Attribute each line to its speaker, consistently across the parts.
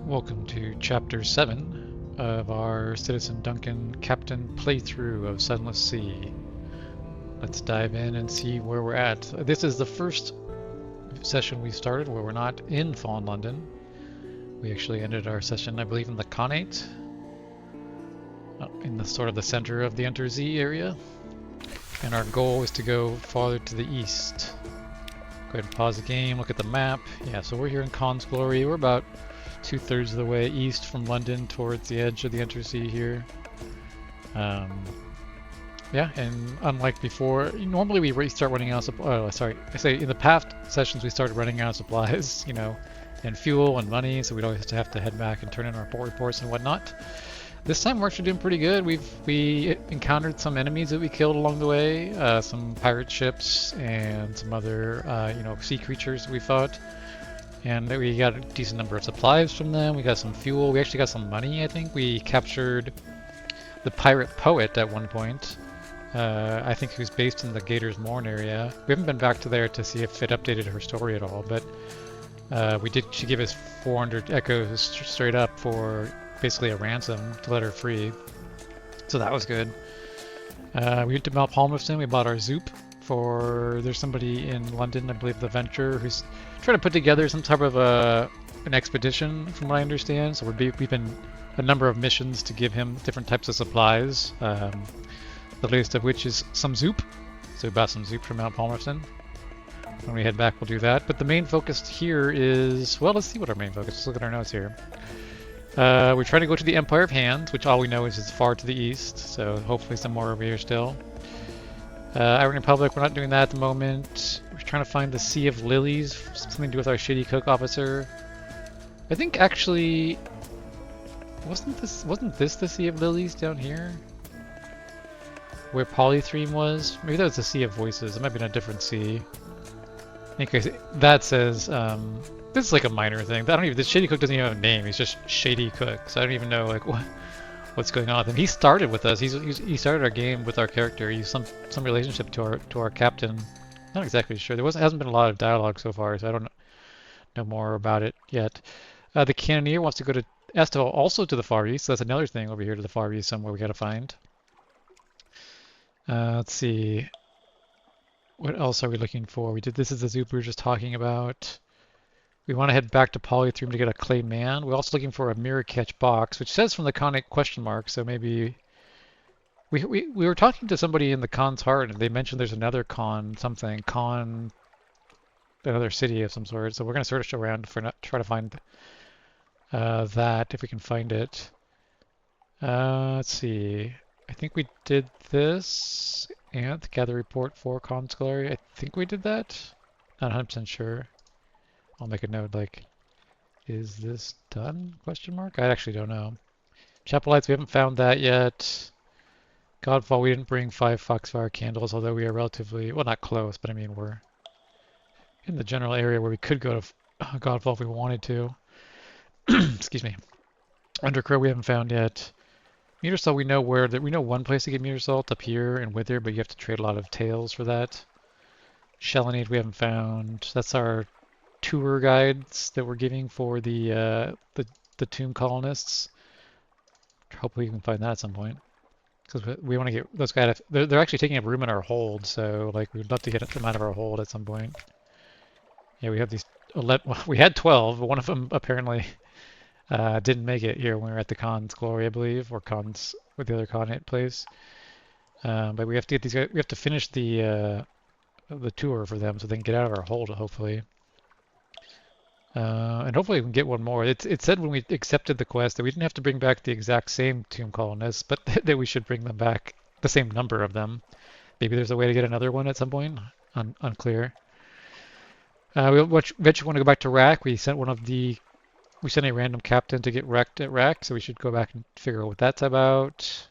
Speaker 1: Welcome to Chapter 7 of our Citizen Duncan Captain playthrough of Sunless Sea. Let's dive in and see where we're at. This is the first session we started where we're not in Fallen London. We actually ended our session, I believe, in the Connate, in the sort of the center of the Unterzee area. And our goal is to go farther to the east. Go ahead and pause the game, look at the map. Yeah, so we're here in Khan's Glory. We're about 2/3 of the way east from London towards the edge of the Unterzee here. Yeah, and unlike before, normally we start running out of I say in the past sessions we started running out of supplies, and fuel and money, so we'd always have to head back and turn in our reports and whatnot. This time we're actually doing pretty good. We encountered some enemies that we killed along the way, some pirate ships and some other sea creatures that we fought. And we got a decent number of supplies from them. We got some fuel. We actually got some money, I think. We captured the pirate poet at one point. I think he was based in the Gators Morn area. We haven't been back to there to see if it updated her story at all, but she gave us 400 echoes straight up for basically a ransom to let her free. So that was good. We went to Malpalmerston. We bought our Zoop. There's somebody in London, I believe the Venture, who's trying to put together some type of an expedition, from what I understand. So we've been a number of missions to give him different types of supplies. The latest of which is some Zoop. So we bought some Zoop from Mount Palmerston. When we head back, we'll do that. But the main focus here is, well, let's see what our main focus is. Let's look at our notes here. We're trying to go to the Empire of Hands, which all we know is far to the east. So hopefully some more over here still. Iron Republic, we're not doing that at the moment. We're trying to find the Sea of Lilies, something to do with our shitty cook officer. I think actually, wasn't this the Sea of Lilies down here? Where Polythreme was? Maybe that was the Sea of Voices. It might be in a different sea. In case that says, this is like a minor thing. The shitty cook doesn't even have a name. He's just Shady Cook. So I don't even know what's going on with him. He started with us. He started our game with our character. He's some relationship to our captain. Not exactly sure. Hasn't been a lot of dialogue so far, so I don't know more about it yet. The Cannoneer wants to go to Estival, also to the Far East. So that's another thing over here to the Far East somewhere we gotta find. Let's see. What else are we looking for? This is the Zoop we were just talking about. We want to head back to Polythreme to get a clay man. We're also looking for a mirror catch box, which says from the conic question mark, so maybe we were talking to somebody in the Khan's Heart and they mentioned there's another another city of some sort. So we're going to search around try to find that if we can find it. Let's see. I think we did this and gather report for Khan's Glory. I think we did that. Not 100% sure. I'll make a note like, is this done? Question mark? I actually don't know. Chapel Lights, we haven't found that yet. Godfall, we didn't bring 5 Foxfire candles, although we are relatively, well, not close, but I mean, we're in the general area where we could go to Godfall if we wanted to. Excuse me. Undercrow, we haven't found yet. Meter Salt, we know one place to get Meter Salt up here and Wither, but you have to trade a lot of tails for that. Shellinade, we haven't found. That's our tour guides that we're giving for the tomb colonists. Hopefully we can find that at some point, because we want to get those guys. They're actually taking up room in our hold, so like we'd love to get them out of our hold at some point. Yeah, we have these 11. Well, we had 12, but one of them apparently didn't make it here when we were at the Khan's Glory, I believe, or Khan's with the other Khanate place. But we have to get these guys. We have to finish the tour for them so they can get out of our hold, hopefully. And hopefully we can get one more. It said when we accepted the quest that we didn't have to bring back the exact same tomb colonists, but that we should bring them back, the same number of them. Maybe there's a way to get another one at some point. Unclear. We eventually want to go back to Rack. We sent a random captain to get wrecked at Rack, so we should go back and figure out what that's about.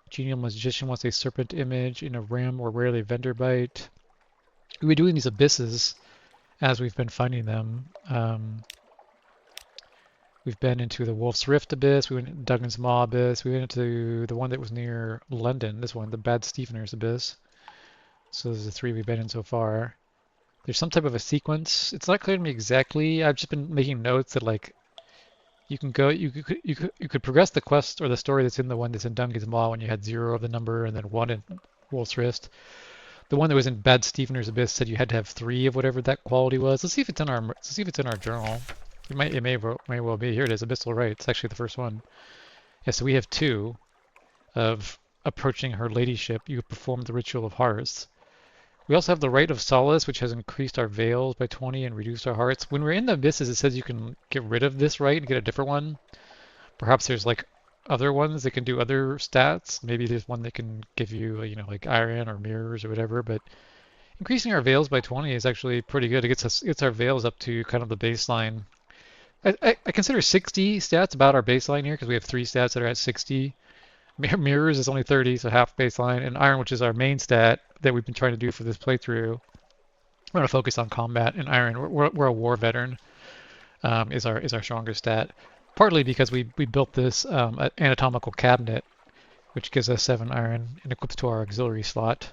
Speaker 1: Genial Magician wants a serpent image in a rim or rarely vendor bite. We've been doing these abysses as we've been finding them. We've been into the Wolf's Rift Abyss, we went into Duggan's Maw Abyss, we went into the one that was near London, this one, the Bad Steveners Abyss. So those are the 3 we've been in so far. There's some type of a sequence. It's not clear to me exactly. I've just been making notes that like You can go. You could progress the quest or the story that's in the one that's in Duncan's Maw when you had 0 of the number and then 1 in Wolf's Wrist. The one that was in Bad Stevener's Abyss said you had to have 3 of whatever that quality was. Let's see if it's in our journal. It may well be. Here it is, Abyssal Rite. It's actually the first one. Yeah, so we have 2 of approaching her ladyship. You perform the Ritual of Hearts. We also have the Rite of Solace, which has increased our veils by 20 and reduced our hearts. When we're in the abysses, it says you can get rid of this rite and get a different one. Perhaps there's like other ones that can do other stats. Maybe there's one that can give you, like iron or mirrors or whatever. But increasing our veils by 20 is actually pretty good. It gets our veils up to kind of the baseline. I consider 60 stats about our baseline here because we have 3 stats that are at 60. Mirrors is only 30, so half baseline. And iron, which is our main stat that we've been trying to do for this playthrough. We're going to focus on combat and iron. We're a war veteran. Is our strongest stat. Partly because we built this anatomical cabinet, which gives us 7 iron and equips to our auxiliary slot.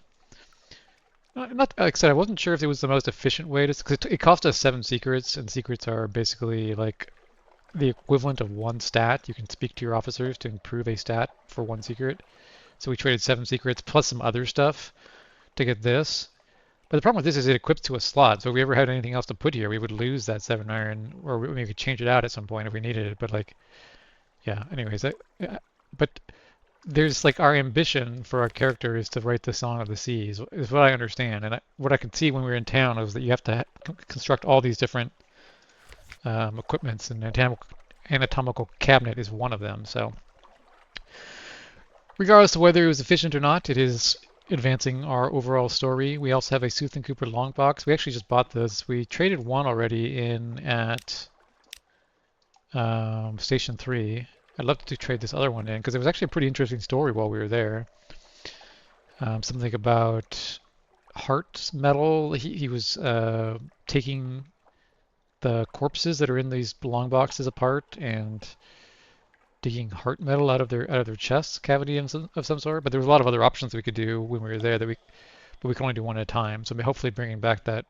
Speaker 1: Not like I said, I wasn't sure if it was the most efficient way to, because it cost us 7 secrets, and secrets are basically like the equivalent of 1 stat. You can speak to your officers to improve a stat for 1 secret. So we traded 7 secrets plus some other stuff to get this. But the problem with this is it equips to a slot. So if we ever had anything else to put here, we would lose that 7 iron, or we could change it out at some point if we needed it. But like, yeah. Anyways, but there's like our ambition for our character is to write the Song of the Seas, is what I understand. And what I could see when we were in town is that you have to construct all these different equipments, and anatomical cabinet is one of them. So regardless of whether it was efficient or not, it is advancing our overall story. We also have a Sooth and Cooper long box. We actually just bought this. We traded one already in at Station 3. I'd love to trade this other one in because it was actually a pretty interesting story while we were there. Something about heart metal. He was taking the corpses that are in these long boxes apart and digging heart metal out of their chest cavity of some sort. But there was a lot of other options that we could do when we were there but we can only do one at a time. So hopefully bringing back that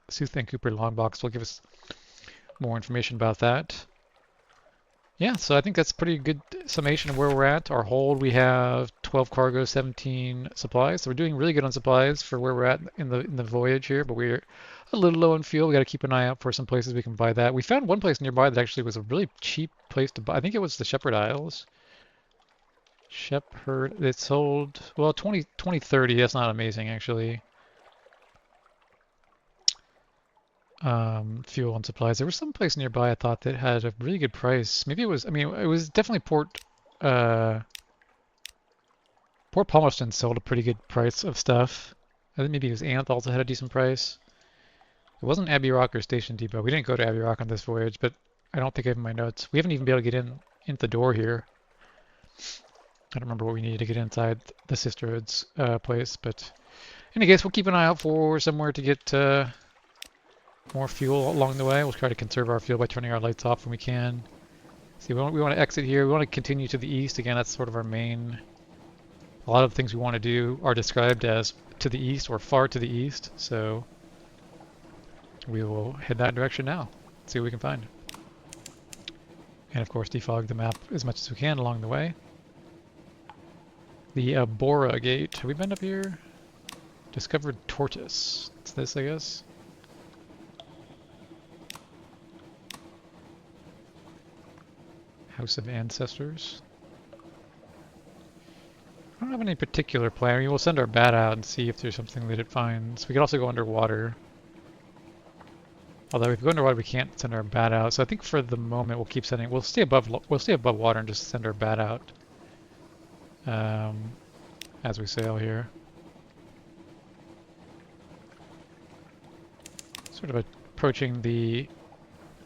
Speaker 1: Sooth and Cooper long box will give us more information about that. Yeah, so I think that's a pretty good summation of where we're at. Our hold, we have 12 cargo, 17 supplies. So we're doing really good on supplies for where we're at in the voyage here, but we're a little low on fuel. We got to keep an eye out for some places we can buy that. We found one place nearby that actually was a really cheap place to buy. I think it was the Shepherd Isles. Shepherd, it sold, well, 2030. That's not amazing, actually. Fuel and supplies. There was some place nearby I thought that had a really good price. Maybe it was, it was definitely Port Palmerston sold a pretty good price of stuff. I think maybe it was Anth also had a decent price. It wasn't Abbey Rock or Station Depot. We didn't go to Abbey Rock on this voyage, but I don't think I have in my notes. We haven't even been able to get in the door here. I don't remember what we needed to get inside the Sisterhood's place, but in any case, we'll keep an eye out for somewhere to get more fuel along the way. We'll try to conserve our fuel by turning our lights off when we can. See, we want to exit here. We want to continue to the east. Again, that's sort of our main. A lot of the things we want to do are described as to the east or far to the east. So we will head that direction now. See what we can find. And of course, defog the map as much as we can along the way. The Bora Gate. Have we been up here? Discovered Tortoise. It's this, I guess. House of Ancestors. I don't have any particular plan. I mean, we'll send our bat out and see if there's something that it finds. We could also go underwater. Although if we go underwater, we can't send our bat out. So I think for the moment we'll keep sending. We'll stay above water and just send our bat out as we sail here. Sort of approaching the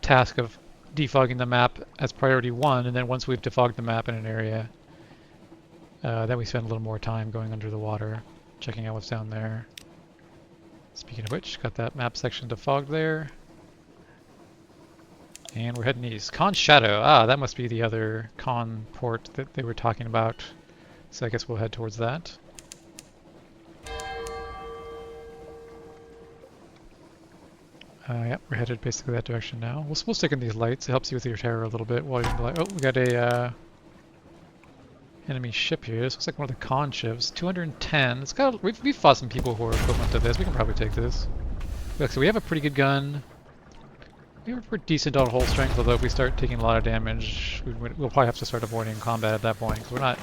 Speaker 1: task of defogging the map as priority 1, and then once we've defogged the map in an area, then we spend a little more time going under the water, checking out what's down there. Speaking of which, got that map section defogged there. And we're heading east. Con Shadow. Ah, that must be the other Con port that they were talking about. So I guess we'll head towards that. Yeah, we're headed basically that direction now. We'll stick in these lights. It helps you with your terror a little bit while you're like, oh, we got a enemy ship here. This looks like one of the con ships. 210. It's got. We've fought some people who are equivalent to this. We can probably take this. Look, so we have a pretty good gun. We're decent on hull strength, although if we start taking a lot of damage, we'll probably have to start avoiding combat at that point, because we're not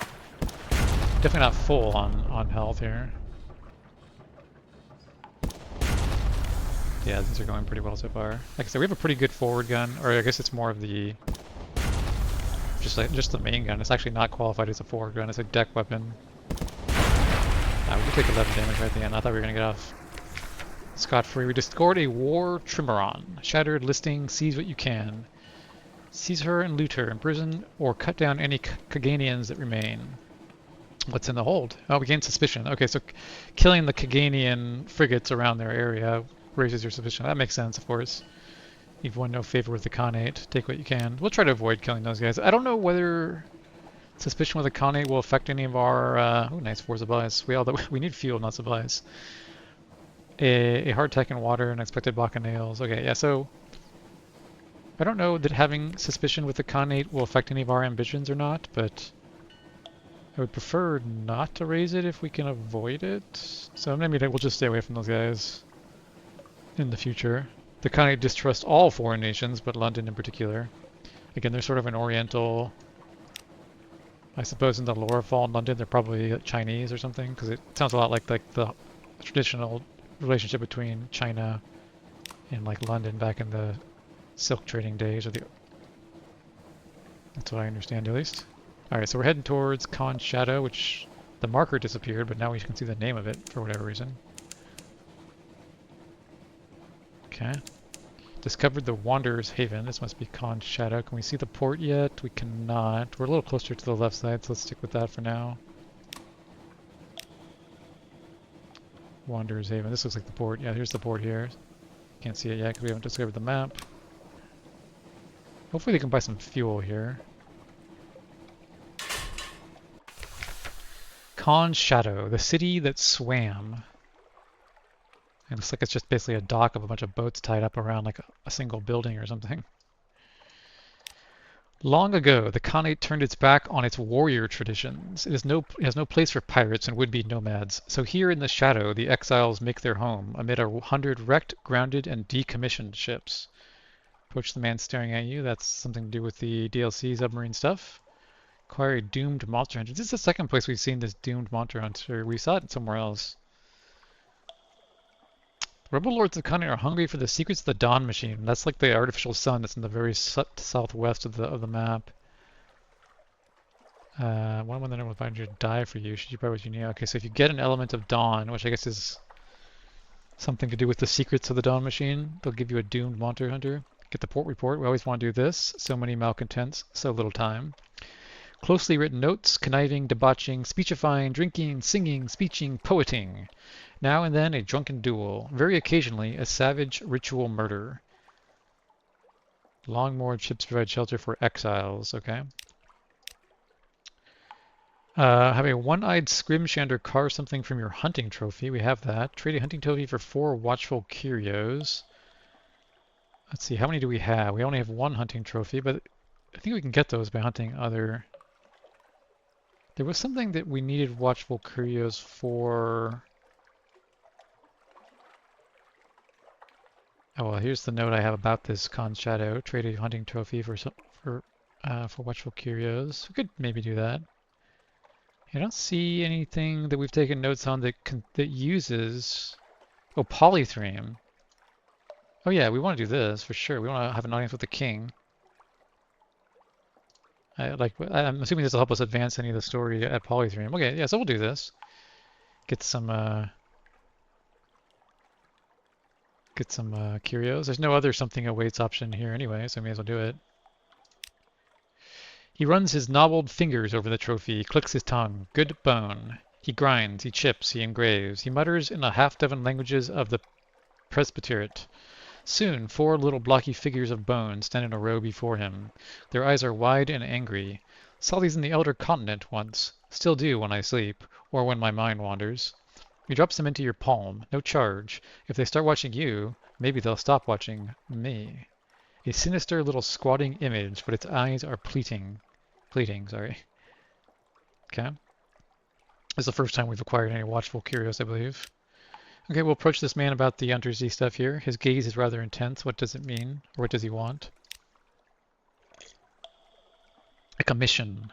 Speaker 1: definitely not full on health here. Yeah, things are going pretty well so far. Like I said, we have a pretty good forward gun, or I guess it's more of the just the main gun. It's actually not qualified as a forward gun. It's a deck weapon. We can take 11 damage right at the end. I thought we were gonna get off scot-free. We discovered a war trimaran. Shattered listing, seize what you can. Seize her and loot her, imprison or cut down any Kaganians that remain. What's in the hold? Oh, we gain suspicion. Okay, so killing the Kaganian frigates around their area raises your suspicion. That makes sense, of course. You've won no favor with the Khanate. Take what you can. We'll try to avoid killing those guys. I don't know whether suspicion with the Khanate will affect any of our... oh, nice, 4 supplies. We need fuel, not supplies. A hardtack and water, and expected bacchanales. Okay, yeah, so... I don't know that having suspicion with the Khanate will affect any of our ambitions or not, but... I would prefer not to raise it if we can avoid it. So maybe we'll just stay away from those guys in the future. The Khanate distrust all foreign nations, but London in particular. Again, they're sort of an oriental... I suppose in the lore of Fallen London, they're probably Chinese or something, because it sounds a lot like the traditional relationship between China and like London back in the silk trading days, or the... That's what I understand, at least. Alright, so we're heading towards Khan's Shadow, which the marker disappeared, but now we can see the name of it for whatever reason. Okay. Discovered the Wanderer's Haven. This must be Khan's Shadow. Can we see the port yet? We cannot. We're a little closer to the left side, so let's stick with that for now. Wanderer's Haven. This looks like the port. Yeah, here's the port here. Can't see it yet because we haven't discovered the map. Hopefully they can buy some fuel here. Khan's Shadow, the city that swam. It looks like it's just basically a dock of a bunch of boats tied up around like a single building or something. Long ago, the Khanate turned its back on its warrior traditions. It has no place for pirates and would-be nomads. So here in the shadow, the exiles make their home amid 100 wrecked, grounded, and decommissioned ships. Approach the man staring at you. That's something to do with the DLC submarine stuff. Acquire a doomed monster hunter. This is the second place we've seen this doomed monster hunter. We saw it somewhere else. Rebel lords of Khanate are hungry for the secrets of the Dawn Machine. That's like the artificial sun that's in the very southwest of the map. One when the number 500 die for you. Should you buy what you need? Okay, so if you get an element of Dawn, which I guess is something to do with the secrets of the Dawn Machine, they'll give you a doomed monster hunter. Get the port report. We always want to do this. So many malcontents, so little time. Closely written notes, conniving, debauching, speechifying, drinking, singing, speeching, poeting. Now and then a drunken duel. Very occasionally a savage ritual murder. Long-moored ships provide shelter for exiles. Okay. Have a one-eyed scrimshander carve something from your hunting trophy. We have that. Trade a hunting trophy for 4 watchful curios. Let's see, how many do we have? We only have 1 hunting trophy, but I think we can get those by hunting other... There was something that we needed watchful curios for... Oh, well, here's the note I have about this Khan's Shadow. Trade a hunting trophy for watchful curios. We could maybe do that. I don't see anything that we've taken notes on that uses... Oh, polythreme. Oh yeah, we want to do this for sure. We want to have an audience with the king. I'm assuming this will help us advance any of the story at polythreme. Okay, yeah, so we'll do this. Get some curios. There's no other something awaits option here anyway, so we may as well do it. He runs his knobbled fingers over the trophy, clicks his tongue. Good bone. He grinds, he chips, he engraves. He mutters in a half-dozen languages of the presbyterate. Soon 4 little blocky figures of bone stand in a row before him. Their eyes are wide and angry. Saw these in the Elder Continent once. Still do when I sleep, or when my mind wanders. You drop some into your palm, no charge. If they start watching you, maybe they'll stop watching me. A sinister little squatting image, but its eyes are pleating. Pleating, sorry. Okay. This is the first time we've acquired any watchful curios, I believe. Okay, we'll approach this man about the Unterzee stuff here. His gaze is rather intense. What does it mean? Or what does he want? A commission.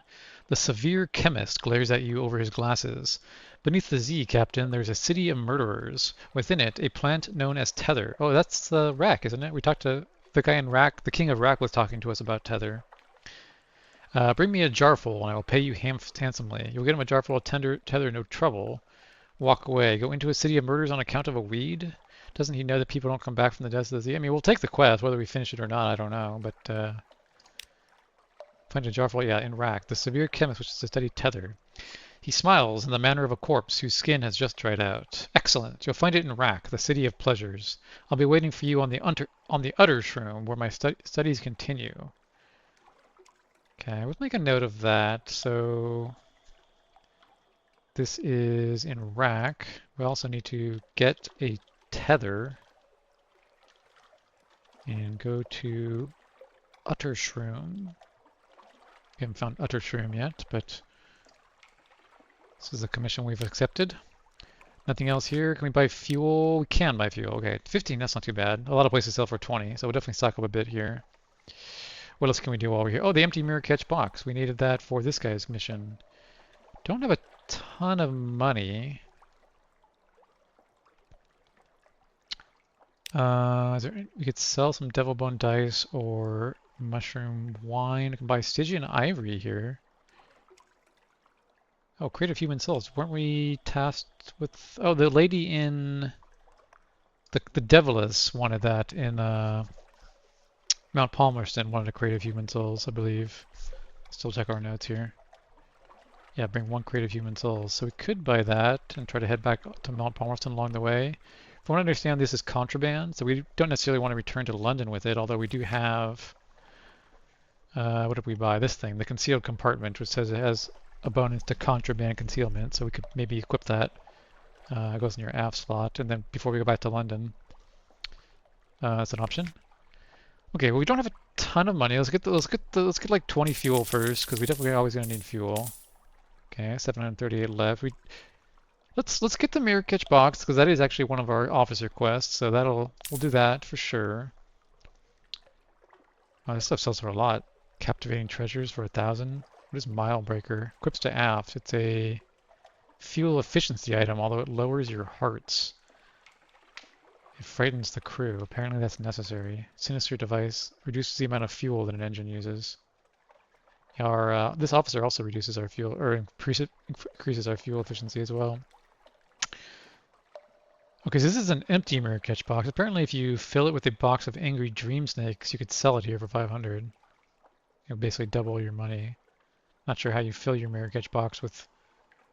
Speaker 1: The severe chemist glares at you over his glasses. Beneath the Z, Captain, there's a city of murderers. Within it, a plant known as Tether. Oh, that's the Rack, isn't it? We talked to the guy in Rack. The king of Rack was talking to us about Tether. Bring me a jarful, and I will pay you handsomely. You'll get him a jarful of Tether, no trouble. Walk away. Go into a city of murders on account of a weed? Doesn't he know that people don't come back from the deaths of the Z? I mean, we'll take the quest. Whether we finish it or not, I don't know. But find a jarful, yeah, in Rack. The severe chemist, which is to study Tether. He smiles in the manner of a corpse whose skin has just dried out. Excellent. You'll find it in Rack, the city of pleasures. I'll be waiting for you on the Utter Shroom, where my studies continue. Okay, we'll make a note of that. So this is in Rack. We also need to get a Tether and go to Utter Shroom. We haven't found Utter Shroom yet, but this is a commission we've accepted. Nothing else here. Can we buy fuel? We can buy fuel. Okay, 15, that's not too bad. A lot of places sell for 20, so we'll definitely stock up a bit here. What else can we do while we're here? Oh, the empty mirror catch box. We needed that for this guy's mission. Don't have a ton of money. We could sell some devil bone dice or mushroom wine. We can buy Stygian ivory here. Oh, creative human souls. Weren't we tasked with... Oh, the lady in... The Deviless wanted that in Mount Palmerston, wanted a creative human souls, I believe. Still check our notes here. Yeah, bring one creative human souls. So we could buy that and try to head back to Mount Palmerston along the way. From what I understand, this is contraband, so we don't necessarily want to return to London with it, although we do have... what did we buy? This thing, the concealed compartment, which says it has a bonus to contraband concealment, so we could maybe equip that. It goes in your aft slot, and then before we go back to London, that's an option. Okay, well we don't have a ton of money. Let's get like 20 fuel first, because we definitely are always gonna need fuel. Okay, 738 left. Let's get the mirror catch box, because that is actually one of our officer quests, so we'll do that for sure. Oh, this stuff sells for a lot. Captivating treasures for 1,000. What is Mile Breaker? Equips to aft. It's a fuel efficiency item, although it lowers your hearts. It frightens the crew. Apparently that's necessary. Sinister device. Reduces the amount of fuel that an engine uses. This officer also reduces our fuel, or increases our fuel efficiency as well. Okay, so this is an empty mirror catch box. Apparently if you fill it with a box of angry dream snakes, you could sell it here for 500. You'll basically double your money. Not sure how you fill your mirror catch box with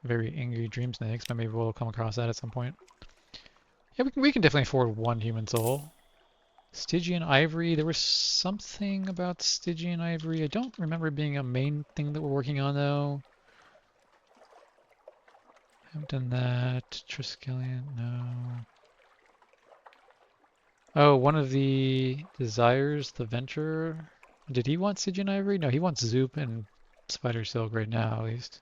Speaker 1: very angry dream snakes, but maybe we'll come across that at some point. Yeah, we can definitely afford one human soul. Stygian ivory. There was something about Stygian ivory. I don't remember it being a main thing that we're working on though. Haven't done that. Triskelion, no. Oh, one of the desires, the venture. Did he want Stygian ivory? No, he wants Zoop and Spider Silk right now, at least.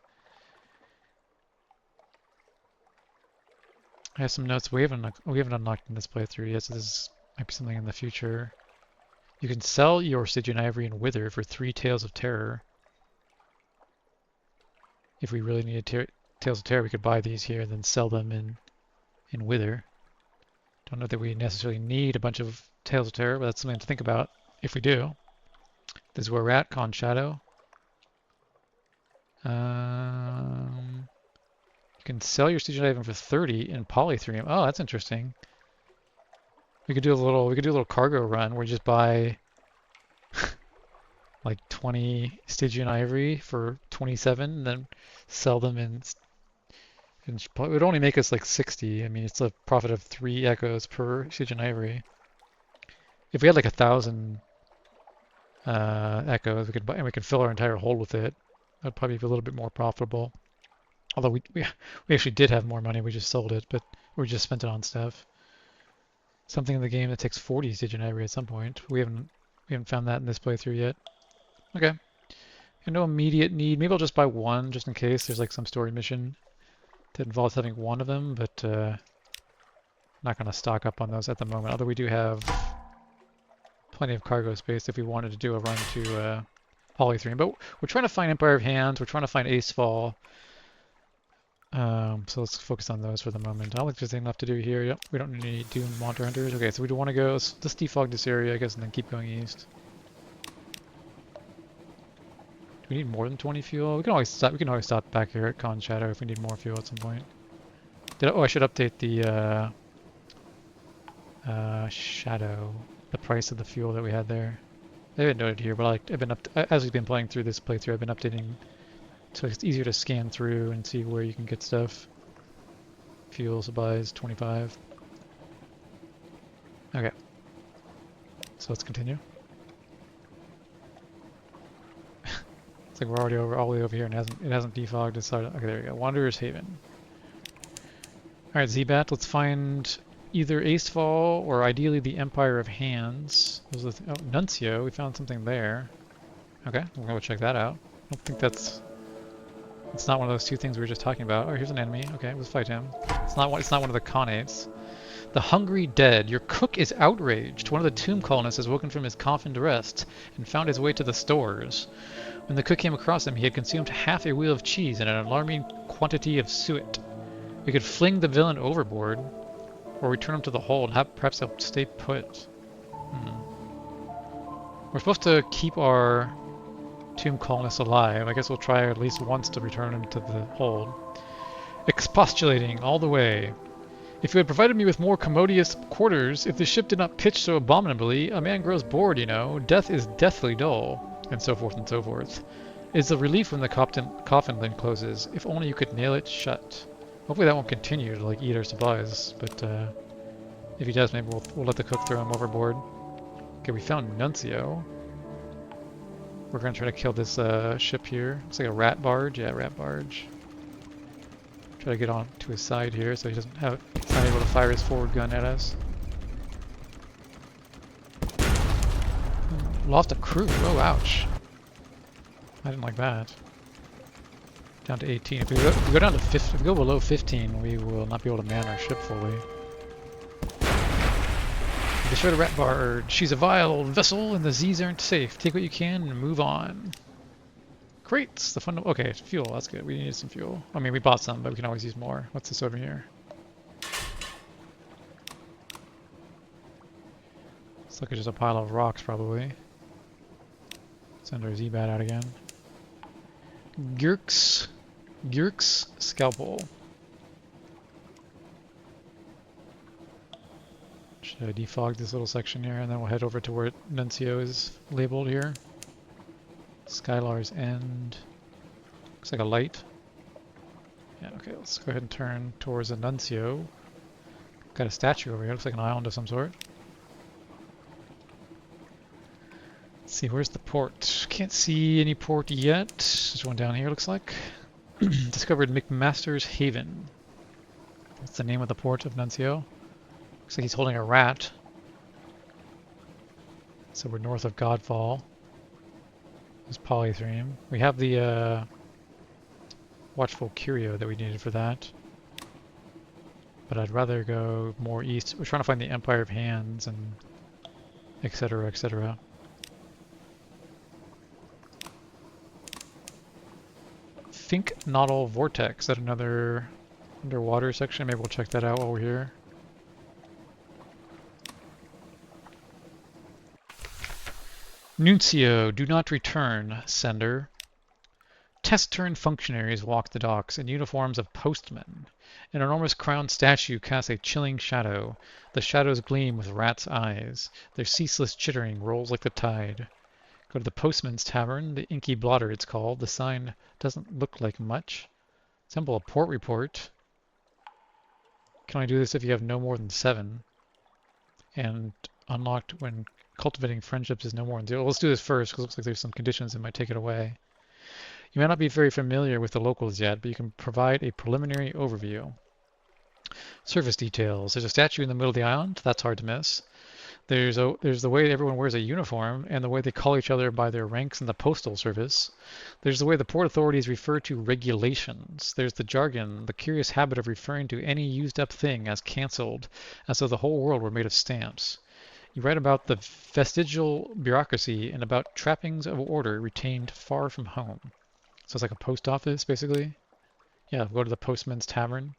Speaker 1: I have some notes. We haven't unlocked in this playthrough yet, so this might be something in the future. You can sell your Stygian ivory and Wither for 3 Tales of Terror. If we really needed Tales of Terror, we could buy these here and then sell them in Wither. Don't know that we necessarily need a bunch of Tales of Terror, but that's something to think about if we do. This is where we're at, Con Shadow. You can sell your Stygian item for 30 in Polythreum. Oh, that's interesting. We could do a little cargo run where we just buy like 20 Stygian ivory for 27 and then sell them it would only make us like 60. I mean, it's a profit of 3 echoes per Stygian ivory. If we had like 1,000 echoes, we could fill our entire hold with it. That'd probably be a little bit more profitable. Although we actually did have more money, we just sold it, but we just spent it on stuff. Something in the game that takes 40 siege and ivory at some point. We haven't found that in this playthrough yet. Okay. And no immediate need. Maybe I'll just buy one just in case there's like some story mission that involves having one of them, but not going to stock up on those at the moment. Although we do have plenty of cargo space if we wanted to do a run to Polythrene. But we're trying to find Empire of Hands. We're trying to find Acefall. So let's focus on those for the moment. I don't think there's anything left to do here. Yep, we don't need any Doom Monster Hunters. Okay, so we do want to go. Let's defog this area, I guess, and then keep going east. Do we need more than 20 fuel? We can always stop. We can always stop back here at Con Shadow if we need more fuel at some point. I should update the Shadow, the price of the fuel that we had there. I haven't noted here, but as we've been playing through this playthrough, I've been updating so it's easier to scan through and see where you can get stuff. Fuel supplies 25. Okay, so let's continue. It's like we're already all the way over here and it hasn't defogged. Okay, there we go. Wanderer's Haven. All right, Zbat. Let's find either Acefall or ideally the Empire of Hands. Nuncio. We found something there. Okay, we're gonna go check that out. I don't think it's not one of those two things we were just talking about. Oh, here's an enemy. Okay, let's fight him. It's not one of the Khanate. The hungry dead. Your cook is outraged. One of the tomb colonists has woken from his coffined rest and found his way to the stores. When the cook came across him, he had consumed half a wheel of cheese and an alarming quantity of suet. We could fling the villain overboard, or return him to the hold. Perhaps he'll stay put. We're supposed to keep our tomb colonists alive. I guess we'll try at least once to return him to the hold. Expostulating all the way. If you had provided me with more commodious quarters, if the ship did not pitch so abominably, a man grows bored, you know. Death is deathly dull. And so forth and so forth. It's a relief when the coffin lid closes. If only you could nail it shut. Hopefully that won't continue to like eat our supplies, but if he does, maybe we'll let the cook throw him overboard. Okay, we found Nuncio. We're gonna try to kill this ship here. Looks like a rat barge. Yeah, rat barge. Try to get on to his side here so he's not able to fire his forward gun at us. Lost a crew. Oh, ouch. I didn't like that. Down to 18. If we go down to 15, if we go below 15, we will not be able to man our ship fully. Destroy the rat barge. She's a vile old vessel, and the Z's aren't safe. Take what you can and move on. Crates. The fun. Okay, fuel. That's good. We need some fuel. I mean, we bought some, but we can always use more. What's this over here? Looks like it's just a pile of rocks, probably. Send our Z-Bat out again. Gyurk's Scalpel. Should I defog this little section here, and then we'll head over to where Nuncio is labeled here. Skylar's End. Looks like a light. Yeah, okay, let's go ahead and turn towards the Nuncio. Got a statue over here, looks like an island of some sort. Let's see, where's the port? Can't see any port yet. There's one down here, looks like. Discovered McMaster's Haven. That's the name of the port of Nuncio. Looks like he's holding a rat. So we're north of Godfall. There's Polythrene. We have the Watchful Curio that we needed for that. But I'd rather go more east. We're trying to find the Empire of Hands and etc, etc. Think Nodal Vortex. Is that another underwater section? Maybe we'll check that out while we're here. Nuncio, do not return, sender. Test-turn functionaries walk the docks in uniforms of postmen. An enormous crowned statue casts a chilling shadow. The shadows gleam with rats' eyes. Their ceaseless chittering rolls like the tide. Go to the postman's tavern, the inky blotter it's called. The sign doesn't look like much. Resemble a port report. Can only do this if you have no more than 7. And unlocked when cultivating friendships is no more than 0. Let's do this first because it looks like there's some conditions that might take it away. You may not be very familiar with the locals yet, but you can provide a preliminary overview. Service details. There's a statue in the middle of the island. That's hard to miss. There's the way everyone wears a uniform and the way they call each other by their ranks in the postal service. There's the way the port authorities refer to regulations. There's the jargon, the curious habit of referring to any used up thing as cancelled, as though the whole world were made of stamps. You write about the vestigial bureaucracy and about trappings of order retained far from home. So it's like a post office, basically. Yeah, go to the postman's tavern.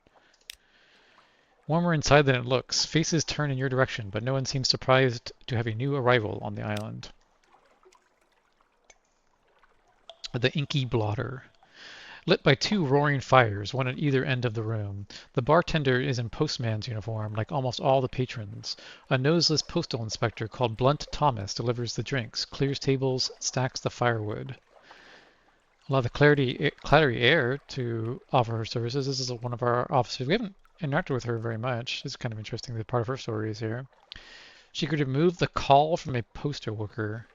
Speaker 1: Warmer inside than it looks. Faces turn in your direction, but no one seems surprised to have a new arrival on the island. The inky blotter. Lit by two roaring fires, one at either end of the room. The bartender is in postman's uniform, like almost all the patrons. A noseless postal inspector called Blunt Thomas delivers the drinks, clears tables, stacks the firewood. Allow the Clattery Air to offer her services. This is one of our officers. We haven't interacted with her very much. It's kind of interesting that part of her story is here. She could remove the call from a poster worker.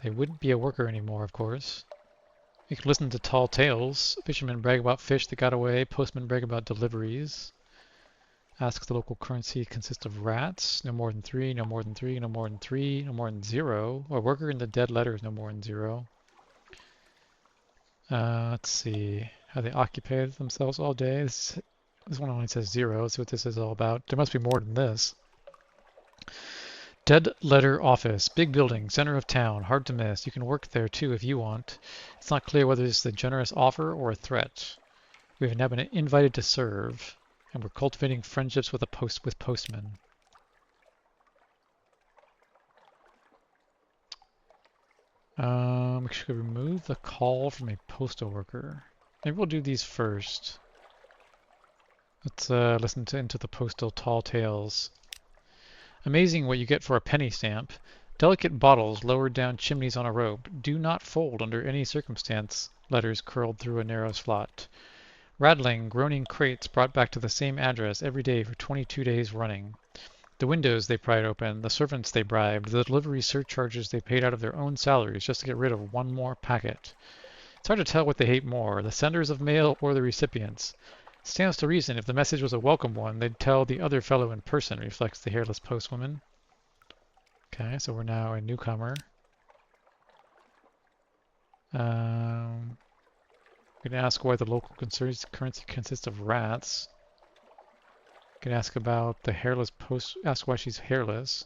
Speaker 1: They wouldn't be a worker anymore, of course. You could listen to tall tales. Fishermen brag about fish that got away. Postmen brag about deliveries. Ask the local currency consists of rats. No more than 3, no more than 3, no more than 3, no more than 0. A worker in the dead letter is no more than 0. Let's see. How they occupied themselves all day. This one only says 0. Let's see what this is all about. There must be more than this. Dead letter office. Big building. Center of town. Hard to miss. You can work there too if you want. It's not clear whether it's a generous offer or a threat. We have now been invited to serve. And we're cultivating friendships with postmen. We should remove the call from a postal worker. Maybe we'll do these first. Let's listen into the postal tall tales. Amazing what you get for a penny stamp. Delicate bottles lowered down chimneys on a rope. Do not fold under any circumstance. Letters curled through a narrow slot. Rattling, groaning crates brought back to the same address every day for 22 days running. The windows they pried open, the servants they bribed, the delivery surcharges they paid out of their own salaries just to get rid of one more packet. It's hard to tell what they hate more, the senders of mail or the recipients. Stands to reason if the message was a welcome one, they'd tell the other fellow in person, reflects the hairless postwoman. Okay, so we're now a newcomer. We can ask why the local currency consists of rats. We can ask about the hairless ask why she's hairless.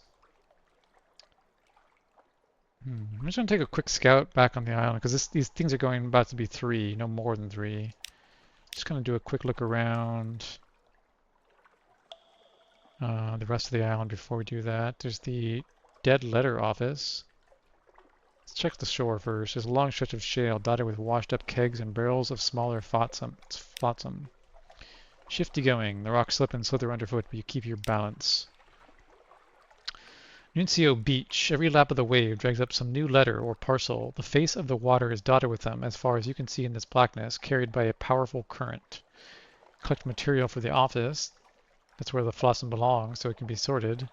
Speaker 1: I'm just going to take a quick scout back on the island because these things are about to be 3, no more than 3. Just going to do a quick look around the rest of the island before we do that. There's the dead letter office. Let's check the shore first. There's a long stretch of shale dotted with washed up kegs and barrels of smaller flotsam. Shifty going. The rocks slip and slither underfoot, but you keep your balance. Nuncio Beach. Every lap of the wave drags up some new letter or parcel. The face of the water is dotted with them, as far as you can see in this blackness, carried by a powerful current. Collect material for the office. That's where the flotsam belongs, so it can be sorted.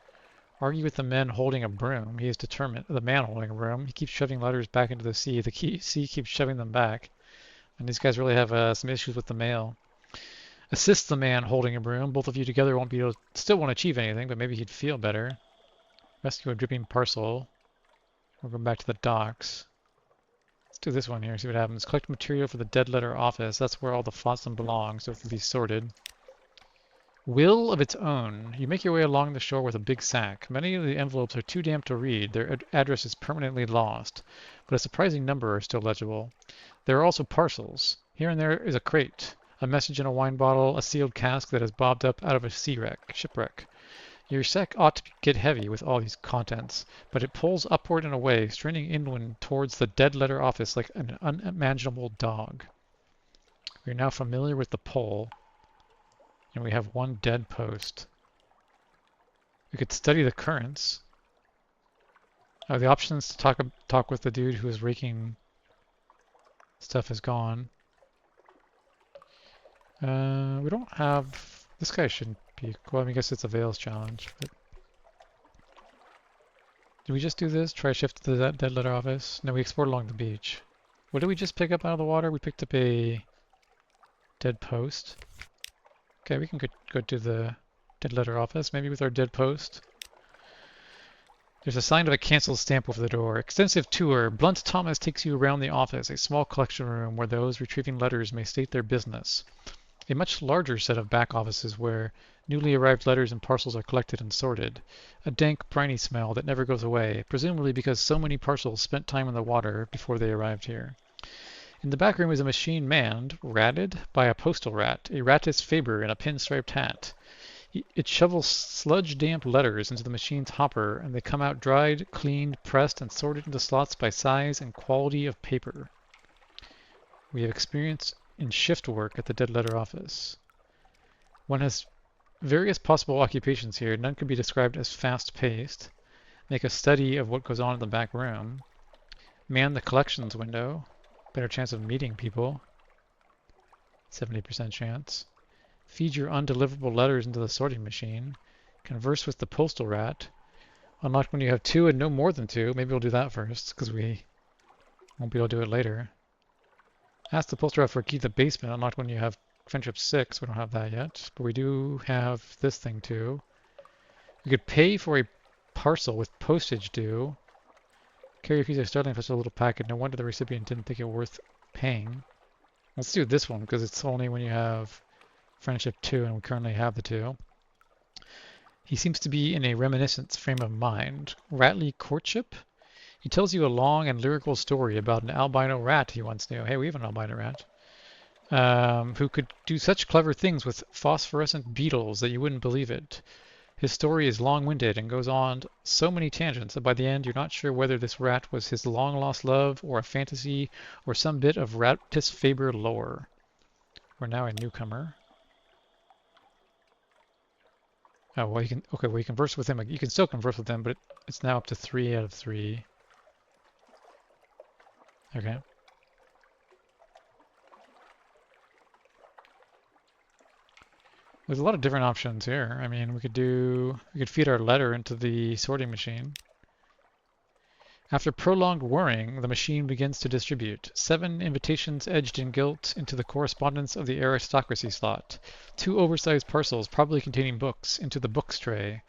Speaker 1: Argue with the men holding a broom. He is determined. The man holding a broom. He keeps shoving letters back into the sea. The sea keeps shoving them back. And these guys really have some issues with the mail. Assist the man holding a broom. Both of you together still won't achieve anything, but maybe he'd feel better. Rescue a dripping parcel. We'll go back to the docks. Let's do this one here, see what happens. Collect material for the dead letter office. That's where all the flotsam belongs, so it can be sorted. Will of its own. You make your way along the shore with a big sack. Many of the envelopes are too damp to read. Their address is permanently lost, but a surprising number are still legible. There are also parcels. Here and there is a crate, a message in a wine bottle, a sealed cask that has bobbed up out of a shipwreck. Your sack ought to get heavy with all these contents, but it pulls upward and away, straining inland towards the dead letter office like an unimaginable dog. We are now familiar with the pull, and we have one dead post. We could study the currents. The options to talk with the dude who is raking stuff is gone. We don't have... This guy shouldn't be... Well, I mean, I guess it's a Veils challenge, but... Did we just do this? Try shift to the dead letter office? No, we explored along the beach. What did we just pick up out of the water? We picked up a dead post. Okay, we can go to the dead letter office, maybe with our dead post. There's a sign of a canceled stamp over the door. Extensive tour. Blunt Thomas takes you around the office, a small collection room where those retrieving letters may state their business. A much larger set of back offices where newly arrived letters and parcels are collected and sorted. A dank, briny smell that never goes away, presumably because so many parcels spent time in the water before they arrived here. In the back room is a machine manned, ratted, by a postal rat, a Rattus Faber in a pinstriped hat. It shovels sludge-damp letters into the machine's hopper, and they come out dried, cleaned, pressed, and sorted into slots by size and quality of paper. We have experience in shift work at the dead letter office. One has various possible occupations here. None can be described as fast-paced. Make a study of what goes on in the back room. Man the collections window. Better chance of meeting people. 70% chance. Feed your undeliverable letters into the sorting machine. Converse with the postal rat. Unlock when you have 2 and no more than 2. Maybe we'll do that first, because we won't be able to do it later. Ask the postal rat for a key to the basement. Unlocked when you have friendship 6. We don't have that yet, but we do have this thing too. We could pay for a parcel with postage due. Carrier fees are startling for such a little packet. No wonder the recipient didn't think it worth paying. Let's do this one because it's only when you have friendship 2 and we currently have the 2. He seems to be in a reminiscent frame of mind. Ratly courtship? He tells you a long and lyrical story about an albino rat he once knew. Hey, we have an albino rat. Who could do such clever things with phosphorescent beetles that you wouldn't believe it. His story is long-winded and goes on so many tangents that by the end you're not sure whether this rat was his long-lost love or a fantasy or some bit of Rattus Faber lore. We're now a newcomer. Oh, well, you can, okay, well, you converse with him. You can still converse with him, but it's now up to 3 out of 3. Okay. There's a lot of different options here. I mean, we could feed our letter into the sorting machine. After prolonged whirring, the machine begins to distribute. 7 invitations edged in gilt into the correspondence of the aristocracy slot. 2 oversized parcels, probably containing books, into the books tray.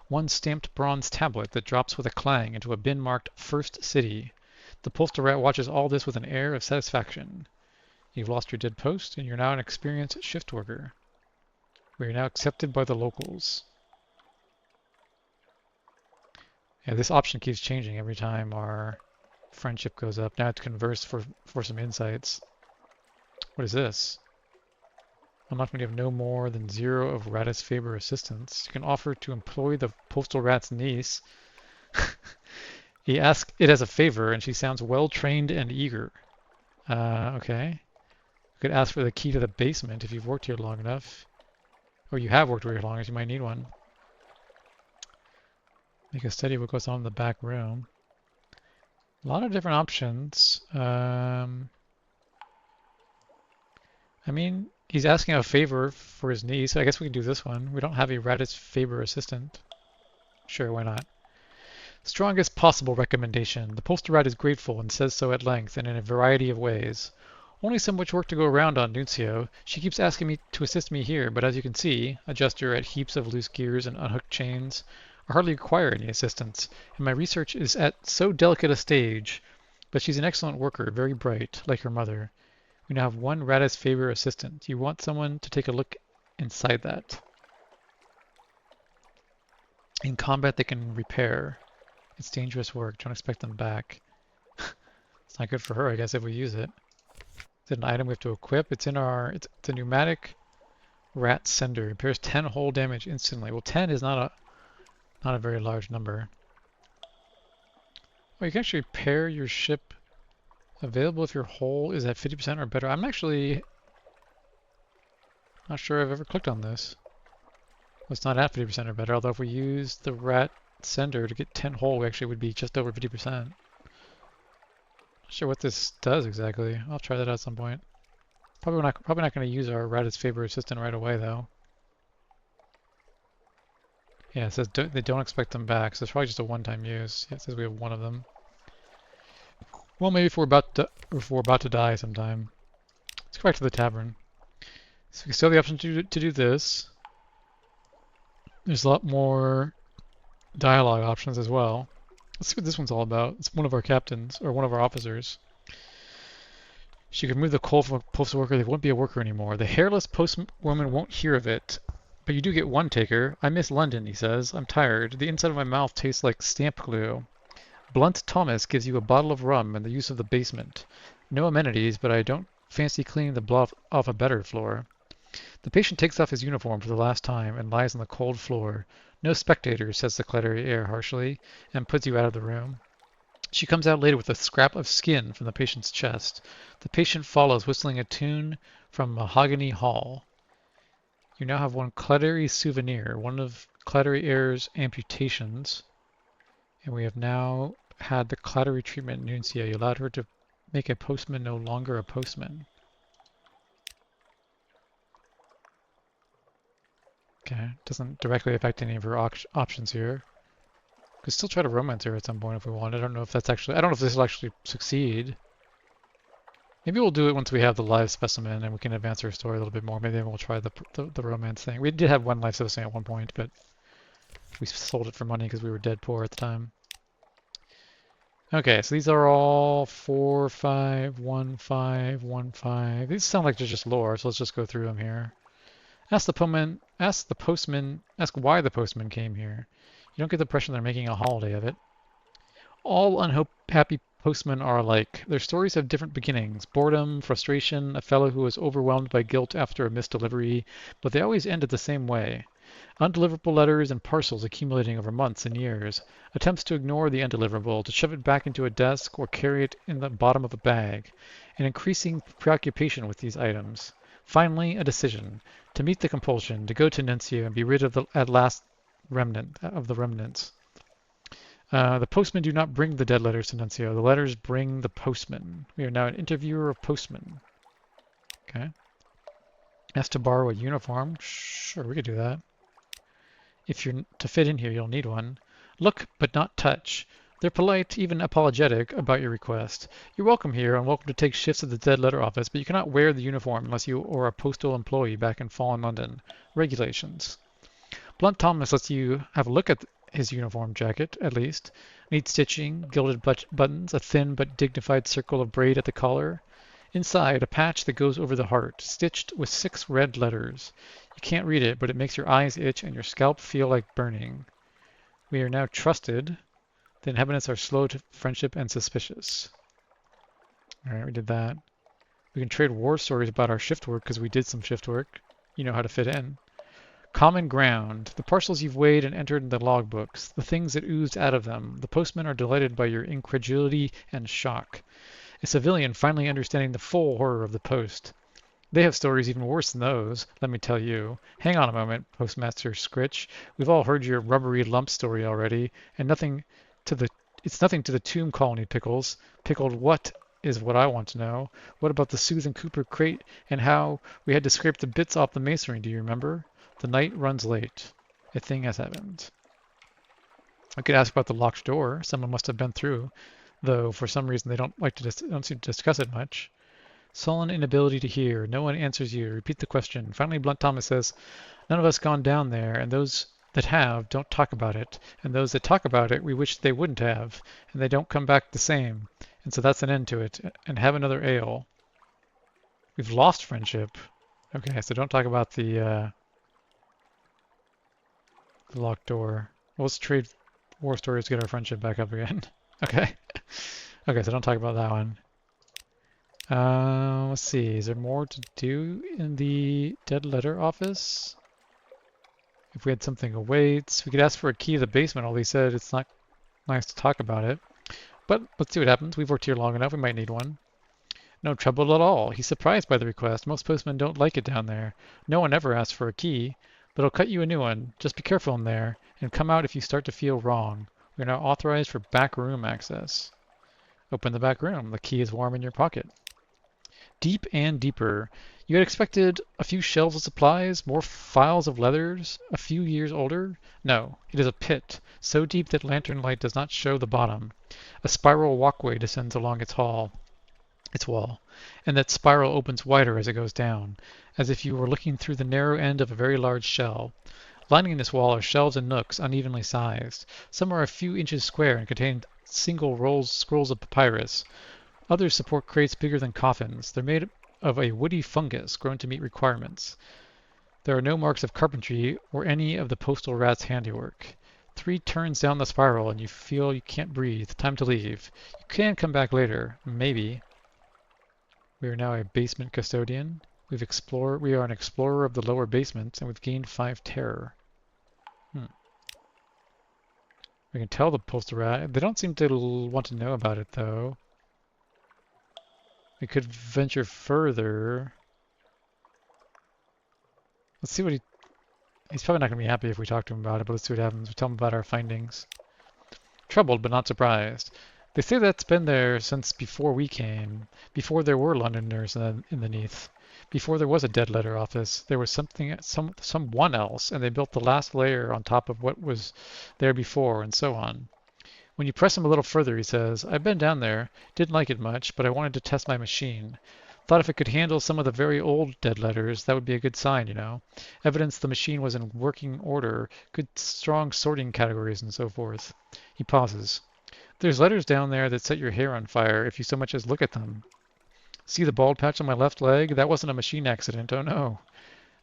Speaker 1: 1 stamped bronze tablet that drops with a clang into a bin marked First City. The postal rat watches all this with an air of satisfaction. You've lost your dead post, and you're now an experienced shift worker. We are now accepted by the locals. Yeah, this option keeps changing every time our friendship goes up. Now to converse for some insights. What is this? I'm not going to have no more than 0 of Rattus Faber assistance. You can offer to employ the postal rat's niece. He asks it as a favor, and she sounds well-trained and eager. Okay. You could ask for the key to the basement if you've worked here long enough. Or you have worked here long enough, you might need one. Make a study of what goes on in the back room. A lot of different options. I mean, he's asking a favor for his niece. I guess we can do this one. We don't have a Rattus Faber assistant. Sure, why not? Strongest possible recommendation. The postal rat is grateful and says so at length and in a variety of ways. Only so much work to go around on, Nuncio. She keeps asking me to assist me here, but as you can see, a gesture at heaps of loose gears and unhooked chains, I hardly require any assistance, and my research is at so delicate a stage. But she's an excellent worker, very bright, like her mother. We now have 1 Rattus Faber assistant. You want someone to take a look inside that. In combat, they can repair. It's dangerous work. Don't expect them back. It's not good for her, I guess, if we use it. Is it an item we have to equip? It's in our... It's a pneumatic rat sender. Repairs 10 hull damage instantly. Well, 10 is not a very large number. Oh, you can actually repair your ship. Available if your hull is at 50% or better. I'm actually not sure I've ever clicked on this. Well, it's not at 50% or better, although if we use the rat sender to get 10 hull, we actually would be just over 50%. Not sure what this does exactly. I'll try that out at some point. Probably not going to use our Rattus Faber assistant right away, though. Yeah, it says they don't expect them back, so it's probably just a one-time use. Yeah, it says we have 1 of them. Well, maybe if we're about to die sometime. Let's go back to the tavern. So we still have the option to do this. There's a lot more dialogue options as well. Let's see what this one's all about. It's one of our captains, or one of our officers. She could move the coal from a postal worker. They won't be a worker anymore. The hairless postwoman won't hear of it. But you do get one taker. I miss London, he says. I'm tired. The inside of my mouth tastes like stamp glue. Blunt Thomas gives you a bottle of rum and the use of the basement. No amenities, but I don't fancy cleaning the blood off a better floor. The patient takes off his uniform for the last time and lies on the cold floor. No spectators, says the Cleriere harshly, and puts you out of the room. She comes out later with a scrap of skin from the patient's chest. The patient follows, whistling a tune from Mahogany Hall. You now have one Cleriere souvenir, one of Cleriere's amputations. And we have now had the Cleriere treatment Nuncia. You allowed her to make a postman no longer a postman. Okay, doesn't directly affect any of her options here. Could still try to romance her at some point if we want. I don't know if that's actually, I don't know if this will actually succeed. Maybe we'll do it once we have the live specimen and we can advance our story a little bit more. Maybe we'll try the romance thing. We did have one live specimen at one point, but we sold it for money because we were dead poor at the time. Okay, so these are all 4, 5, 1, 5, 1, 5. These sound like they're just lore, so let's just go through them here. Ask why the postman came here. You don't get the impression they're making a holiday of it. All unhappy postmen are alike. Their stories have different beginnings. Boredom, frustration, a fellow who is overwhelmed by guilt after a missed delivery, but they always end the same way. Undeliverable letters and parcels accumulating over months and years. Attempts to ignore the undeliverable, to shove it back into a desk or carry it in the bottom of a bag. An increasing preoccupation with these items. Finally, a decision. To meet the compulsion, to go to Nuncio and be rid of the remnants. The postmen do not bring the dead letters to Nuncio. The letters bring the postman. We are now an interviewer of postmen. Okay. Asked to borrow a uniform. Sure, we could do that. If you're to fit in here, you'll need one. Look, but not touch. They're polite, even apologetic, about your request. You're welcome here and welcome to take shifts at the dead letter office, but you cannot wear the uniform unless you are a postal employee back in fallen London. Regulations. Blunt Thomas lets you have a look at his uniform jacket, at least. Neat stitching, gilded buttons, a thin but dignified circle of braid at the collar. Inside, a patch that goes over the heart, stitched with 6 red letters. You can't read it, but it makes your eyes itch and your scalp feel like burning. We are now trusted. The inhabitants are slow to friendship and suspicious. Alright, we did that. We can trade war stories about our shift work because we did some shift work. You know how to fit in. Common ground. The parcels you've weighed and entered in the logbooks. The things that oozed out of them. The postmen are delighted by your incredulity and shock. A civilian finally understanding the full horror of the post. They have stories even worse than those, let me tell you. Hang on a moment, Postmaster Scritch. We've all heard your rubbery lump story already, and it's nothing to the tomb colony pickles. Pickled what is what I want to know. What about the Susan Cooper crate and how we had to scrape the bits off the masonry, do you remember? The night runs late. A thing has happened. I could ask about the locked door. Someone must have been through, though for some reason they don't seem to discuss it much. Sullen inability to hear. No one answers you. Repeat the question. Finally, Blunt Thomas says, none of us gone down there, and those that have don't talk about it. And those that talk about it, we wish they wouldn't have. And they don't come back the same. And so that's an end to it. And have another ale. We've lost friendship. Okay, so don't talk about the locked door. Well, let's trade war stories to get our friendship back up again. Okay. Okay, so don't talk about that one. Let's see. Is there more to do in the dead letter office? If we had something awaits, we could ask for a key to the basement. All he said, it's not nice to talk about it. But let's see what happens. We've worked here long enough. We might need one. No trouble at all. He's surprised by the request. Most postmen don't like it down there. No one ever asks for a key, but I'll cut you a new one. Just be careful in there, and come out if you start to feel wrong. We are now authorized for back room access. Open the back room. The key is warm in your pocket. Deep and deeper. You had expected a few shelves of supplies, more files of leathers, a few years older? No, it is a pit, so deep that lantern light does not show the bottom. A spiral walkway descends along its wall, and that spiral opens wider as it goes down, as if you were looking through the narrow end of a very large shell. Lining this wall are shelves and nooks unevenly sized. Some are a few inches square and contain single scrolls of papyrus. Others support crates bigger than coffins. They're made of a woody fungus grown to meet requirements. There are no marks of carpentry or any of the postal rat's handiwork. 3 turns down the spiral and you feel you can't breathe. Time to leave. You can come back later. Maybe. We are now a basement custodian. We are an explorer of the lower basements, and we've gained 5 terror. We can tell the postal rat. They don't seem to want to know about it, though. We could venture further. Let's see what he's probably not going to be happy if we talk to him about it, but let's see what happens. We tell him about our findings. Troubled, but not surprised. They say that's been there since before we came, before there were Londoners in the Neath, before there was a dead letter office. There was someone else, and they built the last layer on top of what was there before, and so on. When you press him a little further, he says, I've been down there, didn't like it much, but I wanted to test my machine. Thought if it could handle some of the very old dead letters, that would be a good sign, you know. Evidence the machine was in working order, good strong sorting categories and so forth. He pauses. There's letters down there that set your hair on fire if you so much as look at them. See the bald patch on my left leg? That wasn't a machine accident, oh no.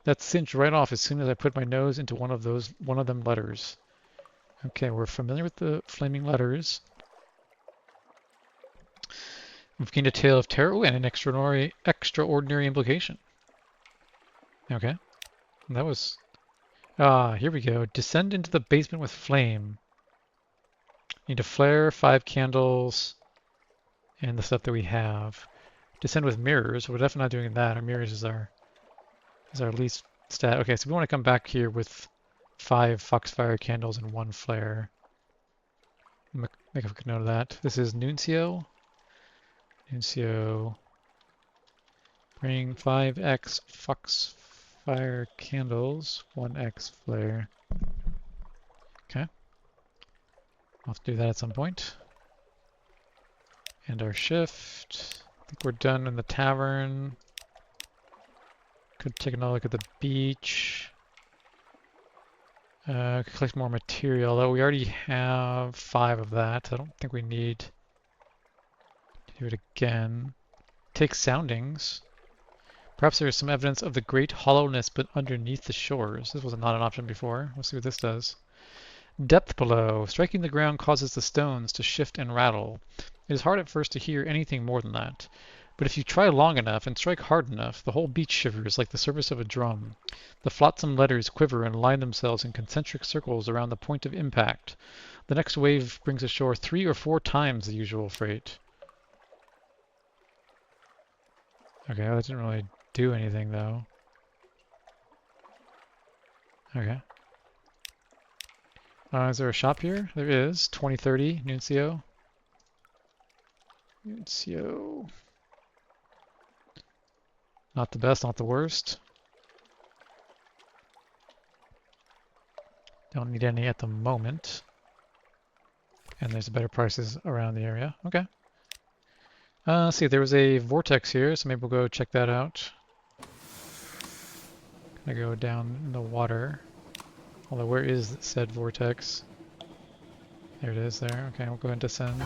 Speaker 1: That cinched right off as soon as I put my nose into one of them letters. Okay, we're familiar with the flaming letters. We've gained a tale of terror and an extraordinary implication. Okay, that was... here we go. Descend into the basement with flame. Need a flare, 5 candles, and the stuff that we have. Descend with mirrors. We're definitely not doing that. Our mirrors is our least stat. Okay, so we want to come back here with 5 foxfire candles and 1 flare. Make a quick note of that. This is Nuncio. Nuncio. Bring 5x foxfire candles, 1x flare. Okay. I'll have to do that at some point. And our shift. I think we're done in the tavern. Could take another look at the beach. Could collect more material, though we already have 5 of that. I don't think we need to do it again. Take soundings. Perhaps there is some evidence of the great hollowness but underneath the shores. This was not an option before. We'll see what this does. Depth below. Striking the ground causes the stones to shift and rattle. It is hard at first to hear anything more than that. But if you try long enough and strike hard enough, the whole beach shivers like the surface of a drum. The flotsam letters quiver and line themselves in concentric circles around the point of impact. The next wave brings ashore 3 or 4 times the usual freight. Okay, that didn't really do anything, though. Okay. Is there a shop here? There is. 2030, Nuncio. Nuncio. Not the best, not the worst. Don't need any at the moment. And there's better prices around the area. Okay. Let's see, there was a vortex here, so maybe we'll go check that out. Gonna go down in the water. Although, where is said vortex? There it is there. Okay, we'll go ahead and descend.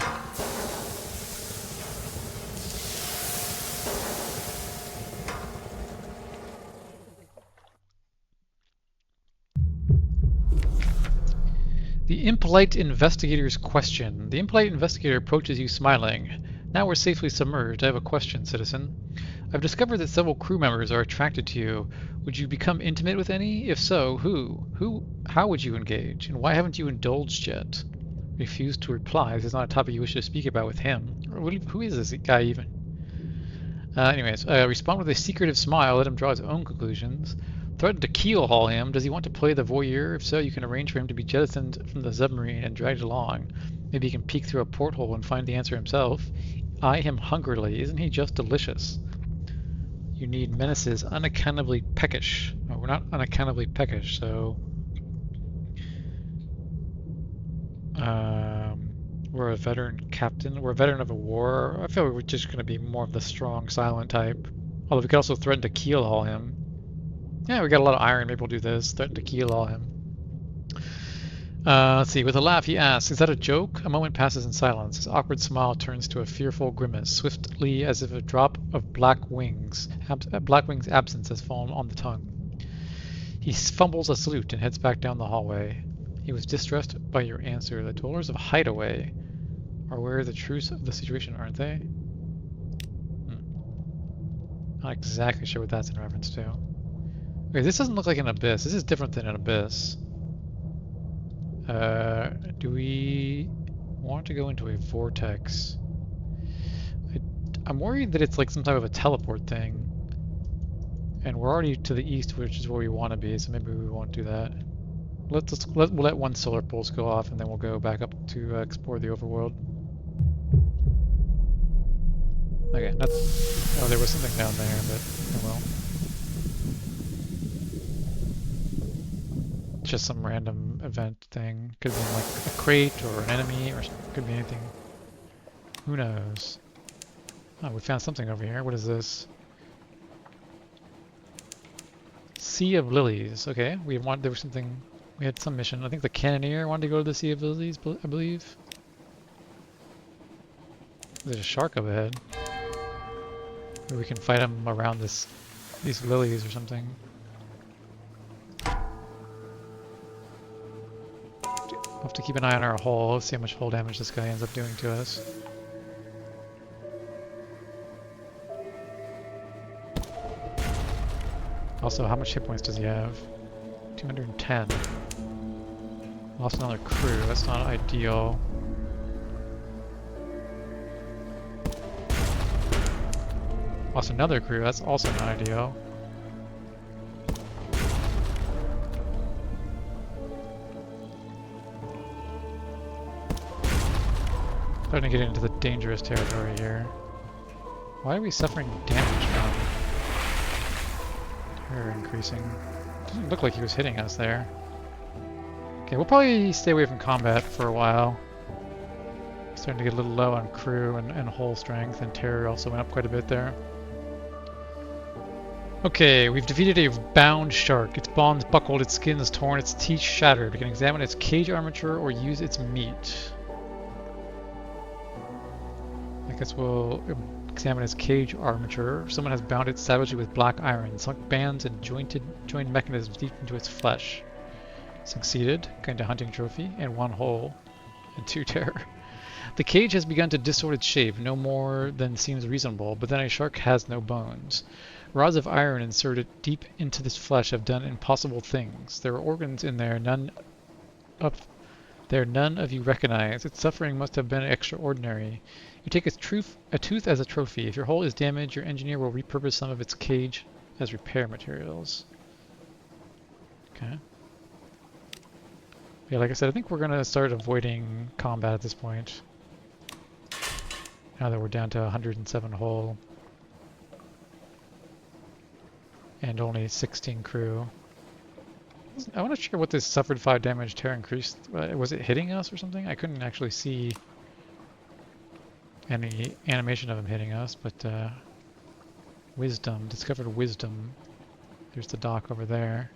Speaker 1: The impolite investigator's question. The impolite investigator approaches you smiling. Now we're safely submerged. I have a question, citizen. I've discovered that several crew members are attracted to you. Would you become intimate with any? If so, who? How would you engage? And why haven't you indulged yet? Refused to reply. This is not a topic you wish to speak about with him. Who is this guy even? Respond with a secretive smile. Let him draw his own conclusions. Threaten to keel-haul him. Does he want to play the voyeur? If so, you can arrange for him to be jettisoned from the submarine and dragged along. Maybe he can peek through a porthole and find the answer himself. Eye him hungrily. Isn't he just delicious? You need menaces unaccountably peckish. Oh, we're not unaccountably peckish, so... we're a veteran captain. We're a veteran of a war. I feel like we're just going to be more of the strong, silent type. Although we could also threaten to keel haul him. Yeah, we got a lot of iron. Maybe we'll do this. Threaten to keel haul him. Let's see. With a laugh, he asks, "Is that a joke?" A moment passes in silence. His awkward smile turns to a fearful grimace, swiftly as if a drop of black wings' absence has fallen on the tongue. He fumbles a salute and heads back down the hallway. He was distressed by your answer. The dwellers of Hideaway are aware of the truth of the situation, aren't they? Not exactly sure what that's in reference to. Okay, this doesn't look like an abyss. This is different than an abyss. Do we want to go into a vortex? I'm worried that it's like some type of a teleport thing. And we're already to the east, which is where we want to be, so maybe we won't do that. We'll let one solar pulse go off, and then we'll go back up to explore the overworld. Okay, oh, there was something down there, but oh well. Just some random event thing. Could be like a crate or an enemy, or could be anything. Who knows? Oh, we found something over here. What is this? Sea of Lilies. Okay, there was something. We had some mission. I think the Cannoneer wanted to go to the Sea of Lilies, I believe. There's a shark up ahead. Maybe we can fight him around these lilies or something. We'll have to keep an eye on our hull, see how much hull damage this guy ends up doing to us. Also, how much hit points does he have? 210. Lost another crew, that's not ideal. Lost another crew, that's also not ideal. Starting to get into the dangerous territory here. Why are we suffering damage from terror increasing? Doesn't look like he was hitting us there. Okay, we'll probably stay away from combat for a while. Starting to get a little low on crew and hull strength, and terror also went up quite a bit there. Okay, we've defeated a bound shark. Its bonds buckled, its skin is torn, its teeth shattered. We can examine its cage armature or use its meat. I guess we'll examine its cage armature. Someone has bound it savagely with black iron, sunk bands and joined mechanisms deep into its flesh. Succeeded, kind of hunting trophy, and 1 hole, and 2 terror. The cage has begun to distort its shape, no more than seems reasonable, but then a shark has no bones. Rods of iron inserted deep into this flesh have done impossible things. There are organs in there none of you recognize. Its suffering must have been extraordinary. You take a tooth as a trophy. If your hull is damaged, your engineer will repurpose some of its cage as repair materials. Okay. Yeah, like I said, I think we're going to start avoiding combat at this point. Now that we're down to 107 hull. And only 16 crew. I want to check what this suffered 5 damage terror increased. Was it hitting us or something? I couldn't actually see any animation of him hitting us, but wisdom, discovered wisdom. There's the dock over there.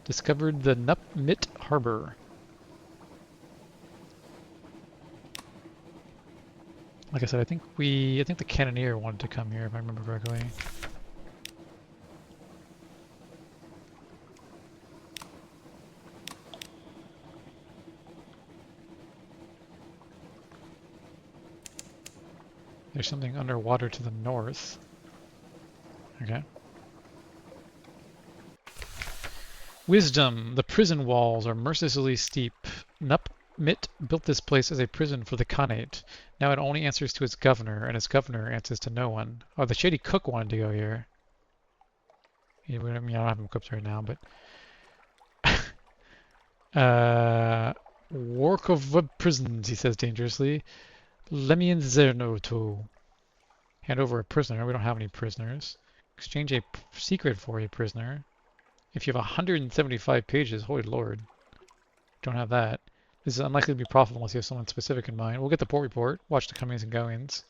Speaker 1: Discovered the Nupmit Harbor. Like I said, I think the Cannoneer wanted to come here, if I remember correctly. There's something underwater to the north. Okay. Wisdom. The prison walls are mercilessly steep. Nupmit built this place as a prison for the Khanate. Now it only answers to its governor, and its governor answers to no one. Oh, the Shady Cook wanted to go here. Yeah, I mean, I don't have him equipped right now, but... Work of prisons, he says dangerously. Lemmian Zernoto. Hand over a prisoner. We don't have any prisoners. Exchange a secret for a prisoner. If you have 175 pages, holy lord. Don't have that. This is unlikely to be profitable unless you have someone specific in mind. We'll get the port report. Watch the comings and goings.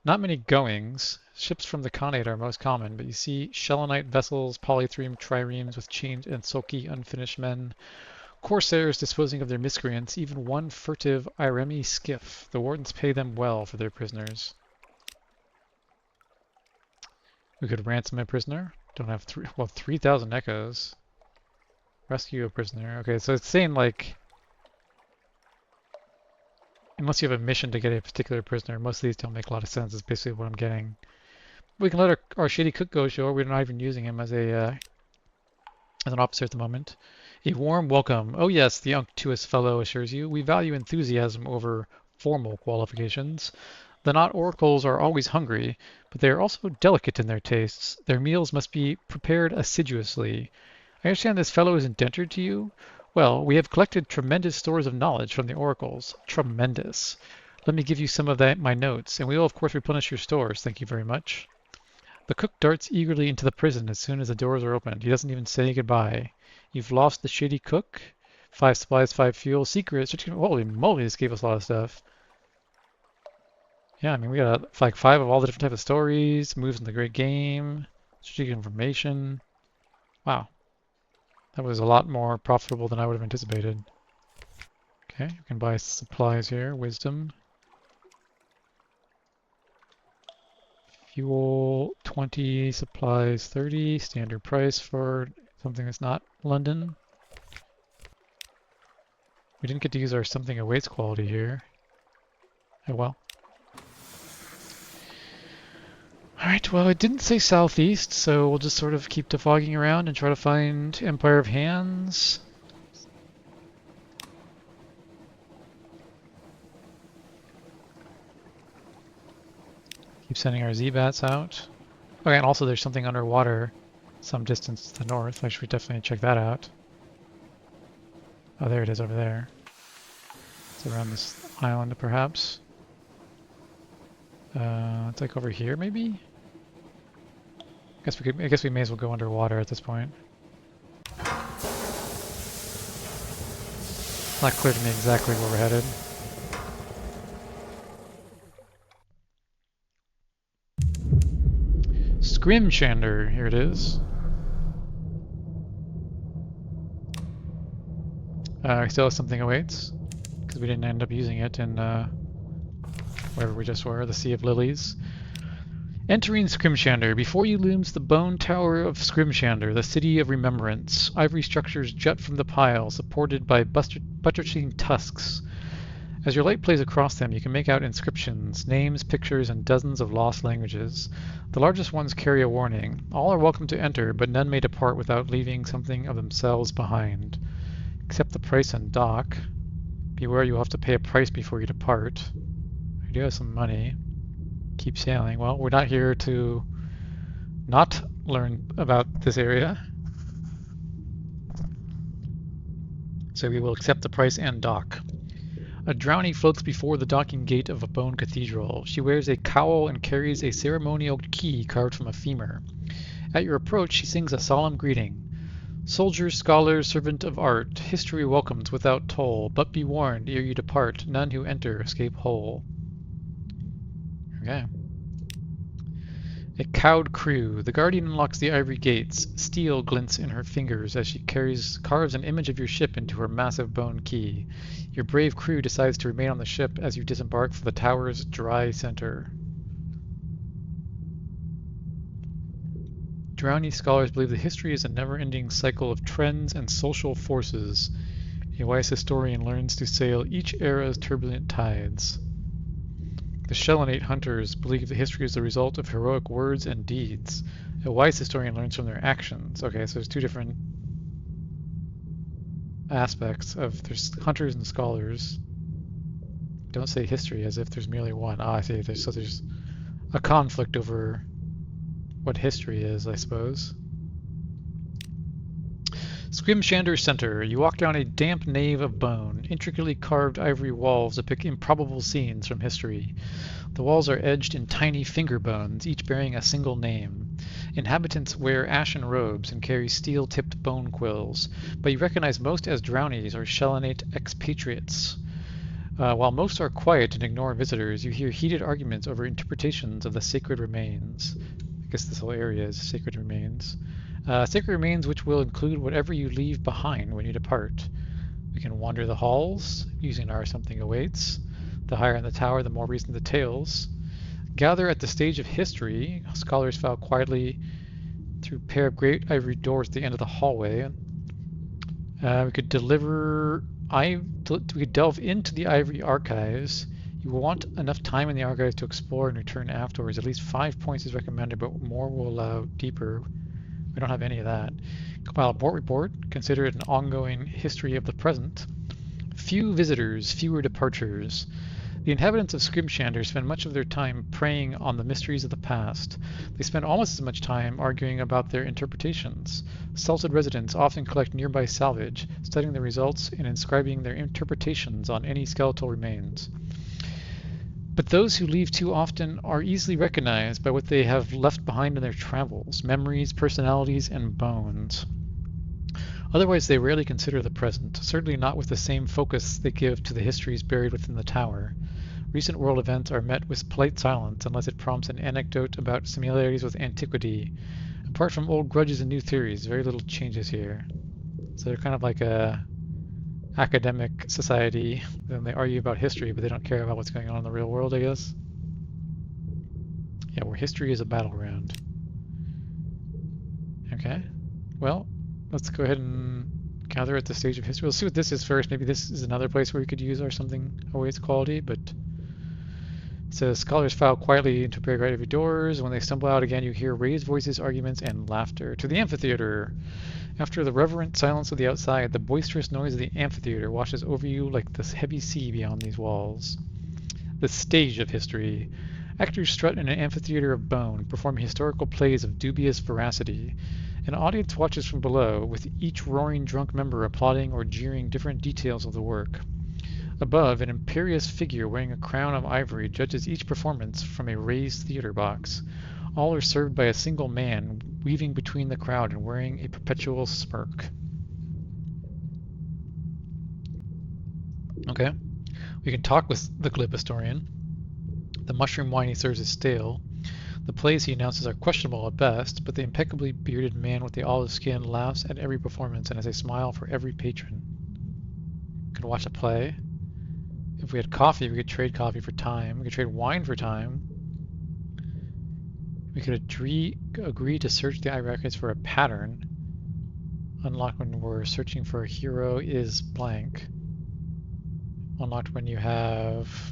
Speaker 1: Not many goings. Ships from the Khanate are most common, but you see Shellonite vessels, polythreme triremes with chained and sulky unfinished men, corsairs disposing of their miscreants, even one furtive Iremi skiff. The wardens pay them well for their prisoners. We could ransom a prisoner. Don't have 3,000 echoes. Rescue a prisoner. Okay, so it's saying like, unless you have a mission to get a particular prisoner, most of these don't make a lot of sense. Is basically what I'm getting. We can let our shady cook go ashore. We're not even using him as an officer at the moment. A warm welcome. Oh yes, the unctuous fellow assures you. We value enthusiasm over formal qualifications. The Knot oracles are always hungry, but they are also delicate in their tastes. Their meals must be prepared assiduously. I understand this fellow is indentured to you? Well, we have collected tremendous stores of knowledge from the oracles. Tremendous. Let me give you some of my notes, and we will of course replenish your stores. Thank you very much. The cook darts eagerly into the prison as soon as the doors are opened. He doesn't even say goodbye. You've lost the shady cook? 5 supplies, 5 fuel, secrets. Holy moly, this gave us a lot of stuff. Yeah, I mean, we got like 5 of all the different types of stories, moves in the great game, strategic information. Wow. That was a lot more profitable than I would have anticipated. Okay, you can buy supplies here, wisdom. Fuel 20, supplies 30, standard price for something that's not London. We didn't get to use our something awaits quality here. Oh well. Alright, well it didn't say southeast, so we'll just sort of keep defogging around and try to find Empire of Hands. Keep sending our Z-Bats out. Okay, and also there's something underwater some distance to the north. I should definitely check that out. Oh, there it is over there. It's around this island, perhaps. It's like over here, maybe? I guess we may as well go underwater at this point. Not clear to me exactly where we're headed. Scrimshander, here it is. Still something awaits, because we didn't end up using it in wherever we just were, the Sea of Lilies. Entering Scrimshander, before you looms the bone tower of Scrimshander, the city of remembrance. Ivory structures jut from the pile, supported by buttressing tusks. As your light plays across them, you can make out inscriptions, names, pictures, and dozens of lost languages. The largest ones carry a warning. All are welcome to enter, but none may depart without leaving something of themselves behind. Accept the price and dock. Beware, you'll have to pay a price before you depart. We do have some money. Keep sailing. Well, we're not here to not learn about this area. So we will accept the price and dock. A drownie floats before the docking gate of a bone cathedral. She wears a cowl and carries a ceremonial key carved from a femur. At your approach, she sings a solemn greeting. Soldiers, scholars, servant of art, history welcomes without toll, but be warned, ere you depart, none who enter escape whole. Okay. A cowed crew. The guardian unlocks the ivory gates. Steel glints in her fingers as she carves an image of your ship into her massive bone key. Your brave crew decides to remain on the ship as you disembark for the tower's dry center. Drowning scholars believe that history is a never-ending cycle of trends and social forces. A wise historian learns to sail each era's turbulent tides. The Shellonate hunters believe that history is the result of heroic words and deeds. A wise historian learns from their actions. Okay, so there's 2 different aspects of there's hunters and scholars. Don't say history as if there's merely one. Ah, I see. There's a conflict over what history is, I suppose. Scrimshander Center. You walk down a damp nave of bone. Intricately carved ivory walls depict improbable scenes from history. The walls are edged in tiny finger bones, each bearing a single name. Inhabitants wear ashen robes and carry steel-tipped bone quills, but you recognize most as drownies or Shelonate expatriates. While most are quiet and ignore visitors, you hear heated arguments over interpretations of the sacred remains. I guess this whole area is sacred remains. Sacred remains which will include whatever you leave behind when you depart. We can wander the halls, using our something awaits. The higher in the tower, the more reason the tales. Gather at the stage of history. Scholars file quietly through a pair of great ivory doors at the end of the hallway. We could delve into the ivory archives. You will want enough time in the archives to explore and return afterwards. At least 5 points is recommended, but more will allow deeper. We don't have any of that. Compile a port report. Consider it an ongoing history of the present. Few visitors, fewer departures. The inhabitants of Scrimshander spend much of their time preying on the mysteries of the past. They spend almost as much time arguing about their interpretations. Salted residents often collect nearby salvage, studying the results and inscribing their interpretations on any skeletal remains. But those who leave too often are easily recognized by what they have left behind in their travels, memories, personalities, and bones. Otherwise, they rarely consider the present, certainly not with the same focus they give to the histories buried within the tower. Recent world events are met with polite silence unless it prompts an anecdote about similarities with antiquity. Apart from old grudges and new theories, very little changes here. So they're kind of like a academic society. Then they argue about history, but they don't care about what's going on in the real world, I guess. Yeah, where history is a battleground. Okay. Well, let's go ahead and gather at the stage of history. We'll see what this is first. Maybe this is another place where we could use our something awaits quality, but it says scholars file quietly into pair right of your doors. When they stumble out again, you hear raised voices, arguments, and laughter. To the amphitheater. After the reverent silence of the outside, the boisterous noise of the amphitheater washes over you like the heavy sea beyond these walls. The stage of history. Actors strut in an amphitheater of bone, performing historical plays of dubious veracity. An audience watches from below, with each roaring drunk member applauding or jeering different details of the work. Above, an imperious figure wearing a crown of ivory judges each performance from a raised theater box. All are served by a single man, weaving between the crowd and wearing a perpetual smirk. Okay. We can talk with the glib historian. The mushroom wine he serves is stale. The plays he announces are questionable at best, but the impeccably bearded man with the olive skin laughs at every performance and has a smile for every patron. We could watch a play. If we had coffee, we could trade coffee for time. We could trade wine for time. We could agree to search the iRecords for a pattern. Unlocked when we're searching for a hero is blank. Unlocked when you have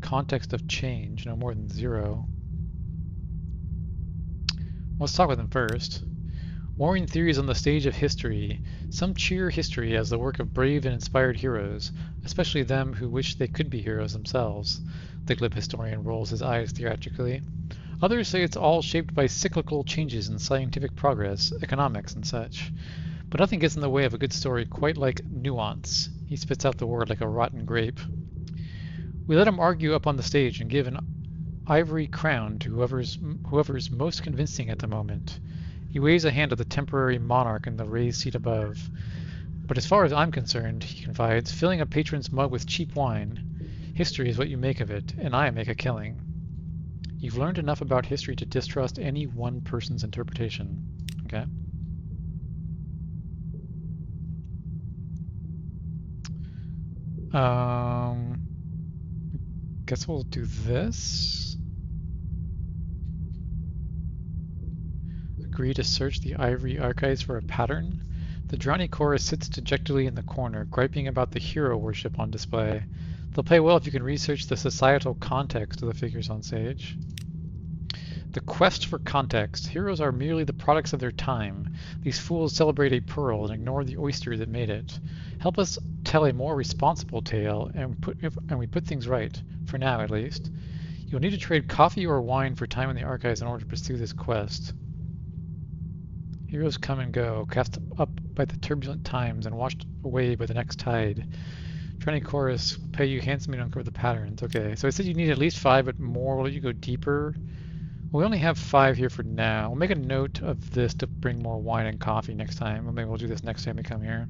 Speaker 1: context of change, no more than 0. Let's talk with them first. Warring theories on the stage of history. Some cheer history as the work of brave and inspired heroes, especially them who wish they could be heroes themselves. The glib historian rolls his eyes theatrically. Others say it's all shaped by cyclical changes in scientific progress, economics, and such. But nothing gets in the way of a good story quite like nuance. He spits out the word like a rotten grape. We let him argue up on the stage and give an ivory crown to whoever's most convincing at the moment. He waves a hand at the temporary monarch in the raised seat above. But as far as I'm concerned, he confides, filling a patron's mug with cheap wine. History is what you make of it, and I make a killing. You've learned enough about history to distrust any one person's interpretation. Okay. Guess we'll do this. Agree to search the ivory archives for a pattern. The Drowny chorus sits dejectedly in the corner, griping about the hero worship on display. They'll play well if you can research the societal context of the figures on stage. The quest for context. Heroes are merely the products of their time. These fools celebrate a pearl and ignore the oyster that made it. Help us tell a more responsible tale, and we put things right, for now at least. You'll need to trade coffee or wine for time in the archives in order to pursue this quest. Heroes come and go, cast up by the turbulent times and washed away by the next tide. Training chorus will pay you handsomely to uncover the patterns. Okay, so it said you need at least 5, but more will let you go deeper. Well, we only have 5 here for now. We'll make a note of this to bring more wine and coffee next time. Well, maybe we'll do this next time we come here.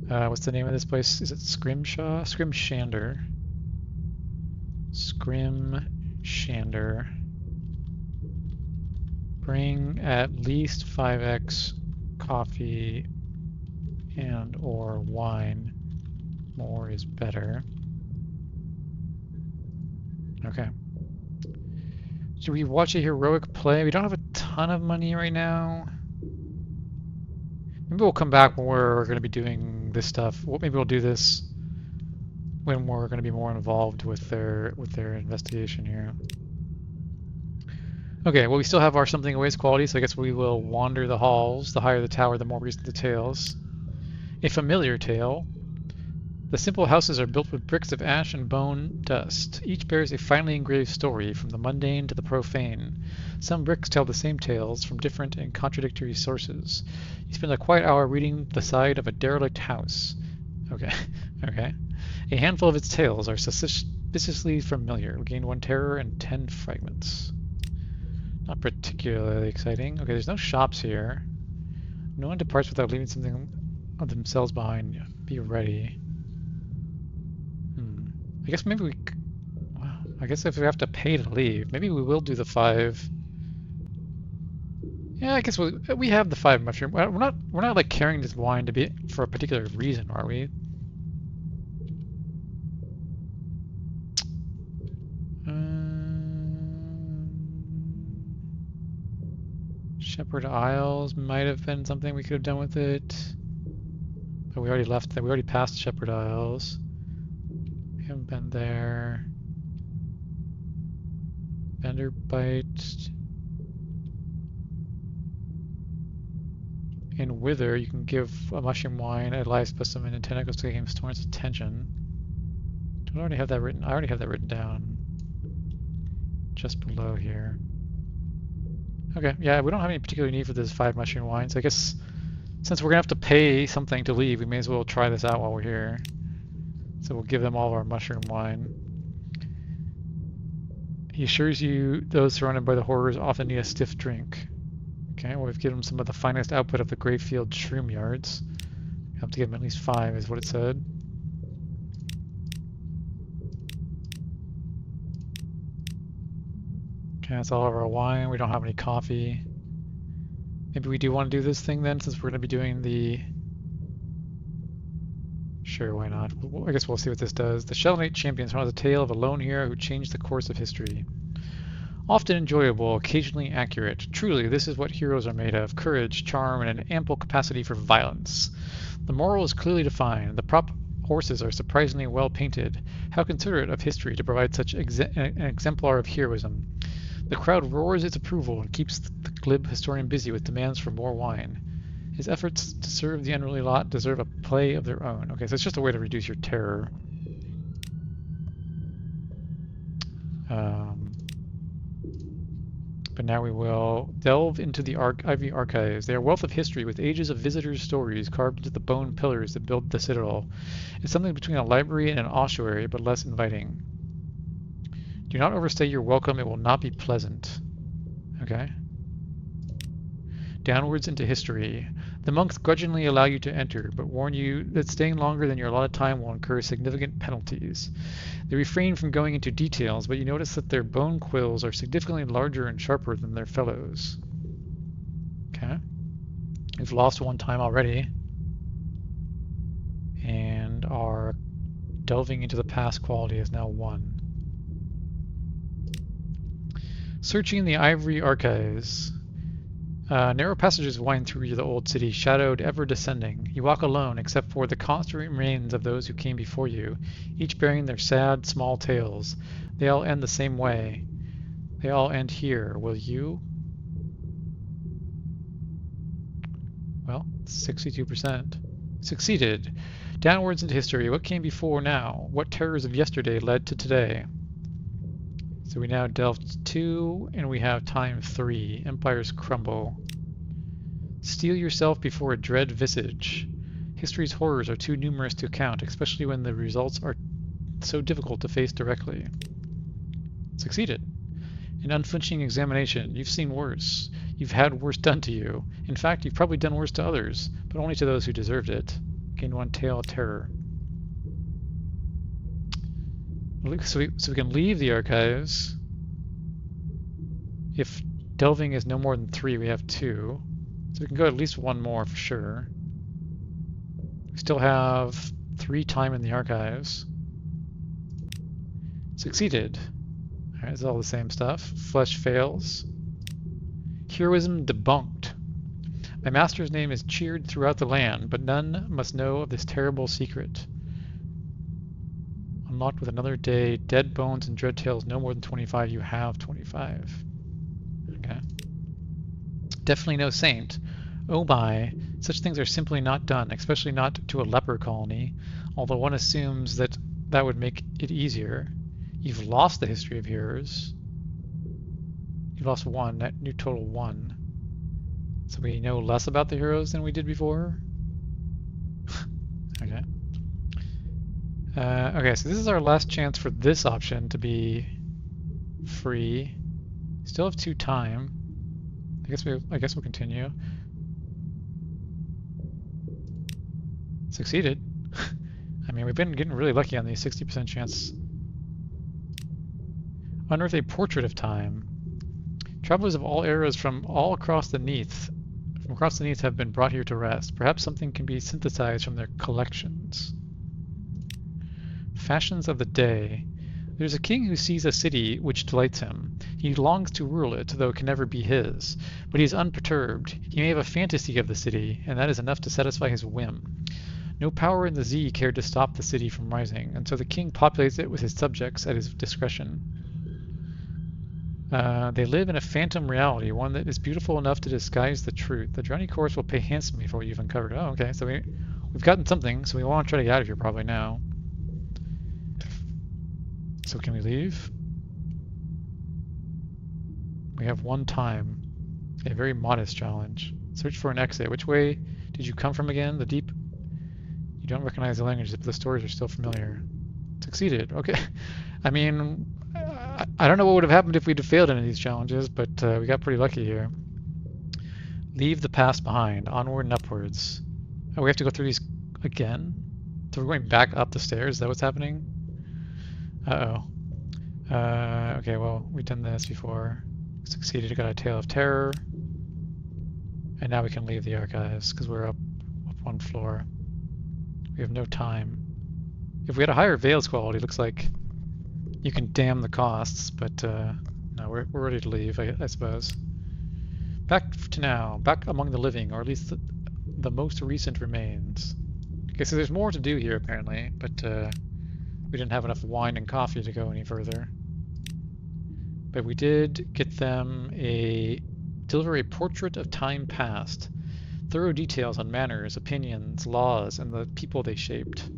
Speaker 1: What's the name of this place? Is it Scrimshaw? Scrimshander. Scrimshander. Bring at least 5x coffee and or wine. More is better. Okay. Should we watch a heroic play? We don't have a ton of money right now. Maybe we'll come back when we're going to be doing this stuff. Maybe we'll do this when we're going to be more involved with their investigation here. Okay, well we still have our something awaits quality, so I guess we will wander the halls. The higher the tower, the more recent the tales. A familiar tale. The simple houses are built with bricks of ash and bone dust. Each bears a finely engraved story, from the mundane to the profane. Some bricks tell the same tales from different and contradictory sources. You spend a quiet hour reading the side of a derelict house. Okay, okay. A handful of its tales are suspiciously familiar. We gained 1 terror and 10 fragments. Not particularly exciting. Okay, there's no shops here. No one departs without leaving something of themselves behind. Be ready. I guess maybe I guess if we have to pay to leave, maybe we will do the 5. Yeah, I guess we have the 5 mushroom. We're not like carrying this wine to be for a particular reason, are we? Shepherd Isles might have been something we could have done with it, but we already left. We already passed Shepherd Isles. Haven't been there. Bender Bite. In Wither, you can give a mushroom wine a live specimen and tentacles to gain Storm's attention. Do I already have that written? I already have that written down. Just below here. Okay, yeah, we don't have any particular need for this 5 mushroom wines. I guess since we're gonna have to pay something to leave, we may as well try this out while we're here. So we'll give them all of our mushroom wine. He assures you those surrounded by the horrors often need a stiff drink. Okay, well we've given them some of the finest output of the Greyfield shroom yards. We have to give them at least 5 is what it said. Okay, that's all of our wine. We don't have any coffee. Maybe we do want to do this thing then, since we're going to be doing the... Sure, why not? I guess we'll see what this does. The Shovel Knight Champions tells a tale of a lone hero who changed the course of history. Often enjoyable, occasionally accurate. Truly, this is what heroes are made of. Courage, charm, and an ample capacity for violence. The moral is clearly defined. The prop horses are surprisingly well painted. How considerate of history to provide such an exemplar of heroism. The crowd roars its approval and keeps the glib historian busy with demands for more wine. His efforts to serve the unruly lot deserve a play of their own. Okay, so it's just a way to reduce your terror. But now we will delve into the Ivy Archives. They are a wealth of history with ages of visitors' stories carved into the bone pillars that build the Citadel. It's something between a library and an ossuary, but less inviting. Do not overstay your welcome, it will not be pleasant. Okay. Downwards into history. The monks grudgingly allow you to enter, but warn you that staying longer than your allotted time will incur significant penalties. They refrain from going into details, but you notice that their bone quills are significantly larger and sharper than their fellows. Okay. We've lost 1 time already. And our delving into the past quality is now 1. Searching the Ivory Archives. Narrow passages wind through the old city, shadowed, ever descending. You walk alone, except for the constant remains of those who came before you, each bearing their sad, small tales. They all end the same way. They all end here. Will you? Well, 62%. Succeeded. Downwards into history. What came before now? What terrors of yesterday led to today? So we now delved 2, and we have time 3. Empires crumble. Steel yourself before a dread visage. History's horrors are too numerous to count, especially when the results are so difficult to face directly. Succeeded. An unflinching examination. You've seen worse. You've had worse done to you. In fact, you've probably done worse to others, but only to those who deserved it. Gain 1 tale of terror. So we can leave the archives. If delving is no more than 3, we have 2. So we can go at least 1 more for sure. We still have 3 time in the archives. Succeeded. Alright, it's all the same stuff. Flesh fails. Heroism debunked. My master's name is cheered throughout the land, but none must know of this terrible secret. Unlocked with another day. Dead bones and dread tales no more than 25. You have 25. Okay. Definitely no saint. Oh my, such things are simply not done, especially not to a leper colony, although one assumes that that would make it easier. You've lost the history of heroes. You've lost 1, that new total 1. So we know less about the heroes than we did before. Okay. Okay, so this is our last chance for this option to be free. Still have 2 time. I guess we'll continue. Succeeded. I mean, we've been getting really lucky on these 60% chance. Unearth a portrait of time. Travelers of all eras from across the Neath have been brought here to rest. Perhaps something can be synthesized from their collections. Fashions of the day. There's a king who sees a city which delights him. He longs to rule it, though it can never be his. But he is unperturbed. He may have a fantasy of the city, and that is enough to satisfy his whim. No power in the Zee cared to stop the city from rising, and so the king populates it with his subjects at his discretion. They live in a phantom reality, one that is beautiful enough to disguise the truth. The Drowning Chorus will pay handsomely for what you've uncovered. Oh, okay, so we've gotten something, so we want to try to get out of here probably now. So can we leave? We have 1 time. A very modest challenge. Search for an exit. Which way did you come from again? The deep? You don't recognize the language, but the stories are still familiar. Succeeded. Okay. I mean, I don't know what would have happened if we'd have failed any of these challenges, but we got pretty lucky here. Leave the past behind. Onward and upwards. Oh, we have to go through these again? So we're going back up the stairs? Is that what's happening? Uh-oh. Okay, well, we've done this before. Succeeded, got a tale of terror. And now we can leave the archives, because we're up 1 floor. We have no time. If we had a higher Veils quality, it looks like you can damn the costs, but no, we're ready to leave, I suppose. Back to now, back among the living, or at least the most recent remains. Okay, so there's more to do here apparently, but we didn't have enough wine and coffee to go any further. But we did get them deliver a portrait of time past. Thorough details on manners, opinions, laws, and the people they shaped.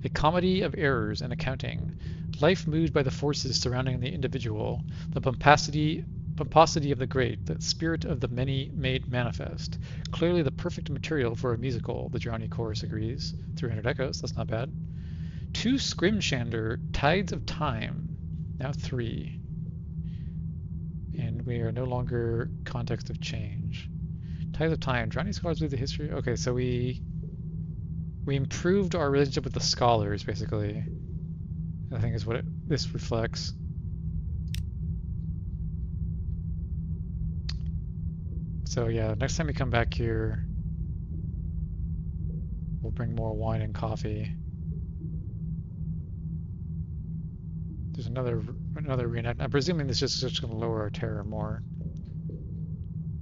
Speaker 1: A comedy of errors and accounting. Life moved by the forces surrounding the individual. The pomposity of the great, the spirit of the many made manifest. Clearly the perfect material for a musical, the Drowning Chorus agrees. 300 echoes, that's not bad. 2 Scrimshander, Tides of Time. Now 3. And we are no longer context of change. Tides of Time, Drowning Scholars with the history. Okay, so we improved our relationship with the scholars, basically. I think is what this reflects. So yeah, next time we come back here, we'll bring more wine and coffee. There's another reenact. I'm presuming this is just going to lower our terror more.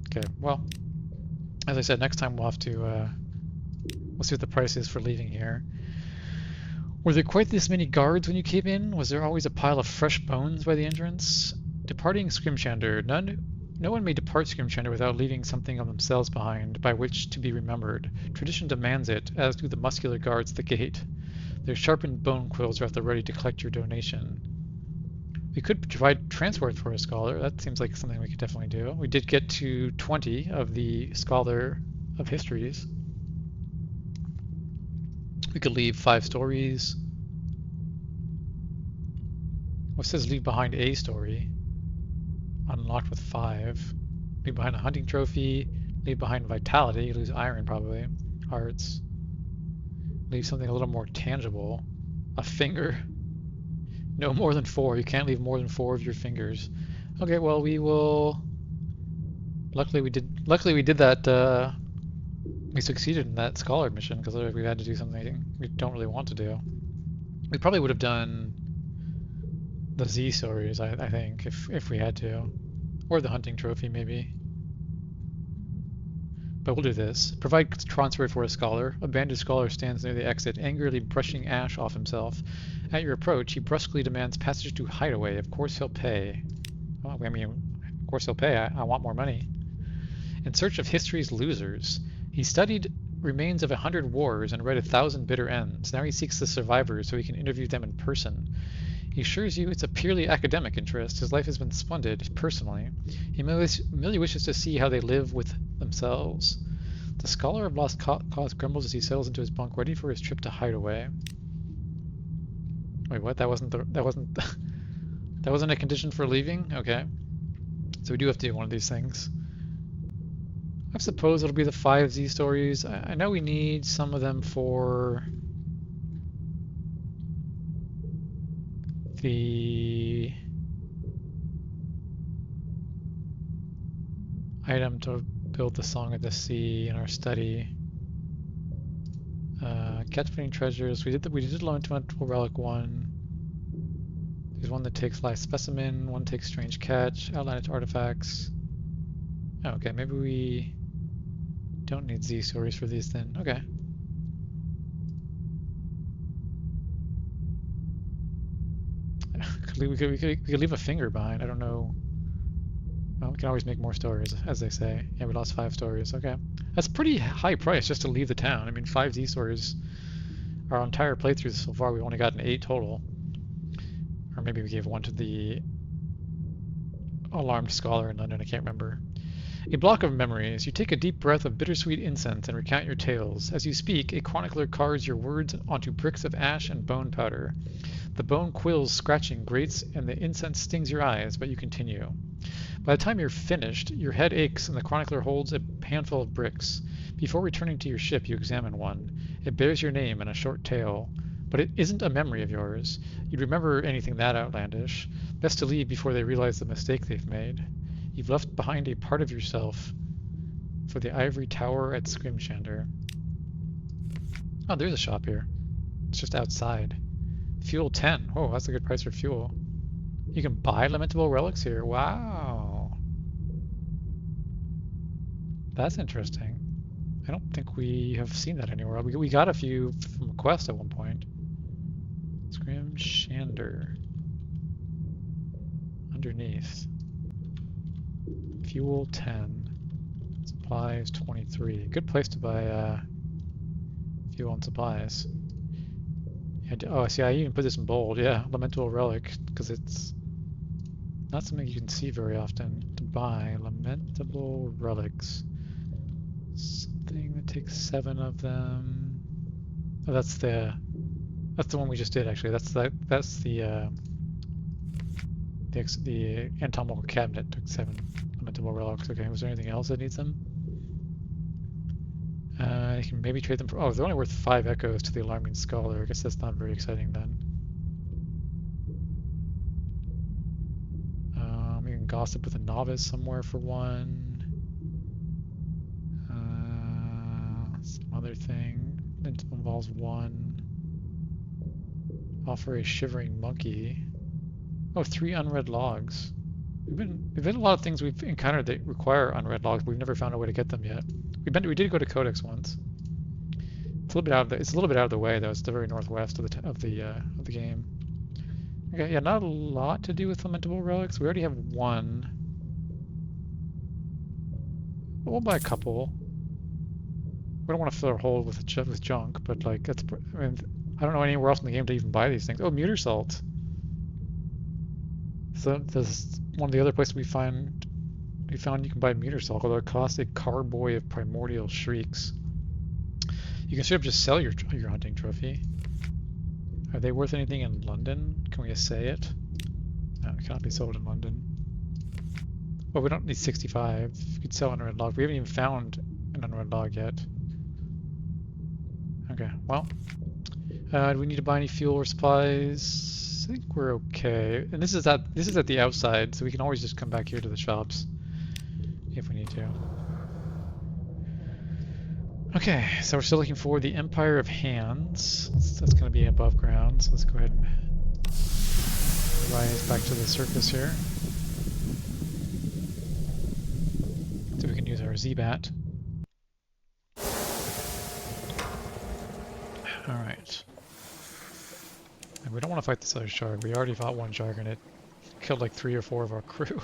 Speaker 1: Okay, well, as I said, next time we'll have to we'll see what the price is for leaving here. Were there quite this many guards when you came in? Was there always a pile of fresh bones by the entrance? Departing Scrimshander. No one may depart Scrimshander without leaving something of themselves behind by which to be remembered. Tradition demands it, as do the muscular guards at the gate. Their sharpened bone quills are at the ready to collect your donation. We could provide transport for a scholar. That seems like something we could definitely do. We did get to 20 of the Scholar of Histories. We could leave 5 stories. What says leave behind a story? Unlocked with 5. Leave behind a hunting trophy. Leave behind vitality. You lose iron probably. Hearts. Leave something a little more tangible. A finger. No more than 4. You can't leave more than 4 of your fingers. Okay, well we will. Luckily we did that. We succeeded in that scholar mission because otherwise we had to do something we don't really want to do. We probably would have done the Z stories, I think, if we had to, or the hunting trophy maybe. But we'll do this. Provide transfer for a scholar. A bandaged scholar stands near the exit, angrily brushing ash off himself. At your approach, he brusquely demands passage to Hideaway. Of course he'll pay. Well, I mean, of course he'll pay. I want more money. In search of history's losers. He studied remains of 100 wars and read 1,000 bitter ends. Now he seeks the survivors so he can interview them in person. He assures you it's a purely academic interest. His life has been splendid, personally. He merely wishes to see how they live with themselves. The scholar of lost cause grumbles as he settles into his bunk, ready for his trip to Hideaway. Wait, what? That wasn't that wasn't a condition for leaving? Okay. So we do have to do one of these things. I suppose it'll be the 5 Z stories. I know we need some of them for the item to build the Song of the Sea in our study. Catch treasures. We did Elemental Relic 1. There's one that takes live specimen, one takes strange catch, outlandish artifacts. Oh, okay, maybe we don't need Z stories for these then. Okay. We could leave a finger behind. I don't know. Well, we can always make more stories, as they say. Yeah, we lost 5 stories. Okay. That's pretty high price just to leave the town. I mean, 5 Z stories. Our entire playthrough so far, we've only gotten 8 total. Or maybe we gave 1 to the alarmed scholar in London. I can't remember. A block of memories. You take a deep breath of bittersweet incense and recount your tales. As you speak, a chronicler carves your words onto bricks of ash and bone powder. The bone quills, scratching, grates, and the incense stings your eyes, but you continue. By the time you're finished, your head aches and the chronicler holds a handful of bricks. Before returning to your ship, you examine one. It bears your name and a short tale, but it isn't a memory of yours. You'd remember anything that outlandish. Best to leave before they realize the mistake they've made. You've left behind a part of yourself for the ivory tower at Scrimshander. Oh, there's a shop here. It's just outside. Fuel 10. Oh, that's a good price for fuel. You can buy lamentable relics here. Wow. That's interesting. I don't think we have seen that anywhere. We got a few from a quest at one point. Scrimshander. Underneath. Fuel 10. Supplies 23. Good place to buy fuel and supplies. Oh, see, I even put this in bold. Yeah, lamentable relic, because it's not something you can see very often. To buy lamentable relics. Something that takes 7 of them. Oh, that's the one we just did actually. That's the anatomical cabinet took 7 lamentable relics. Okay, was there anything else that needs them? You can maybe trade them for. Oh, they're only worth 5 echoes to the alarming scholar. I guess that's not very exciting then. You can gossip with a novice somewhere for 1. Some other thing that involves 1. Offer a shivering monkey. Oh, 3 unread logs. There've been a lot of things we've encountered that require unread logs, but we've never found a way to get them yet. We did go to Codex once. It's a little bit out of the way though. It's the very northwest of the game. Okay, yeah, not a lot to do with lamentable relics. We already have 1. But we'll buy a couple. We don't want to fill our hole with junk, but like that's. I mean, I don't know anywhere else in the game to even buy these things. Oh, muter salt. So this is one of the other places we found you can buy Mutersalk, although it costs a carboy of primordial shrieks. You can straight up just sell your hunting trophy. Are they worth anything in London? Can we assay it? No, it cannot be sold in London. Well, we don't need 65. We could sell an unread log. We haven't even found an unread log yet. Okay, well. Do we need to buy any fuel or supplies? I think we're okay. And this is at the outside, so we can always just come back here to the shops if we need to. Okay, so we're still looking for the Empire of Hands. That's going to be above ground, so let's go ahead and rise back to the surface here. So we can use our Z-Bat. Alright. And we don't want to fight this other shark. We already fought one shark and it killed like 3 or 4 of our crew.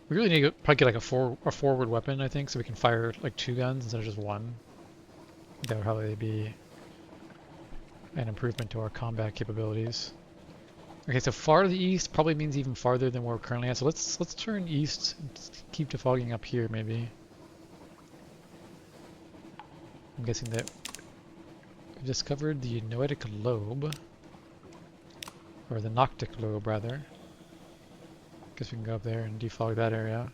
Speaker 1: We really need to probably get like a forward weapon, I think, so we can fire like 2 guns instead of just 1. That would probably be an improvement to our combat capabilities. Okay, so far to the east probably means even farther than where we're currently at. So let's turn east and keep defogging up here, maybe. I'm guessing that we've discovered the noetic lobe, or the noctic lobe, rather. Guess we can go up there and defog that area.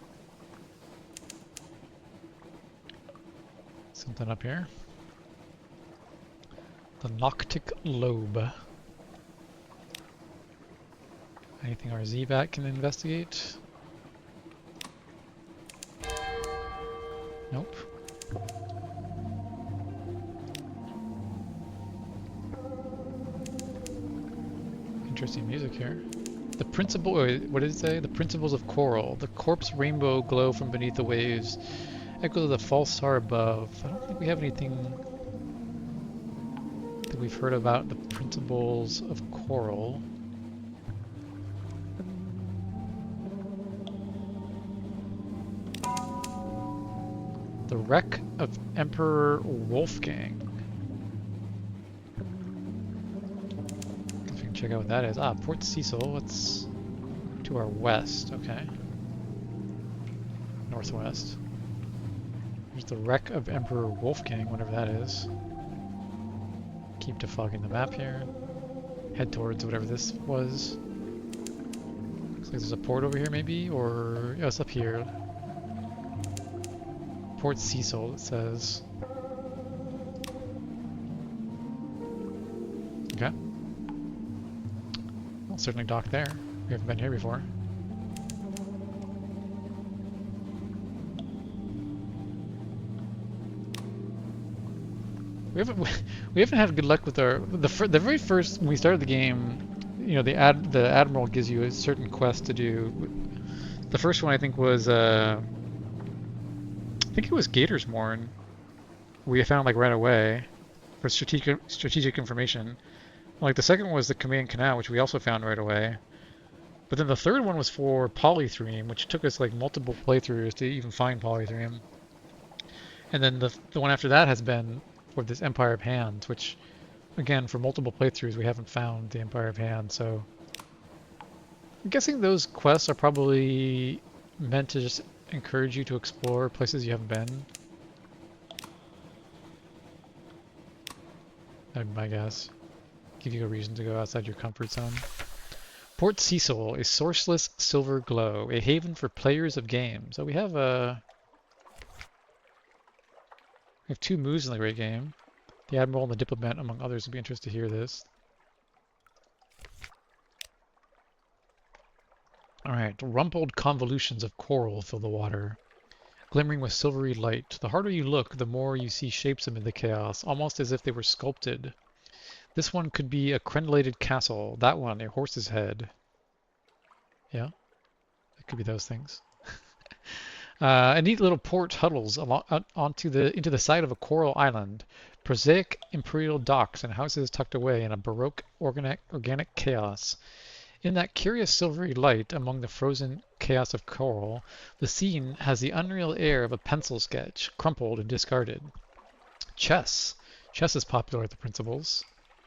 Speaker 1: Something up here. The noctic lobe. Anything our Z-Bat can investigate? Nope. Interesting music here. The principle, what did it say? The principles of coral. The corpse rainbow glow from beneath the waves. Echo of the false star above. I don't think we have anything that we've heard about the principles of coral. The wreck of Emperor Wolfgang. Guess we can check out what that is. Ah, Port Cecil. It's to our west. Okay. Northwest. There's the wreck of Emperor Wolfgang, whatever that is. Keep defogging the map here. Head towards whatever this was. Looks like there's a port over here, maybe? Or, oh, it's up here. Port Cecil, it says. Okay. I'll certainly dock there. We haven't been here before. We haven't had good luck with the very first when we started the game. You know, the admiral gives you a certain quest to do. The first one I think was I think it was Gatorsmorn. We found like right away for strategic information. Like the second one was the Command Canal, which we also found right away. But then the third one was for Polythreme, which took us like multiple playthroughs to even find Polythreme. And then the one after that has been for this Empire of Hands, which, again, for multiple playthroughs, we haven't found the Empire of Hands, so... I'm guessing those quests are probably meant to just encourage you to explore places you haven't been. That'd be my guess. Give you a reason to go outside your comfort zone. Port Cecil, a sourceless silver glow, a haven for players of games. So we have we have 2 moves in the great game. The Admiral and the Diplomat, among others, would be interested to hear this. Alright, rumpled convolutions of coral fill the water, glimmering with silvery light. The harder you look, the more you see shapes amid the chaos, almost as if they were sculpted. This one could be a crenellated castle, that one a horse's head. Yeah, it could be those things. A neat little port huddles into the side of a coral island. Prosaic imperial docks and houses tucked away in a baroque organic chaos. In that curious silvery light among the frozen chaos of coral, the scene has the unreal air of a pencil sketch, crumpled and discarded. Chess. Chess is popular at the Principles.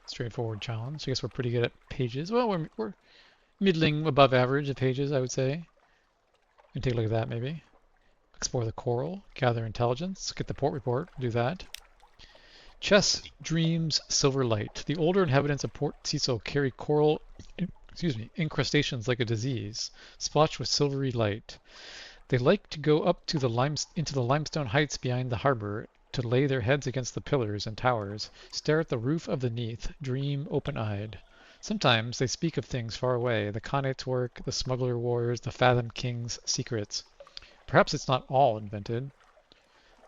Speaker 1: straightforward challenge. I guess we're pretty good at pages. Well, we're middling above average at pages, I would say. And take a look at that, maybe. Explore the coral, gather intelligence, get the port report, do that. Chess dreams silver light. The older inhabitants of Port Cecil carry coral, incrustations like a disease, splotched with silvery light. They like to go up to into the limestone heights behind the harbor, to lay their heads against the pillars and towers, stare at the roof of the neath, dream open-eyed. Sometimes they speak of things far away, the Khanate work, the smuggler wars, the Fathom King's secrets. Perhaps it's not all invented.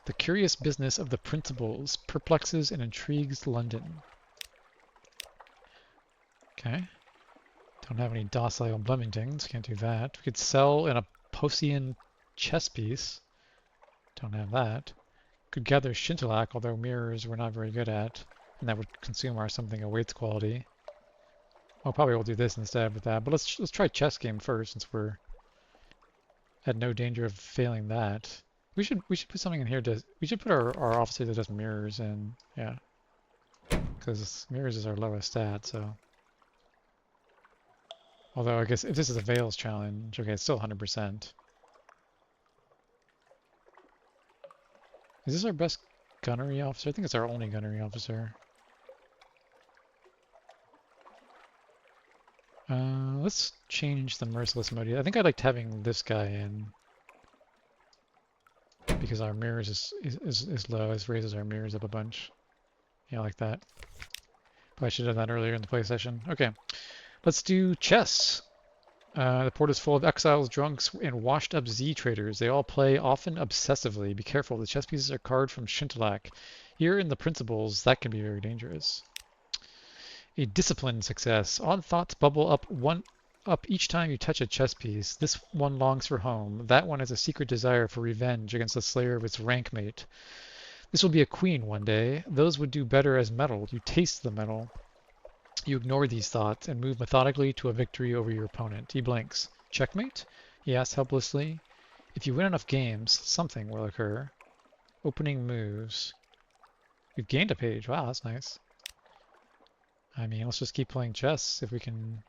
Speaker 1: The curious business of the principles perplexes and intrigues London. Okay. Don't have any docile Blemmingtons. Can't do that. We could sell an Aposian chess piece. Don't have that. Could gather Shintalak, although mirrors we're not very good at. And that would consume our something awaits quality. Well, probably we'll do this instead with that. But let's try chess game first, since we're at no danger of failing that. We should put something in here we should put our officer that does mirrors in, yeah. Because mirrors is our lowest stat, so. Although I guess if this is a Veils challenge, okay, it's still 100%. Is this our best gunnery officer? I think it's our only gunnery officer. Let's change the merciless mode. I think I liked having this guy in. Because our mirrors is low. This raises our mirrors up a bunch. Yeah, like that. Probably should have done that earlier in the play session. Okay, let's do chess. The port is full of exiles, drunks, and washed-up Z traders. They all play, often obsessively. Be careful, the chess pieces are carved from Shintalak. Here in the principles, that can be very dangerous. A disciplined success. Odd thoughts bubble up each time you touch a chess piece. This one longs for home. That one has a secret desire for revenge against the slayer of its rank mate. This will be a queen one day. Those would do better as metal. You taste the metal. You ignore these thoughts and move methodically to a victory over your opponent. He blinks. Checkmate? He asks helplessly. If you win enough games, something will occur. Opening moves. We've gained a page. Wow, that's nice. I mean, let's just keep playing chess if we can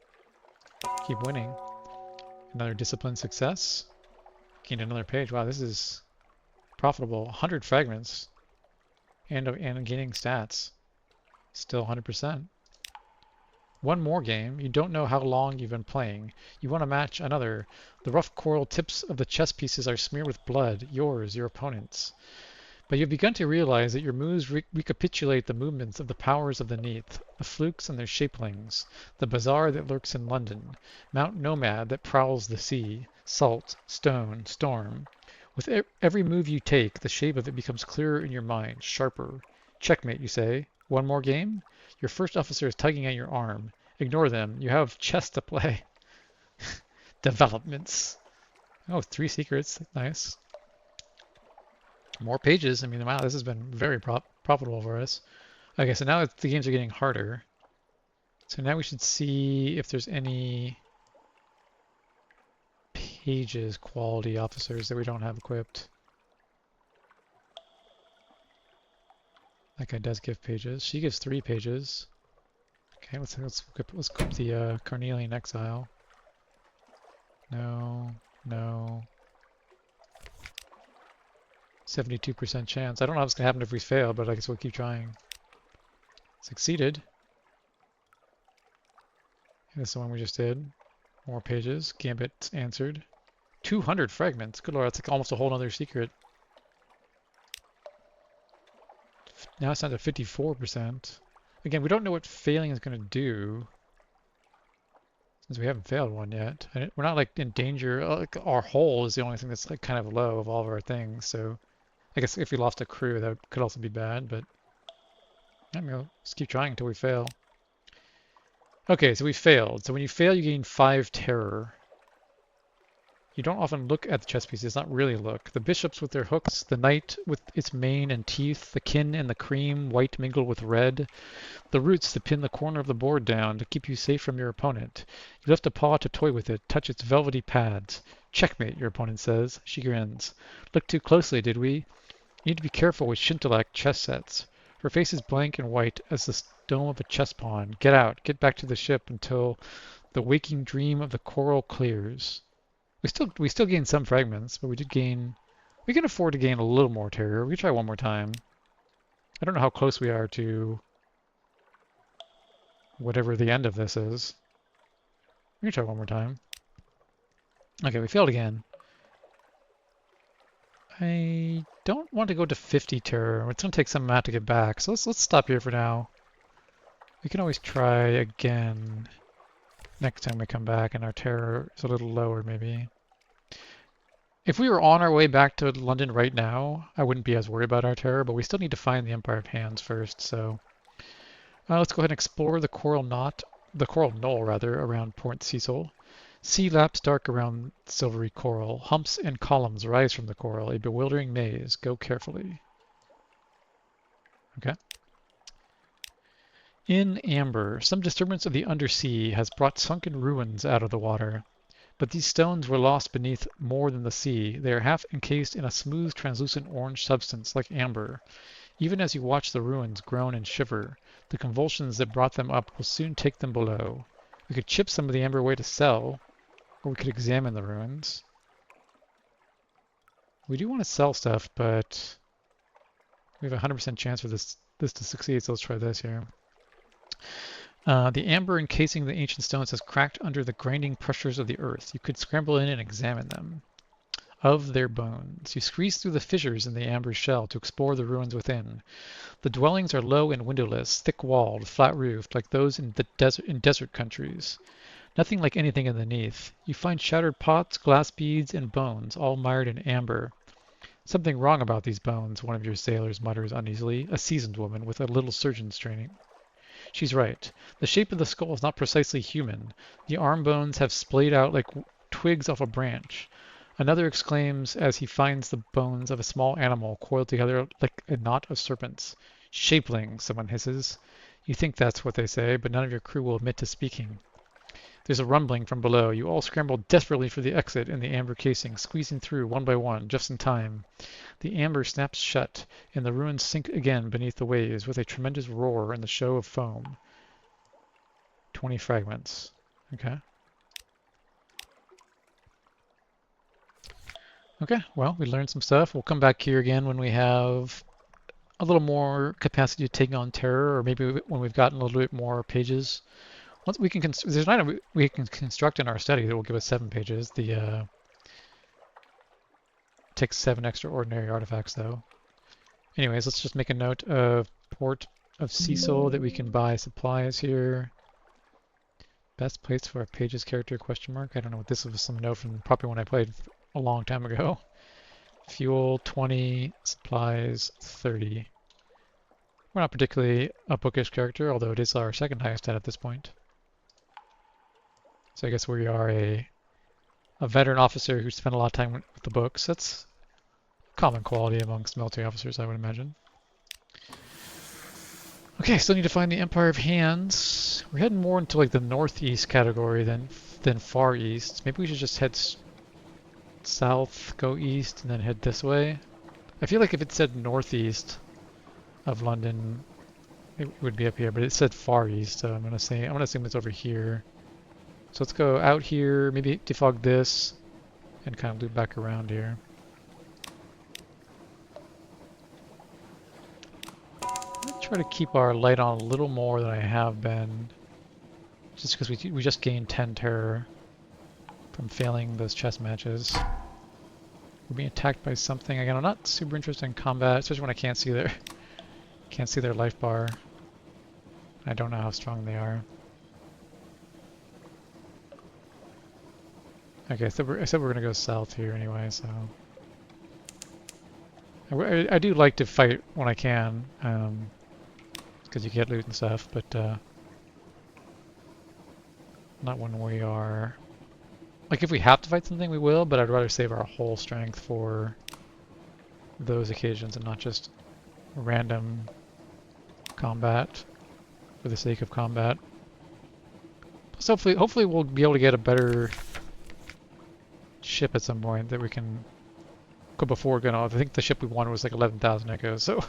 Speaker 1: keep winning. Another disciplined success. Gained another page. Wow, this is profitable. 100 fragments. And gaining stats. Still 100%. One more game. You don't know how long you've been playing. You want to match another. The rough coral tips of the chess pieces are smeared with blood. Yours, your opponent's. But you've begun to realize that your moves recapitulate the movements of the powers of the neath, the flukes and their shapelings, the bazaar that lurks in London, Mount Nomad that prowls the sea, salt, stone, storm. With every move you take, the shape of it becomes clearer in your mind, sharper. Checkmate, you say. One more game? Your first officer is tugging at your arm. Ignore them. You have chess to play. Developments. Oh, 3 secrets. Nice. More pages. I mean, wow, this has been very profitable for us. Okay, so now the games are getting harder. So now we should see if there's any pages quality officers that we don't have equipped. That guy does give pages. She gives 3 pages. Okay, let's equip the Carnelian Exile. No, no. 72% chance. I don't know what's gonna happen if we fail, but I guess we'll keep trying. Succeeded. And this is the one we just did. More pages. Gambit answered. 200 fragments. Good lord, that's like almost a whole other secret. Now it's down to 54%. Again, we don't know what failing is going to do, since we haven't failed one yet. And we're not like in danger. Like, our hull is the only thing that's like kind of low of all of our things. So I guess if we lost a crew, that could also be bad. But I mean, let's keep trying until we fail. Okay, so we failed. So when you fail, you gain 5 terror. You don't often look at the chess pieces. It's not really look. The bishops with their hooks, the knight with its mane and teeth, the kin and the cream, white mingled with red, the roots to pin the corner of the board down to keep you safe from your opponent. You lift a paw to toy with it, touch its velvety pads. Checkmate, your opponent says. She grins. Looked too closely, did we? You need to be careful with Shintalak chess sets. Her face is blank and white as the dome of a chess pawn. Get out. Get back to the ship until the waking dream of the coral clears. We still gain some fragments, but we did gain. We can afford to gain a little more terror. We can try one more time. I don't know how close we are to whatever the end of this is. We can try one more time. Okay, we failed again. I don't want to go to 50 terror. It's going to take some amount to get back, so let's stop here for now. We can always try again next time we come back and our terror is a little lower maybe. If we were on our way back to London right now, I wouldn't be as worried about our terror, but we still need to find the Empire of Hands first, so let's go ahead and explore the coral knoll rather, around Port Cecil. Sea laps dark around silvery coral. Humps and columns rise from the coral, a bewildering maze. Go carefully. Okay. In amber, some disturbance of the undersea has brought sunken ruins out of the water. But these stones were lost beneath more than the sea. They are half encased in a smooth, translucent orange substance like amber. Even as you watch the ruins groan and shiver, the convulsions that brought them up will soon take them below. We could chip some of the amber away to sell, or we could examine the ruins. We do want to sell stuff, but we have a 100% chance for this to succeed, so let's try this here. The amber encasing the ancient stones has cracked under the grinding pressures of the earth. You could scramble in and examine them. Of their bones. You squeeze through the fissures in the amber shell to explore the ruins within. The dwellings are low and windowless, thick-walled, flat-roofed, like those in desert countries. Nothing like anything underneath. You find shattered pots, glass beads, and bones, all mired in amber. Something wrong about these bones, one of your sailors mutters uneasily, a seasoned woman with a little surgeon's training. She's right. The shape of the skull is not precisely human. The arm bones have splayed out like twigs off a branch. Another exclaims as he finds the bones of a small animal coiled together like a knot of serpents. Shapeling, someone hisses. You think that's what they say, but none of your crew will admit to speaking. There's a rumbling from below. You all scramble desperately for the exit in the amber casing, squeezing through one by one, just in time. The amber snaps shut, and the ruins sink again beneath the waves with a tremendous roar and the show of foam. 20 fragments. Okay. Okay, well, we learned some stuff. We'll come back here again when we have a little more capacity to take on terror, or maybe when we've gotten a little bit more pages. Once we can, there's an item we can construct in our study that will give us 7 pages. The takes 7 extraordinary artifacts though. Anyways, let's just make a note of Port of Cecil that we can buy supplies here. Best place for a pages character question mark. I don't know what this was, some note from probably when I played a long time ago. Fuel 20, supplies 30. We're not particularly a bookish character, although it is our second highest stat at this point. So I guess we are a veteran officer who spent a lot of time with the books. That's a common quality amongst military officers, I would imagine. Okay, still need to find the Empire of Hands. We're heading more into like the northeast category than far east. Maybe we should just head south, go east, and then head this way. I feel like if it said northeast of London, it would be up here, but it said far east, so I'm gonna assume it's over here. So let's go out here, maybe defog this, and kind of loop back around here. I'll try to keep our light on a little more than I have been, just because we just gained 10 terror from failing those chess matches. We're being attacked by something. Again, I'm not super interested in combat, especially when I can't see their life bar. I don't know how strong they are. Okay, so I said we're gonna go south here anyway, so I do like to fight when I can, because you get loot and stuff, but not when we are. Like if we have to fight something, we will, but I'd rather save our whole strength for those occasions and not just random combat for the sake of combat. So hopefully we'll be able to get a better ship at some point that we can go before going off. I think the ship we wanted was like 11,000 echoes, so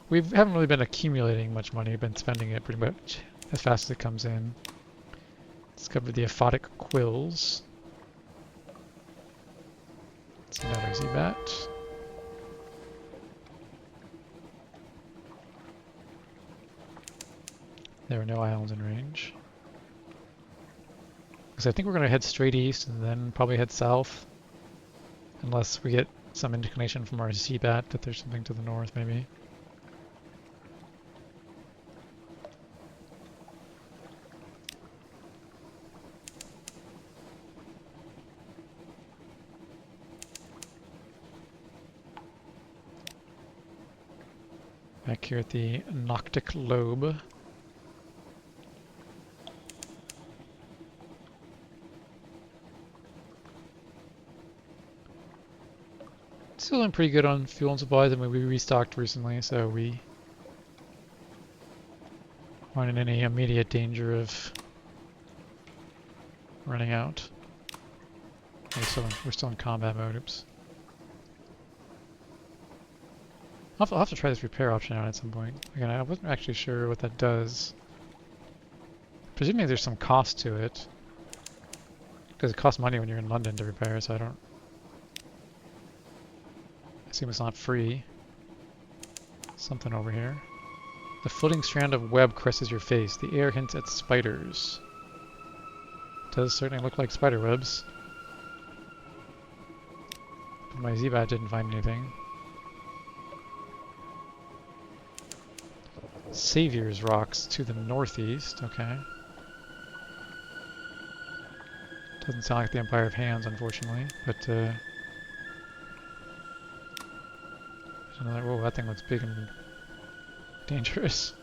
Speaker 1: We haven't really been accumulating much money. We've been spending it pretty much as fast as it comes in. Discovered the aphotic quills. Send out our Z-Bat. There are no islands in range. Because I think we're going to head straight east and then probably head south. Unless we get some indication from our Z-Bat that there's something to the north, maybe. Back here at the Noctic Lobe. Still doing pretty good on fuel and supplies. I mean, we restocked recently, so we aren't in any immediate danger of running out. We're still in combat mode. Oops. I'll have to try this repair option out at some point. Again, I wasn't actually sure what that does. Presumably there's some cost to it. Because it costs money when you're in London to repair, so I assume it's not free. Something over here. The floating strand of web caresses your face. The air hints at spiders. Does certainly look like spider webs. But my Z-Bat didn't find anything. Savior's Rocks to the northeast, okay. Doesn't sound like the Empire of Hands, unfortunately, but whoa, that thing looks big and dangerous.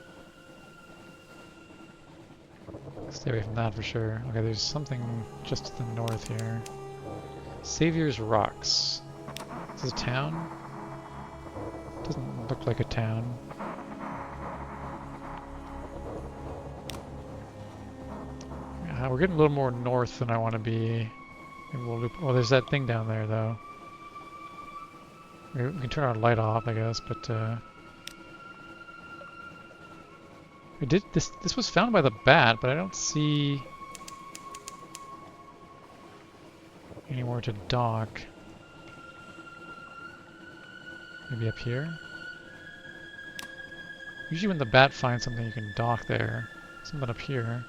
Speaker 1: Stay away from that for sure. Okay, there's something just to the north here. Savior's Rocks. Is this a town? Doesn't look like a town. We're getting a little more north than I want to be. Maybe we'll loop. Oh, there's that thing down there, though. We can turn our light off, I guess, but we did this. This was found by the bat, but I don't see anywhere to dock. Maybe up here. Usually, when the bat finds something, you can dock there. Something up here.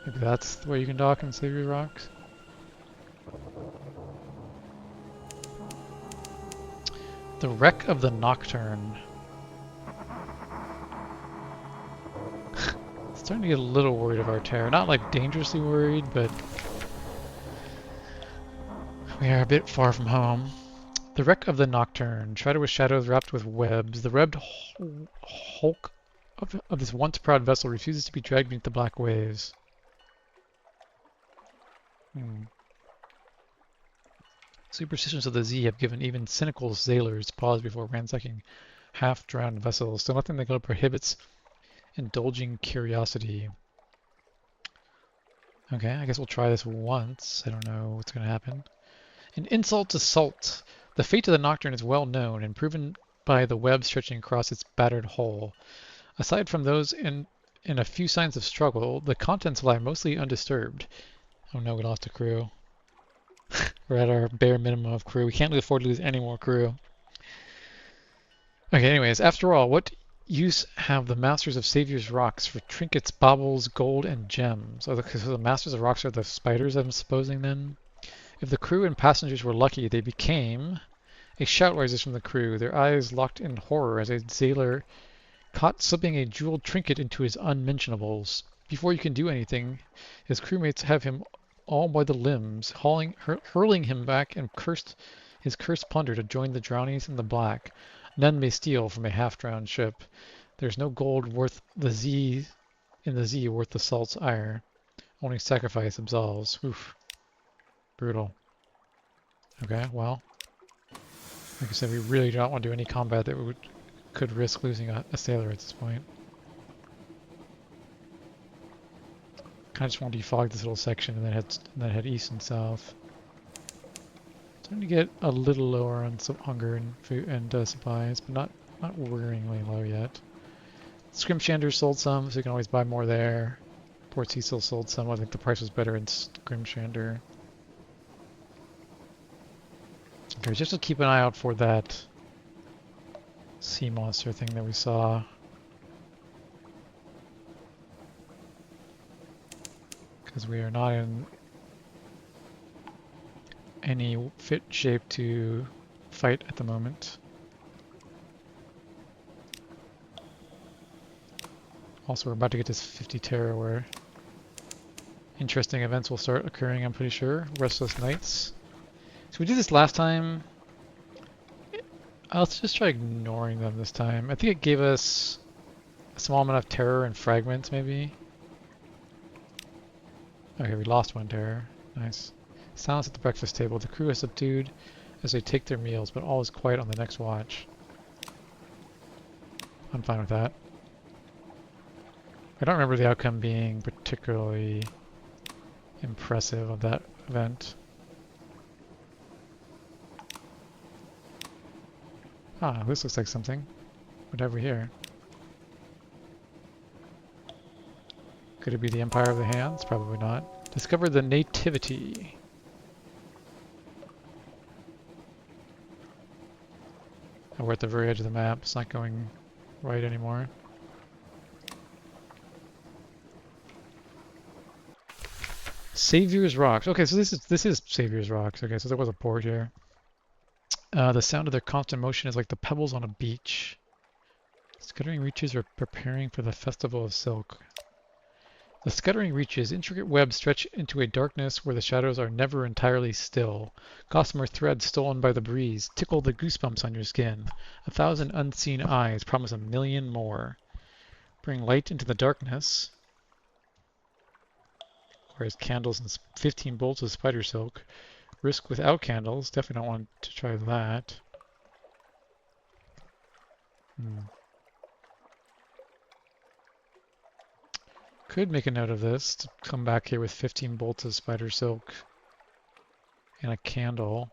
Speaker 1: Maybe that's the way you can dock in Savior Rocks. The wreck of the Nocturne. Starting to get a little worried of our terror. Not like dangerously worried, but we are a bit far from home. The wreck of the Nocturne. Shrouded with shadows, wrapped with webs. The webbed hulk of this once proud vessel refuses to be dragged beneath the black waves. Superstitions of the Z have given even cynical sailors pause before ransacking half-drowned vessels, so nothing that prohibits indulging curiosity. Okay, I guess we'll try this once. I don't know what's going to happen. An insult to salt. The fate of the Nocturne is well known and proven by the web stretching across its battered hull. Aside from those in a few signs of struggle, the contents lie mostly undisturbed. Oh no, we lost a crew. We're at our bare minimum of crew. We can't afford to lose any more crew. Okay, anyways, after all, what use have the Masters of Savior's Rocks for trinkets, baubles, gold, and gems? So the Masters of Rocks are the spiders, I'm supposing, then? If the crew and passengers were lucky, they became... A shout rises from the crew, their eyes locked in horror as a sailor caught slipping a jeweled trinket into his unmentionables. Before you can do anything, his crewmates have him all by the limbs, hurling him back and his cursed plunder to join the drownies in the black. None may steal from a half-drowned ship. There's no gold worth the Z worth the salt's ire. Only sacrifice absolves. Oof. Brutal. Okay, well, like I said, we really don't want to do any combat that could risk losing a sailor at this point. I just want to defog this little section and then head east and south. Starting to get a little lower on some hunger and food and supplies, but not worryingly low yet. Scrimshander sold some, so you can always buy more there. Port Cecil sold some. I think the price was better in Scrimshander. Okay, just to keep an eye out for that sea monster thing that we saw. Because we are not in any fit shape to fight at the moment. Also, we're about to get to 50 Terra where interesting events will start occurring, I'm pretty sure. Restless Nights. So we did this last time. Let's just try ignoring them this time. I think it gave us a small amount of terror and fragments, maybe. Okay, we lost one terror. Nice. Silence at the breakfast table. The crew is subdued as they take their meals, but all is quiet on the next watch. I'm fine with that. I don't remember the outcome being particularly impressive of that event. Ah, this looks like something. What have we here? Could it be the Empire of the Hands? Probably not. Discover the Nativity. Oh, we're at the very edge of the map. It's not going right anymore. Savior's Rocks. Okay, so this is Savior's Rocks. Okay, so there was a port here. The sound of their constant motion is like the pebbles on a beach. Scuttering reaches are preparing for the Festival of Silk. The scuttering reaches, intricate webs stretch into a darkness where the shadows are never entirely still. Gossamer threads stolen by the breeze tickle the goosebumps on your skin. 1,000 unseen eyes promise 1,000,000 more. Bring light into the darkness. Whereas candles and 15 bolts of spider silk. Risk without candles. Definitely don't want to try that. Could make a note of this to come back here with 15 bolts of spider silk and a candle.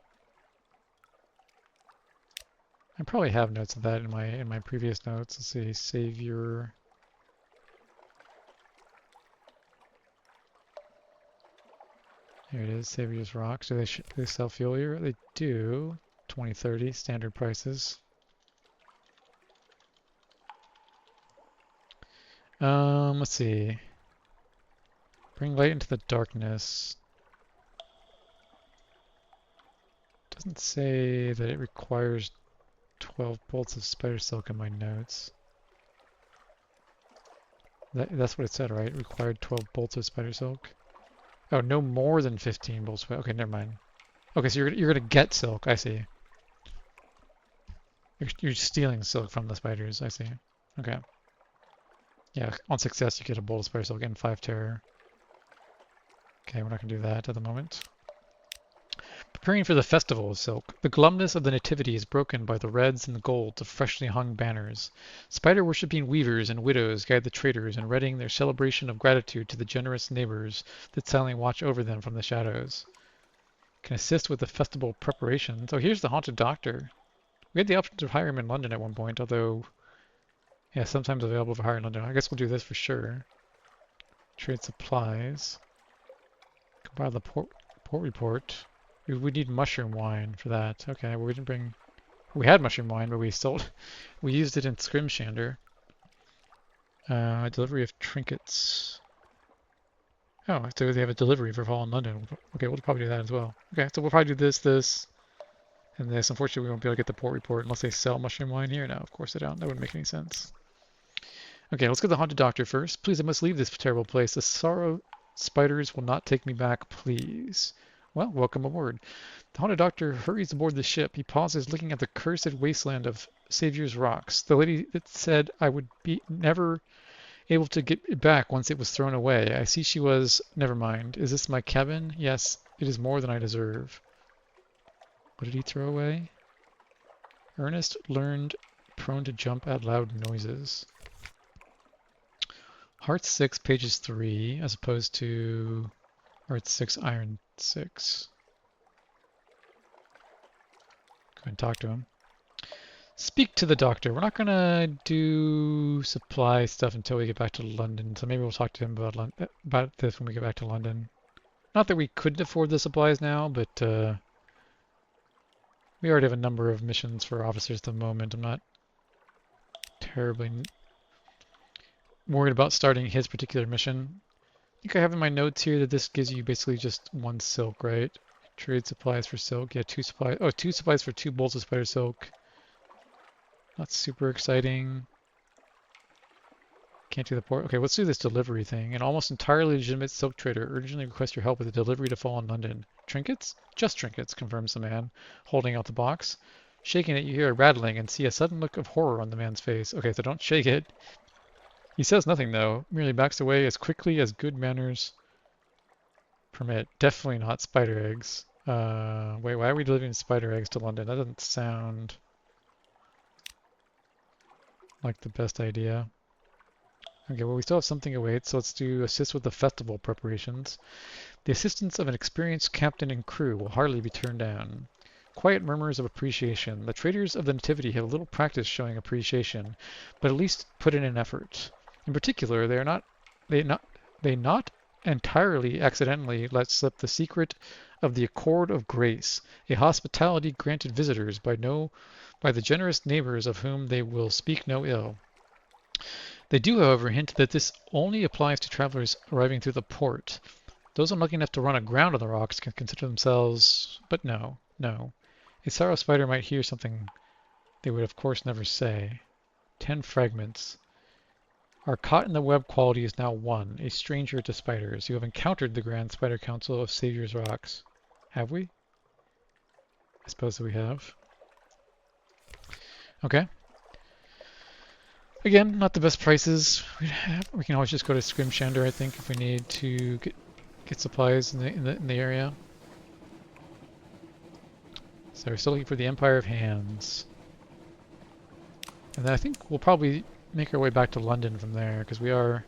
Speaker 1: I probably have notes of that in my previous notes. Let's see, Savior. Here it is, Savior's Rocks. Do they sell fuel here? They do. 2030 standard prices. Let's see. Bring light into the darkness. Doesn't say that it requires 12 bolts of spider silk in my notes. That's what it said, right? It required 12 bolts of spider silk. Oh, no more than 15 bolts. Okay, never mind. Okay, so you're gonna get silk. I see. You're stealing silk from the spiders. I see. Okay. Yeah, on success you get a bolt of spider silk and 5 terror. Okay, we're not gonna do that at the moment. Preparing for the Festival of Silk, the glumness of the Nativity is broken by the reds and the golds of freshly hung banners. Spider-worshipping weavers and widows guide the traders in readying their celebration of gratitude to the generous neighbors that silently watch over them from the shadows. Can assist with the festival preparations. Oh, here's the Haunted Doctor. We had the option to hire him in London at one point, although, yeah, sometimes available for hire in London. I guess we'll do this for sure. Trade supplies. Compile the port report. We need mushroom wine for that. Okay, well, we didn't bring... We had mushroom wine, but we used it in Scrimshander. Delivery of trinkets. Oh, so they have a delivery for Fall in London. Okay, we'll probably do that as well. Okay, so we'll probably do this, and this. Unfortunately, we won't be able to get the port report unless they sell mushroom wine here. No, of course they don't. That wouldn't make any sense. Okay, let's get the Haunted Doctor first. Please, I must leave this terrible place. The sorrow spiders will not take me back, please. Well, welcome aboard. The Haunted Doctor hurries aboard the ship. He pauses, looking at the cursed wasteland of Savior's Rocks. The lady that said I would be never able to get it back once it was thrown away. I see she was... Never mind. Is this my cabin? Yes, it is more than I deserve. What did he throw away? Ernest learned prone to jump at loud noises. Heart 6, pages 3, as opposed to Heart 6, Iron 6. Go and talk to him. Speak to the doctor. We're not gonna do supply stuff until we get back to London, so maybe we'll talk to him about this when we get back to London. Not that we couldn't afford the supplies now, but we already have a number of missions for officers at the moment. I'm not terribly worried about starting his particular mission. I think I have in my notes here that this gives you basically just 1 silk, right? Trade supplies for silk. Yeah, 2 supplies. Oh, 2 supplies for 2 bolts of spider silk. Not super exciting. Can't do the port. Okay, let's do this delivery thing. An almost entirely legitimate silk trader urgently requests your help with a delivery to fall in London. Trinkets? Just trinkets, confirms the man, holding out the box. Shaking it, you hear a rattling and see a sudden look of horror on the man's face. Okay, so don't shake it. He says nothing, though, merely backs away as quickly as good manners permit. Definitely not spider eggs. Wait, why are we delivering spider eggs to London? That doesn't sound like the best idea. Okay, well, we still have something awaits, so let's do assist with the festival preparations. The assistance of an experienced captain and crew will hardly be turned down. Quiet murmurs of appreciation. The traders of the Nativity have little practice showing appreciation, but at least put in an effort. In particular, they not entirely accidentally let slip the secret of the Accord of Grace, a hospitality granted visitors by the generous neighbors of whom they will speak no ill. They do, however, hint that this only applies to travelers arriving through the port. Those unlucky enough to run aground on the rocks can consider themselves... But no, no. A sorrow spider might hear something they would of course never say. 10 fragments. Our caught in the web quality is now 1, a stranger to spiders. You have encountered the Grand Spider Council of Savior's Rocks. Have we? I suppose that we have. Okay. Again, not the best prices. We can always just go to Scrimshander, I think, if we need to get supplies in the area. So we're still looking for the Empire of Hands. And then I think we'll probably make our way back to London from there, because we are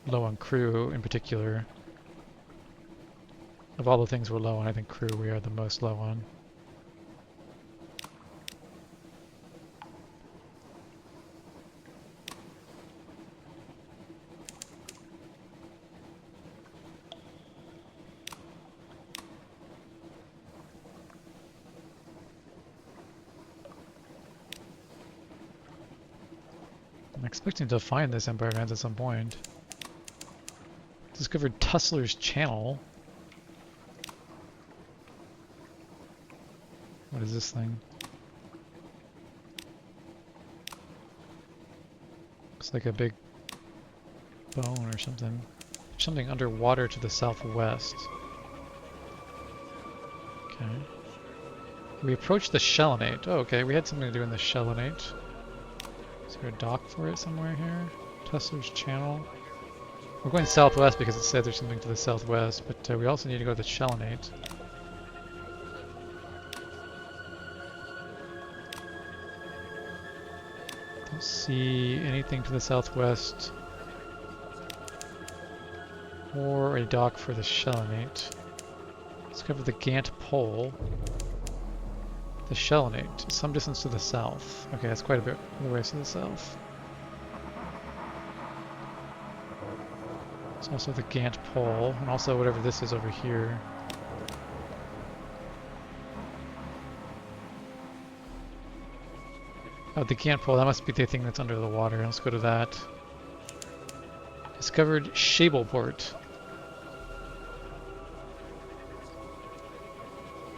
Speaker 1: low on crew in particular. Of all the things we're low on, I think crew we are the most low on. I'm expecting to find this Empire of Hands at some point. Discovered Tussler's Channel. What is this thing? Looks like a big bone or something. Something underwater to the southwest. Okay. We approached the Shellinate. Oh, okay, we had something to do in the Shellinate. Is there a dock for it somewhere here? Tussler's Channel. We're going southwest because it said there's something to the southwest, but we also need to go to the Shellinate. Don't see anything to the southwest or a dock for the Shellinate. Discover the Gant Pole. The Shellinate, some distance to the south. Okay, that's quite a bit of the ways to the south. It's also the Gant Pole, and also whatever this is over here. Oh, the Gant Pole, that must be the thing that's under the water. Let's go to that. Discovered Shableport.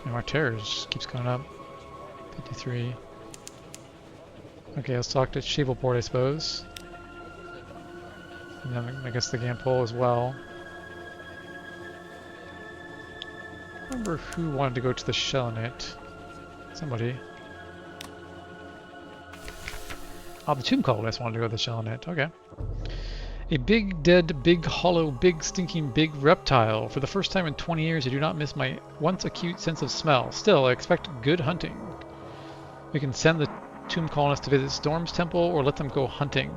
Speaker 1: And our terrors keeps going up. 53. Okay, let's talk to Shableport, I suppose. And then I guess the Gant Pole as well. I remember who wanted to go to the Shellinate. Somebody. Oh, the Tomb Colonists wanted to go to the Shellinate. Okay. A big, dead, big, hollow, big, stinking, big reptile. For the first time in 20 years, I do not miss my once acute sense of smell. Still, I expect good hunting. We can send the Tomb Colonists to visit Storm's temple or let them go hunting.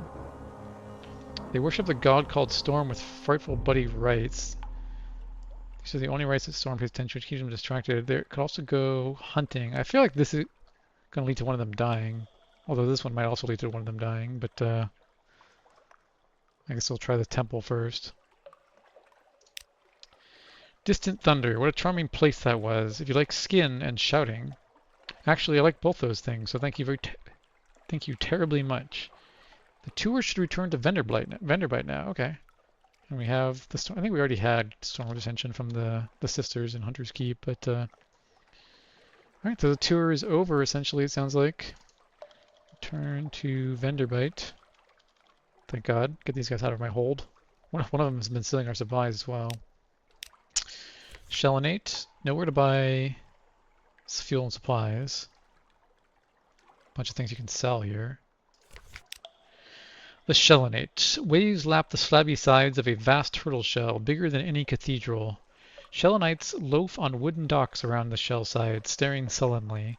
Speaker 1: They worship the god called Storm with frightful bloody rites. So the only rights that Storm pays attention to keep them distracted. There could also go hunting. I feel like this is going to lead to one of them dying. Although this one might also lead to one of them dying, but I guess we'll try the temple first. Distant Thunder. What a charming place that was. If you like skin and shouting. Actually, I like both those things, so thank you thank you terribly much. The tour should return to Venderbite now. Okay. And we have the storm. I think we already had Storm Ascension from the sisters in Hunter's Keep, but alright, so the tour is over essentially, it sounds like. Return to Venderbite. Thank God. Get these guys out of my hold. One of them has been stealing our supplies as well. Shellinate. Nowhere to buy fuel and supplies. Bunch of things you can sell here. The Shellinate. Waves lap the slabby sides of a vast turtle shell, bigger than any cathedral. Shellinites loaf on wooden docks around the shell sides, staring sullenly.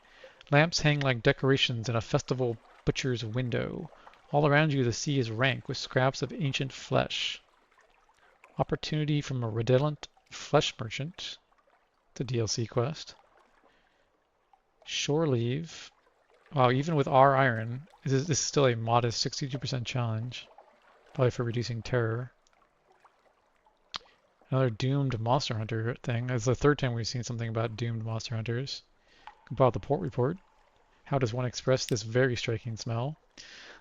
Speaker 1: Lamps hang like decorations in a festival butcher's window. All around you the sea is rank with scraps of ancient flesh. Opportunity from a redolent flesh merchant. It's a DLC quest. Shore leave. Wow, even with our iron, this is still a modest 62% challenge. Probably for reducing terror. Another doomed monster hunter thing. It's the third time we've seen something about doomed monster hunters. Compile the port report. How does one express this very striking smell?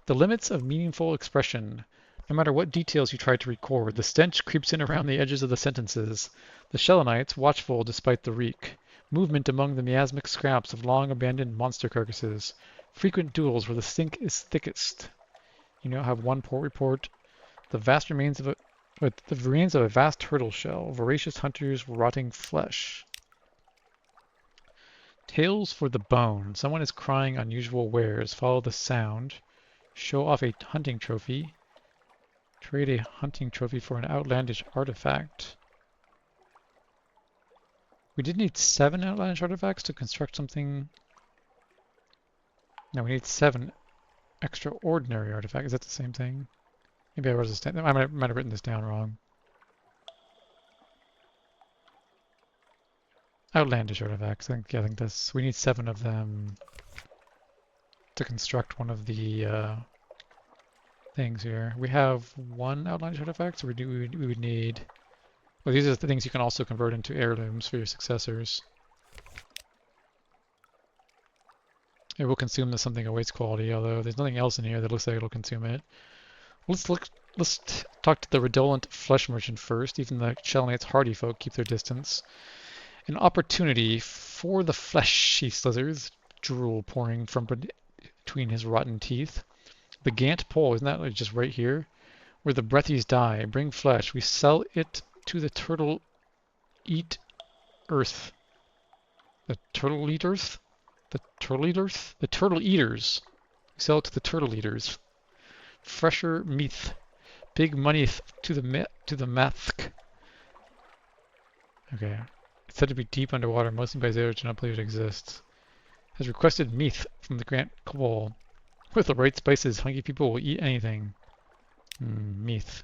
Speaker 1: The limits of meaningful expression. No matter what details you try to record, the stench creeps in around the edges of the sentences. The Shellinites, watchful despite the reek. Movement among the miasmic scraps of long-abandoned monster carcasses. Frequent duels where the stink is thickest. You now have one port report. The remains of a vast turtle shell. Voracious hunters, rotting flesh. Tales for the bone. Someone is crying unusual wares. Follow the sound. Show off a hunting trophy. Trade a hunting trophy for an outlandish artifact. We did need 7 outlandish artifacts to construct something. No, we need 7 extraordinary artifacts. Is that the same thing? Maybe I wrote this down. I might have written this down wrong. Outlandish artifacts. I think this. We need 7 of them to construct one of the things here. We have 1 outlandish artifact, so we would need. Well, these are the things you can also convert into heirlooms for your successors. It will consume the something awaits quality, although there's nothing else in here that looks like it'll consume it. Let's talk to the redolent flesh merchant first. Even the Shellinate's hardy folk keep their distance. An opportunity for the flesh, he slithers, drool pouring from between his rotten teeth. The Gant pole, isn't that like just right here? Where the breathies die, bring flesh. We sell it to the turtle eat earth. The turtle eat earth? The turtle eaters? The turtle eaters. We sell it to the turtle eaters. Fresher meath. Big money to the mathk. Okay. It's said to be deep underwater, mostly by Zero, do not believe it exists. Has requested meath from the Grant Cabal. With the right spices, hungry people will eat anything. Meath.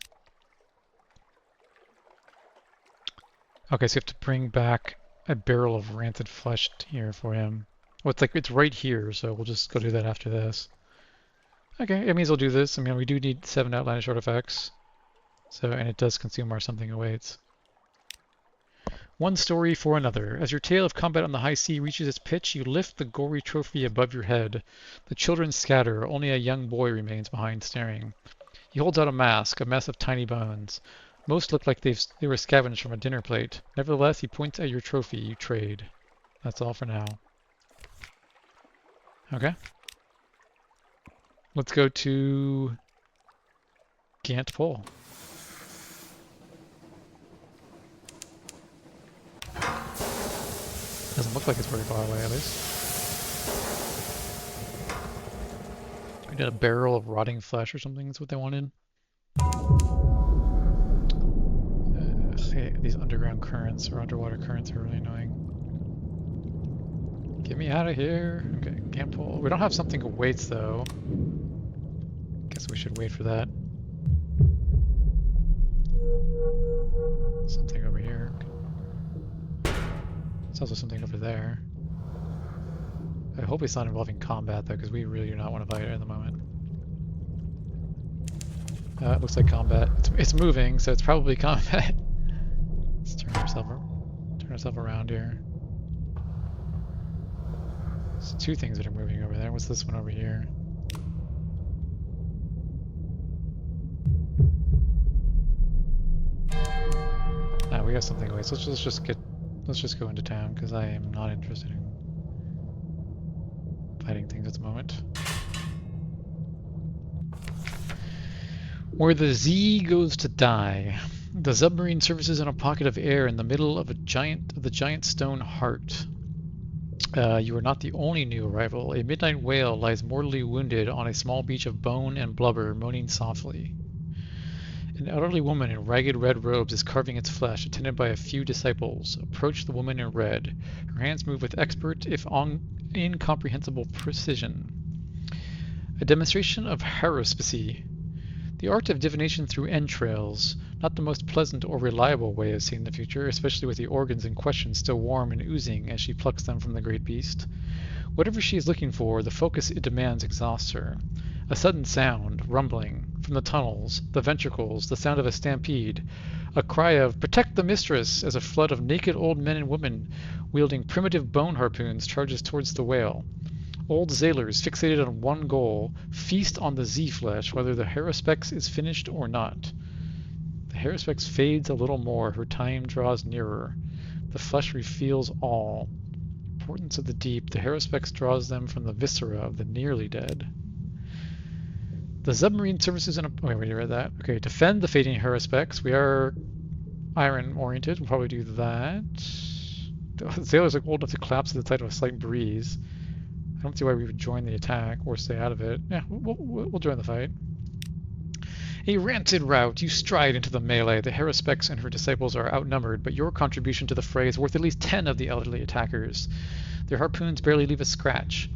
Speaker 1: Okay, so you have to bring back a barrel of rancid flesh here for him. Well, it's right here, so we'll just go do that after this. Okay, it means we'll do this. I mean, we do need 7 outlandish artifacts. So, and it does consume our something awaits. One story for another. As your tale of combat on the high sea reaches its pitch, you lift the gory trophy above your head. The children scatter. Only a young boy remains behind staring. He holds out a mask, a mess of tiny bones. Most look like they were scavenged from a dinner plate. Nevertheless, he points at your trophy. You trade. That's all for now. Okay. Let's go to Gant Pole. Doesn't look like it's very far away, at least. We did a barrel of rotting flesh or something. That's what they wanted. These underground currents or underwater currents are really annoying. Get me out of here. Okay, Gant Pole. We don't have something awaits though. Guess we should wait for that. Something over here. There's also something over there. I hope it's not involving combat though, because we really do not want to fight it at the moment. It looks like combat. It's moving, so it's probably combat. Let's turn ourselves around here. There's two things that are moving over there. What's this one over here? We got something away. So let's just go into town because I am not interested in fighting things at the moment. Where the Z goes to die. The submarine surfaces in a pocket of air in the middle of the giant stone heart. You are not the only new arrival. A midnight whale lies mortally wounded on a small beach of bone and blubber, moaning softly. An elderly woman in ragged red robes is carving its flesh, attended by a few disciples. Approach the woman in red. Her hands move with expert, if incomprehensible precision. A demonstration of haruspicy. The art of divination through entrails, not the most pleasant or reliable way of seeing the future, especially with the organs in question still warm and oozing as she plucks them from the great beast. Whatever she is looking for, the focus it demands exhausts her. A sudden sound, rumbling, from the tunnels, the ventricles, the sound of a stampede, a cry of "Protect the mistress!" as a flood of naked old men and women wielding primitive bone harpoons charges towards the whale. Old sailors, fixated on one goal, feast on the Z-flesh, whether the haruspex is finished or not. The haruspex fades a little more, her time draws nearer. The flesh reveals all. Importance of the deep, the haruspex draws them from the viscera of the nearly dead. The submarine surfaces in a... Wait, you read that? Okay, defend the fading haruspex. We are iron-oriented. We'll probably do that. The sailors look old enough to collapse at the sight of a slight breeze. I don't see why we would join the attack or stay out of it. Yeah, we'll join the fight. A rancid rout. You stride into the melee. The haruspex and her disciples are outnumbered, but your contribution to the fray is worth at least 10 of the elderly attackers. Their harpoons barely leave a scratch.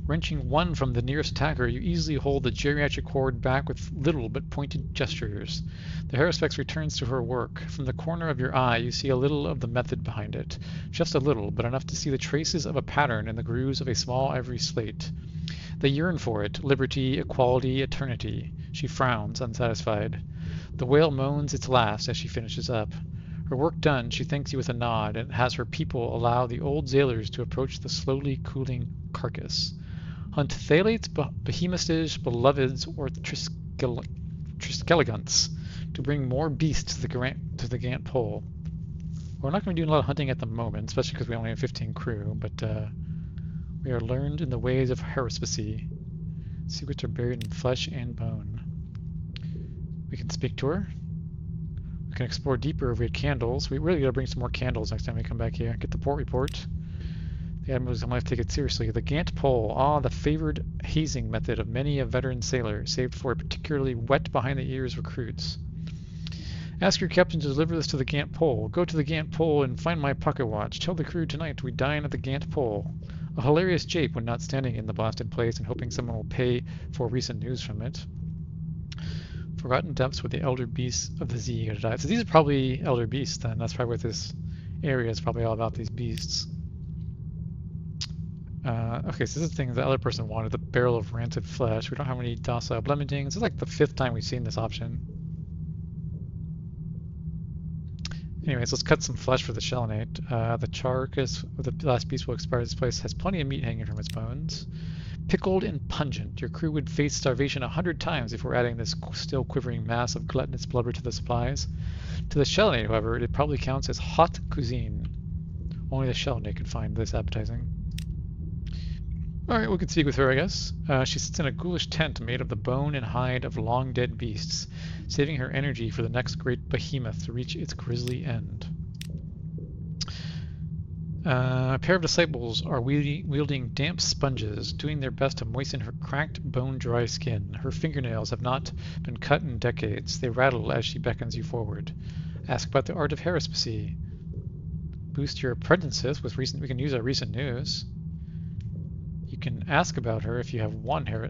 Speaker 1: Wrenching one from the nearest attacker, you easily hold the geriatric horde back with little but pointed gestures. The haruspex returns to her work. From the corner of your eye, you see a little of the method behind it. Just a little, but enough to see the traces of a pattern in the grooves of a small ivory slate. They yearn for it, liberty, equality, eternity. She frowns, unsatisfied. The whale moans its last as she finishes up. Her work done, she thanks you with a nod, and has her people allow the old sailors to approach the slowly cooling carcass. Hunt thalates, behemoths, beloveds, or triskelegants to bring more beasts to the Gant Pole. We're not going to be doing a lot of hunting at the moment, especially because we only have 15 crew, but we are learned in the ways of haruspicy. Secrets are buried in flesh and bone. We can speak to her. We can explore deeper if we had candles. We really got to bring some more candles next time we come back here. Get the port report. The Admiral's going to have to take it seriously. The Gant Pole, the favored hazing method of many a veteran sailor, saved for particularly wet behind-the-ears recruits. Ask your captain to deliver this to the Gant Pole. Go to the Gant Pole and find my pocket watch. Tell the crew tonight we dine at the Gant Pole. A hilarious jape when not standing in the blasted place and hoping someone will pay for recent news from it. Forgotten depths where the elder beasts of the Z go to die. So these are probably elder beasts then. That's probably what this area is probably all about, these beasts. Okay, so this is the thing the other person wanted, the barrel of rancid flesh. We don't have any docile blemishtings. This is like the 5th time we've seen this option. Anyways, let's cut some flesh for the Shelonate. The carcass of the last beast will expire. This place has plenty of meat hanging from its bones. Pickled and pungent. Your crew would face starvation 100 times before adding this still quivering mass of gluttonous blubber to the supplies. To the Shelonate, however, it probably counts as hot cuisine. Only the Shelonate could find this appetizing. Alright, we can speak with her, I guess. She sits in a ghoulish tent made of the bone and hide of long-dead beasts, saving her energy for the next great behemoth to reach its grisly end. A pair of disciples are wielding damp sponges, doing their best to moisten her cracked, bone-dry skin. Her fingernails have not been cut in decades. They rattle as she beckons you forward. Ask about the art of haruspicy. Boost your apprentices with recent... We can use our recent news. You can ask about her if you have maybe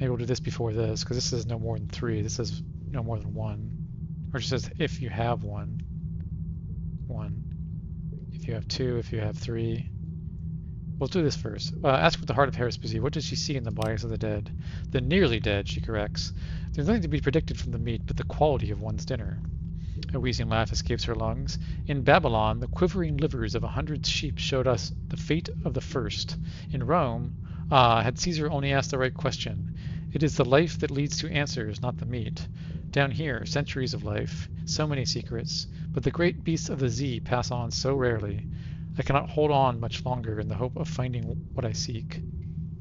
Speaker 1: we'll do this before this, because this says no more than 3. This says no more than 1. Or it just says if you have one. 1. If you have 2, if you have 3. We'll do this first. Ask with the heart of Haruspizzi, what does she see in the bodies of the dead? The nearly dead, she corrects. There's nothing to be predicted from the meat but the quality of one's dinner. A wheezing laugh escapes her lungs. In Babylon, the quivering livers of 100 sheep showed us the fate of the first. In Rome, had Caesar only asked the right question. It is the life that leads to answers, not the meat. Down here, centuries of life, so many secrets, but the great beasts of the Zee pass on so rarely. I cannot hold on much longer in the hope of finding what I seek.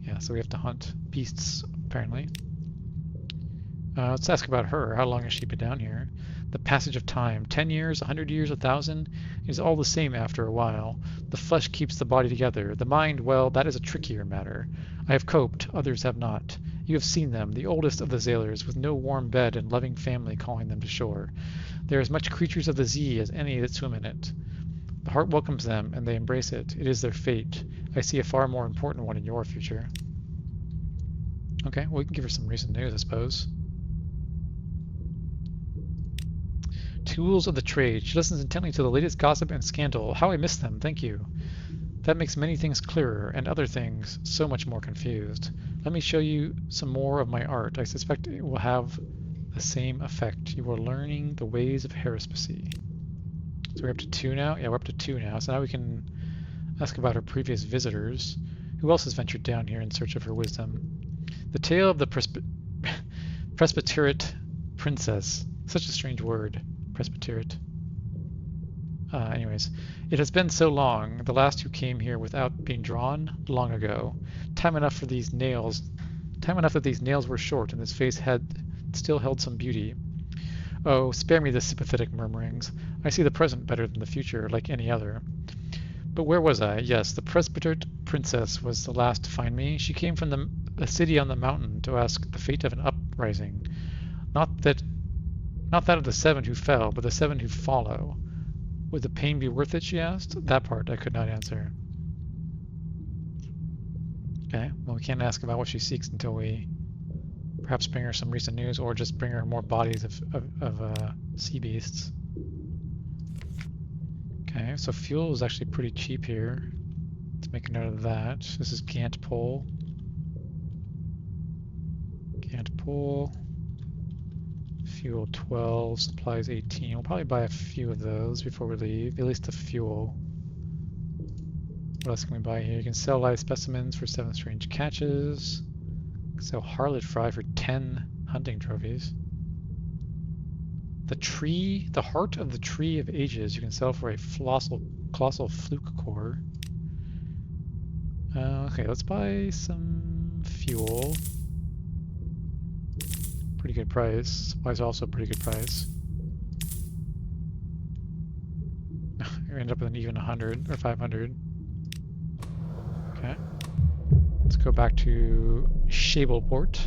Speaker 1: Yeah, so we have to hunt beasts, apparently. Let's ask about her. How long has she been down here? The passage of time, 10 years, 100 years, 1,000, is all the same after a while. The flesh keeps the body together. The mind, well, that is a trickier matter. I have coped, others have not. You have seen them, the oldest of the sailors, with no warm bed and loving family calling them to shore. They are as much creatures of the Zee as any that swim in it. The heart welcomes them, and they embrace it. It is their fate. I see a far more important one in your future. Okay, well, we can give her some recent news, I suppose. Tools of the trade. She listens intently to the latest gossip and scandal. How I miss them, thank you. That makes many things clearer, and other things so much more confused. Let me show you some more of my art. I suspect it will have the same effect. You are learning the ways of Haruspizzi. So we're up to 2 now? Yeah, we're up to 2 now. So now we can ask about her previous visitors. Who else has ventured down here in search of her wisdom? The tale of the Presbyterate princess. Such a strange word. Presbyterate. Anyways, it has been so long, the last who came here without being drawn, long ago. Time enough that these nails were short and this face had still held some beauty. Oh, spare me the sympathetic murmurings. I see the present better than the future, like any other. But where was I? Yes, the Presbyterate princess was the last to find me. She came from a city on the mountain to ask the fate of an uprising. Not that of the 7 who fell, but the 7 who follow. Would the pain be worth it, she asked? That part I could not answer. Okay, well, we can't ask about what she seeks until we perhaps bring her some recent news, or just bring her more bodies of sea beasts. Okay, so fuel is actually pretty cheap here. Let's make a note of that. This is Gant Pole. Gant Pole. Fuel 12, supplies 18. We'll probably buy a few of those before we leave, at least the fuel. What else can we buy here? You can sell live specimens for 7 strange catches. Sell harlot fry for 10 hunting trophies. The heart of the tree of ages, you can sell for a colossal fluke core. Okay, let's buy some fuel. Pretty good price. Supplies are also a pretty good price. We end up with an even 100 or 500. Okay. Let's go back to Shableport.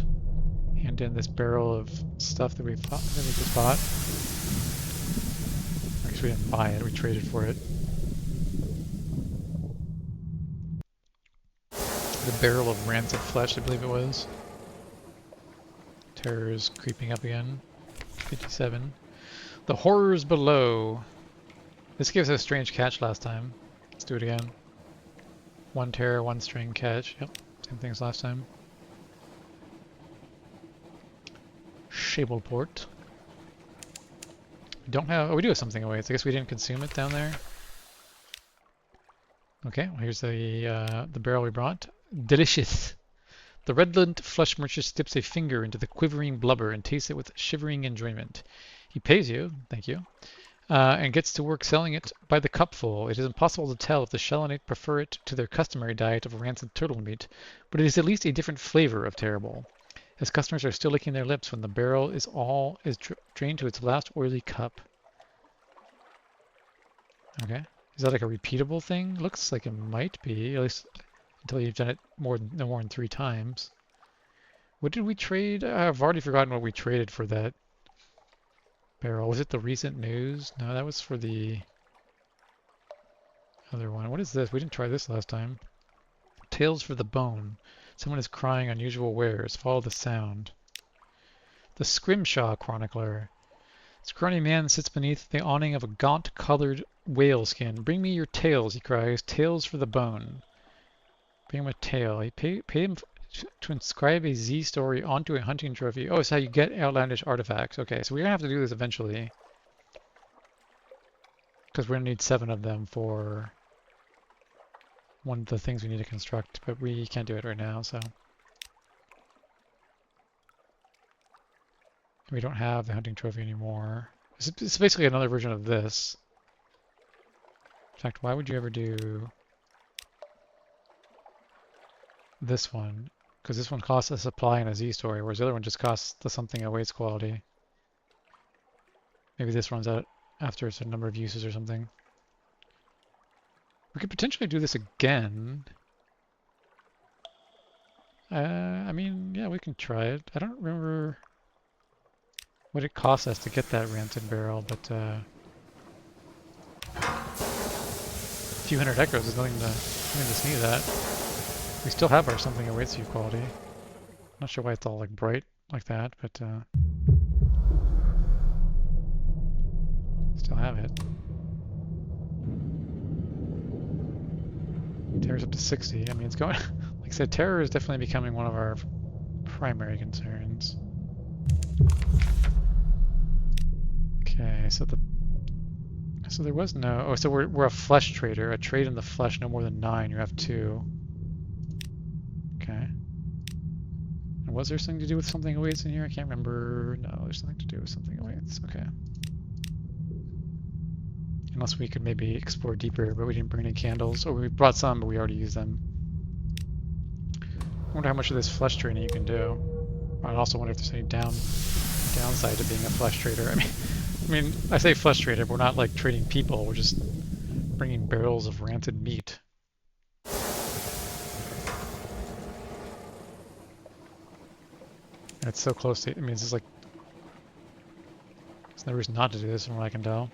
Speaker 1: Hand in this barrel of stuff that we just bought. I guess we didn't buy it, we traded for it. The barrel of rancid flesh, I believe it was. Terror's creeping up again. 57. The horrors below. This gives us a strange catch last time. Let's do it again. 1 terror, 1 string catch. Yep, same thing as last time. Shableport. We don't have. Oh, we do have something away. So I guess we didn't consume it down there. Okay, well here's the barrel we brought. Delicious. The redland flesh merchant dips a finger into the quivering blubber and tastes it with shivering enjoyment. He pays you, thank you, and gets to work selling it by the cupful. It is impossible to tell if the Shellonate prefer it to their customary diet of rancid turtle meat, but it is at least a different flavor of terrible. As customers are still licking their lips when the barrel is drained to its last oily cup. Okay, is that like a repeatable thing? Looks like it might be, at least until you've done it no more than 3 times. What did we trade? I've already forgotten what we traded for that barrel. Was it the recent news? No, that was for the other one. What is this? We didn't try this last time. Tales for the bone. Someone is crying unusual wares. Follow the sound. The Scrimshaw Chronicler. Scrawny man sits beneath the awning of a gaunt-colored whale skin. Bring me your tails, he cries. Tails for the bone. Bring him a tail. He pay him to inscribe a Z story onto a hunting trophy. Oh, it's how you get outlandish artifacts. Okay, so we're gonna have to do this eventually. Because we're gonna need 7 of them for one of the things we need to construct, but we can't do it right now, so. We don't have the hunting trophy anymore. It's basically another version of this. In fact, why would you ever do this one? Because this one costs a supply and a Z story, whereas the other one just costs the something awaits quality. Maybe this runs out after a certain number of uses or something. We could potentially do this again. I mean, yeah, we can try it. I don't remember what it costs us to get that rancid barrel, but a few hundred echoes is nothing to sneeze at. We still have our something awaits you quality. Not sure why it's all like bright like that, but still have it. Terror's up to 60. I mean, it's going. Like I said, terror is definitely becoming one of our primary concerns. Okay, so there was no. Oh, so we're a flesh trader. A trade in the flesh, no more than 9. You have 2. Okay. And was there something to do with something awaits in here? I can't remember. No, there's something to do with something awaits. Okay. Unless we could maybe explore deeper, but we didn't bring any candles. Or we brought some, but we already used them. I wonder how much of this flesh trading you can do. I also wonder if there's any downside to being a flesh trader. I mean, I say flesh trader, but we're not like trading people. We're just bringing barrels of rancid meat. And it's so close to. I mean, it's just like. There's no reason not to do this, from what I can tell.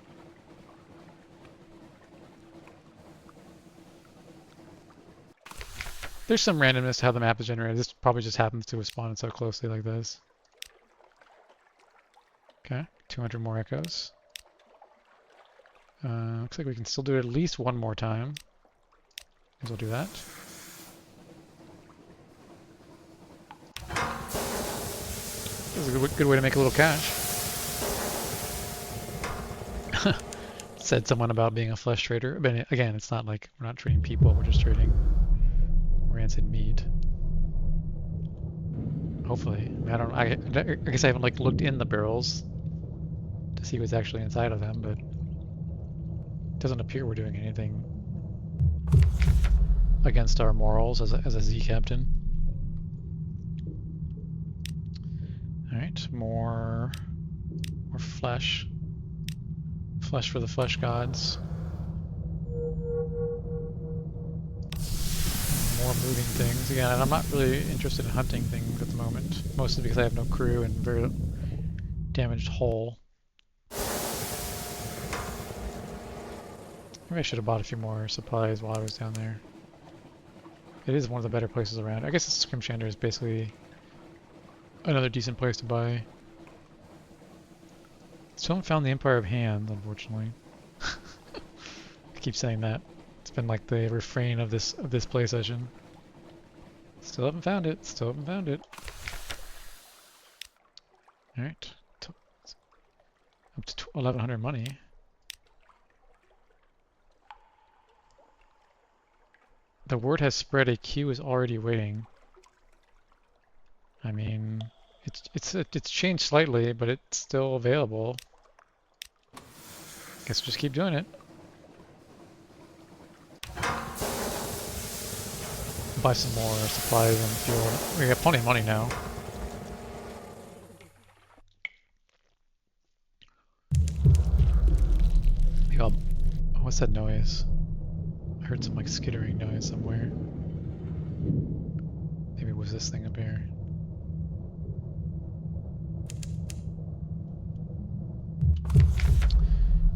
Speaker 1: There's some randomness to how the map is generated. This probably just happens to have spawned so closely like this. Okay, 200 more echoes. Looks like we can still do it at least one more time. Guess we'll do that. This is a good way to make a little cash. Said someone about being a flesh trader. But again, it's not like we're not trading people, we're just trading rancid meat. Hopefully. I guess I haven't like looked in the barrels to see what's actually inside of them, but it doesn't appear we're doing anything against our morals as a Z captain. Alright, more flesh. Flesh for the flesh gods. More moving things. Again, and I'm not really interested in hunting things at the moment. Mostly because I have no crew and very damaged hull. Maybe I should have bought a few more supplies while I was down there. It is one of the better places around. I guess the Scrimshander is basically another decent place to buy. Still haven't found the Empire of Hands, unfortunately. I keep saying that. It's been like the refrain of this play session. Still haven't found it. Still haven't found it. Alright. Up to 1100 money. The word has spread, a queue is already waiting. I mean, it's changed slightly, but it's still available. Guess we'll just keep doing it. Buy some more supplies and fuel. We got plenty of money now. Maybe I'll... Oh, what's that noise? I heard some like skittering noise somewhere. Maybe it was this thing up here.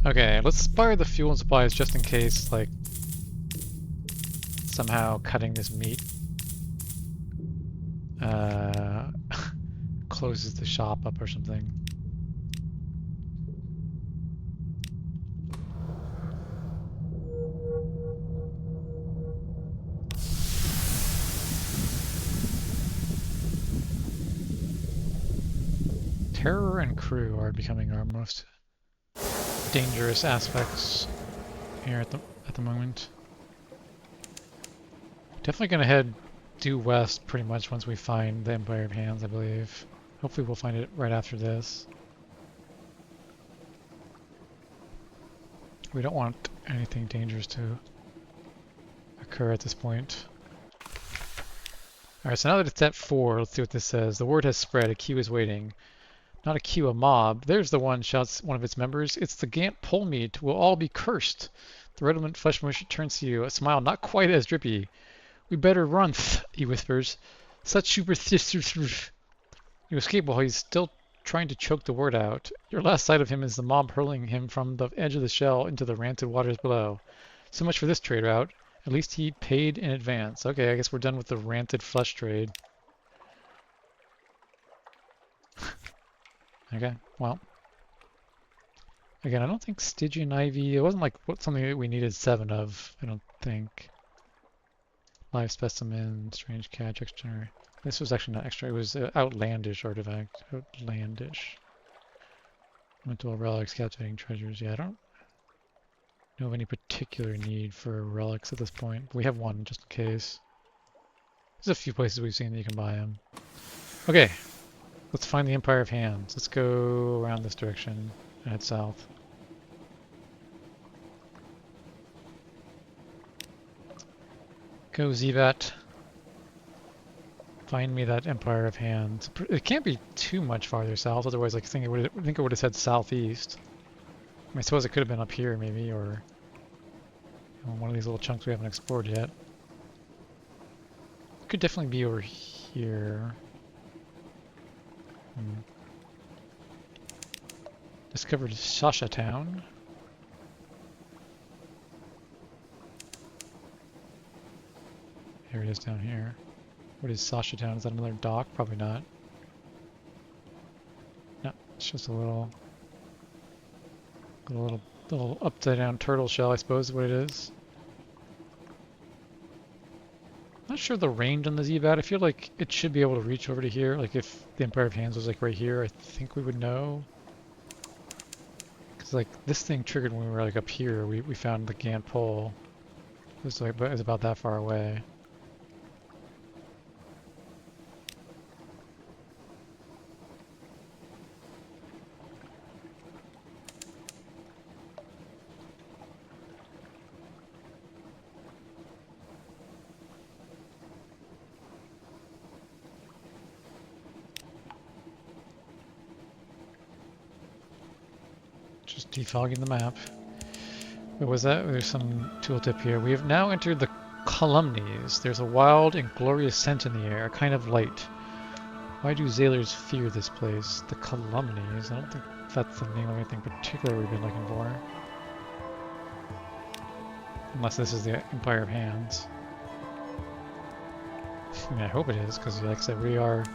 Speaker 1: Okay, let's spare the fuel and supplies just in case, like, somehow cutting this meat closes the shop up or something. Terror and crew are becoming our most dangerous aspects here at the moment. Definitely gonna head due west pretty much once we find the Empire of Hands, I believe. Hopefully we'll find it right after this. We don't want anything dangerous to occur at this point. Alright, so now that it's at 4, let's see what this says. The word has spread, a queue is waiting. Not a queue, a mob. There's the one, shouts one of its members. It's the Gant pole meat. We'll all be cursed. The redolent flesh mush turns to you, a smile not quite as drippy. We better run, he whispers. Such superstition. You escape while he's still trying to choke the word out. Your last sight of him is the mob hurling him from the edge of the shell into the rancid waters below. So much for this trade route. At least he paid in advance. Okay, I guess we're done with the rancid flesh trade. Okay, well. Again, I don't think Stygian Ivy, it wasn't like something that we needed 7 of, I don't think. Live specimen, strange catch, extra. This was actually not extra, it was outlandish artifact. Outlandish. Mental relics, captivating treasures. Yeah, I don't know of any particular need for relics at this point. We have one just in case. There's a few places we've seen that you can buy them. Okay, let's find the Empire of Hands. Let's go around this direction and head south. Go Zivat. Find me that Empire of Hands. It can't be too much farther south, otherwise I think it would have said southeast. I mean, I suppose it could have been up here maybe, or one of these little chunks we haven't explored yet. It could definitely be over here. Discovered Sasha Town. Here it is down here. What is Sasha Town? Is that another dock? Probably not. No, it's just a little upside down turtle shell, I suppose is what it is. Not sure the range on the Z-Bat. I feel like it should be able to reach over to here. Like if the Empire of Hands was like right here, I think we would know. Because like this thing triggered when we were like up here. We found the Gant pole. It was about that far away. Just defogging the map. What was that? There's some tooltip here. We have now entered the calumnies. There's a wild and glorious scent in the air, a kind of light. Why do sailors fear this place? The calumnies. I don't think that's the name of anything particular we've been looking for. Unless this is the Empire of Hands. I mean, I hope it is, because like I said, we are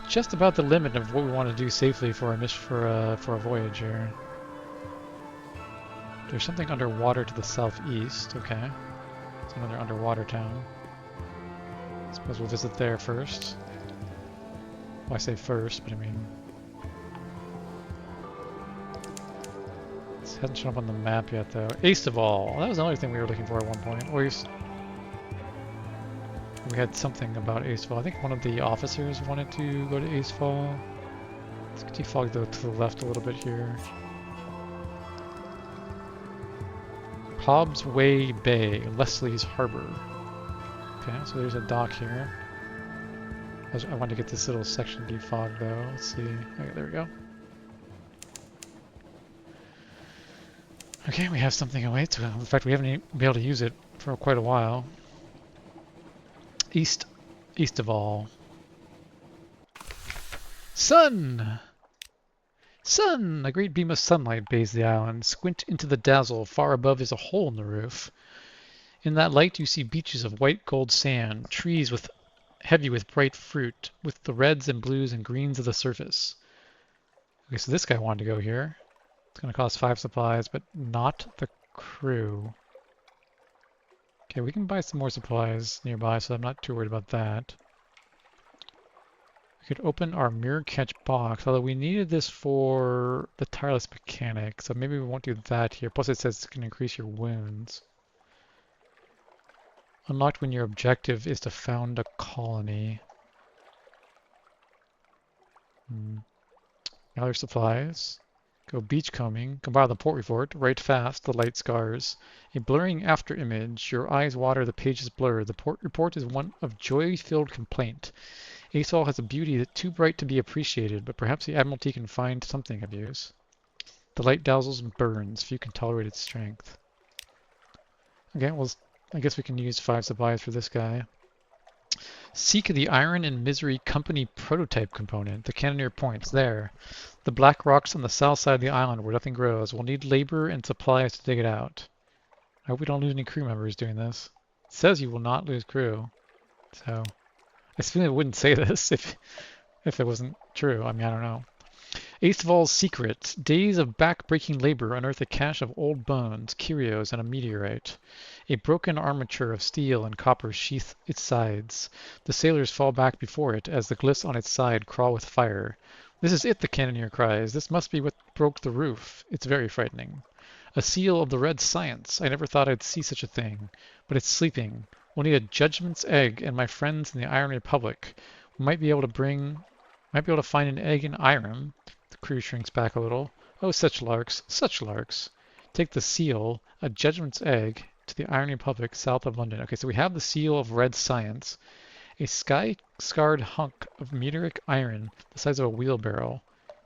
Speaker 1: just about the limit of what we want to do safely for a voyage here. There's something underwater to the southeast. Okay, it's another underwater town. I suppose we'll visit there first. Well, I say first, but I mean, this hasn't shown up on the map yet, though. East of all. That was another thing we were looking for at one point. Or we had something about Acefall. I think one of the officers wanted to go to Acefall. Let's defog to the left a little bit here. Hobbs Way Bay, Leslie's Harbor. Okay, so there's a dock here. I want to get this little section defogged though. Let's see. Okay, there we go. Okay, we have something awaits. In fact, we haven't been able to use it for quite a while. East of all. Sun! Sun! A great beam of sunlight bathes the island. Squint into the dazzle. Far above is a hole in the roof. In that light you see beaches of white gold sand, trees heavy with bright fruit, with the reds and blues and greens of the surface. Okay, so this guy wanted to go here. It's going to cost 5 supplies, but not the crew. Okay, we can buy some more supplies nearby, so I'm not too worried about that. We could open our mirror catch box, although we needed this for the tireless mechanic, so maybe we won't do that here. Plus it says it can increase your wounds. Unlocked when your objective is to found a colony. Gather supplies. Go beachcombing. Compile the port report. Write fast. The light scars. A blurring after image. Your eyes water. The pages blur. The port report is one of joy-filled complaint. Asol has a beauty that too bright to be appreciated, but perhaps the Admiralty can find something of use. The light dazzles and burns. Few can tolerate its strength. Okay, well, I guess we can use 5 supplies for this guy. Seek the Iron and Misery Company prototype component. The Cannoneer points there. The black rocks on the south side of the island where nothing grows. We'll need labor and supplies to dig it out. I hope we don't lose any crew members doing this. It says you will not lose crew. So, I feel it wouldn't say this if it wasn't true. I mean, I don't know. Aceval's secret. Days of back-breaking labor unearth a cache of old bones, curios, and a meteorite. A broken armature of steel and copper sheath its sides. The sailors fall back before it as the glyphs on its side crawl with fire. This is it, the cannoneer cries. This must be what broke the roof. It's very frightening. A seal of the red science. I never thought I'd see such a thing. But it's sleeping. We'll need a judgment's egg, and my friends in the Iron Republic might be able to find an egg in Irem. The crew shrinks back a little. Oh, such larks, such larks. Take the seal, a judgment's egg, to the Iron Republic south of London. Okay, so we have the seal of red science. A sky-scarred hunk of meteoric iron the size of a wheelbarrow.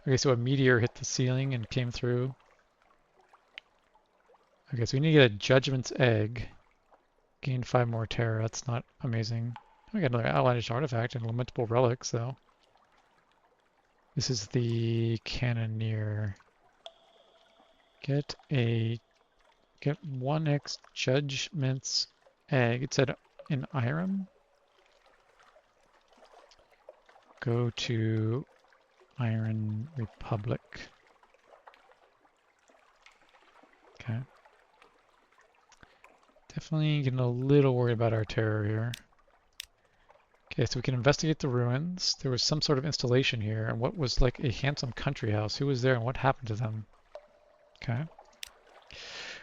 Speaker 1: Okay, so a meteor hit the ceiling and came through. Okay, so we need to get a judgment's egg. Gain 5 more terror. That's not amazing. We got another outlandish artifact and lamentable relics, though. This is the Cannoneer. Get 1x Judgment's egg. It said in Irem. Go to Iron Republic. Okay. Definitely getting a little worried about our terror here. Okay, so we can investigate the ruins. There was some sort of installation here, and what was like a handsome country house. Who was there and what happened to them? Okay.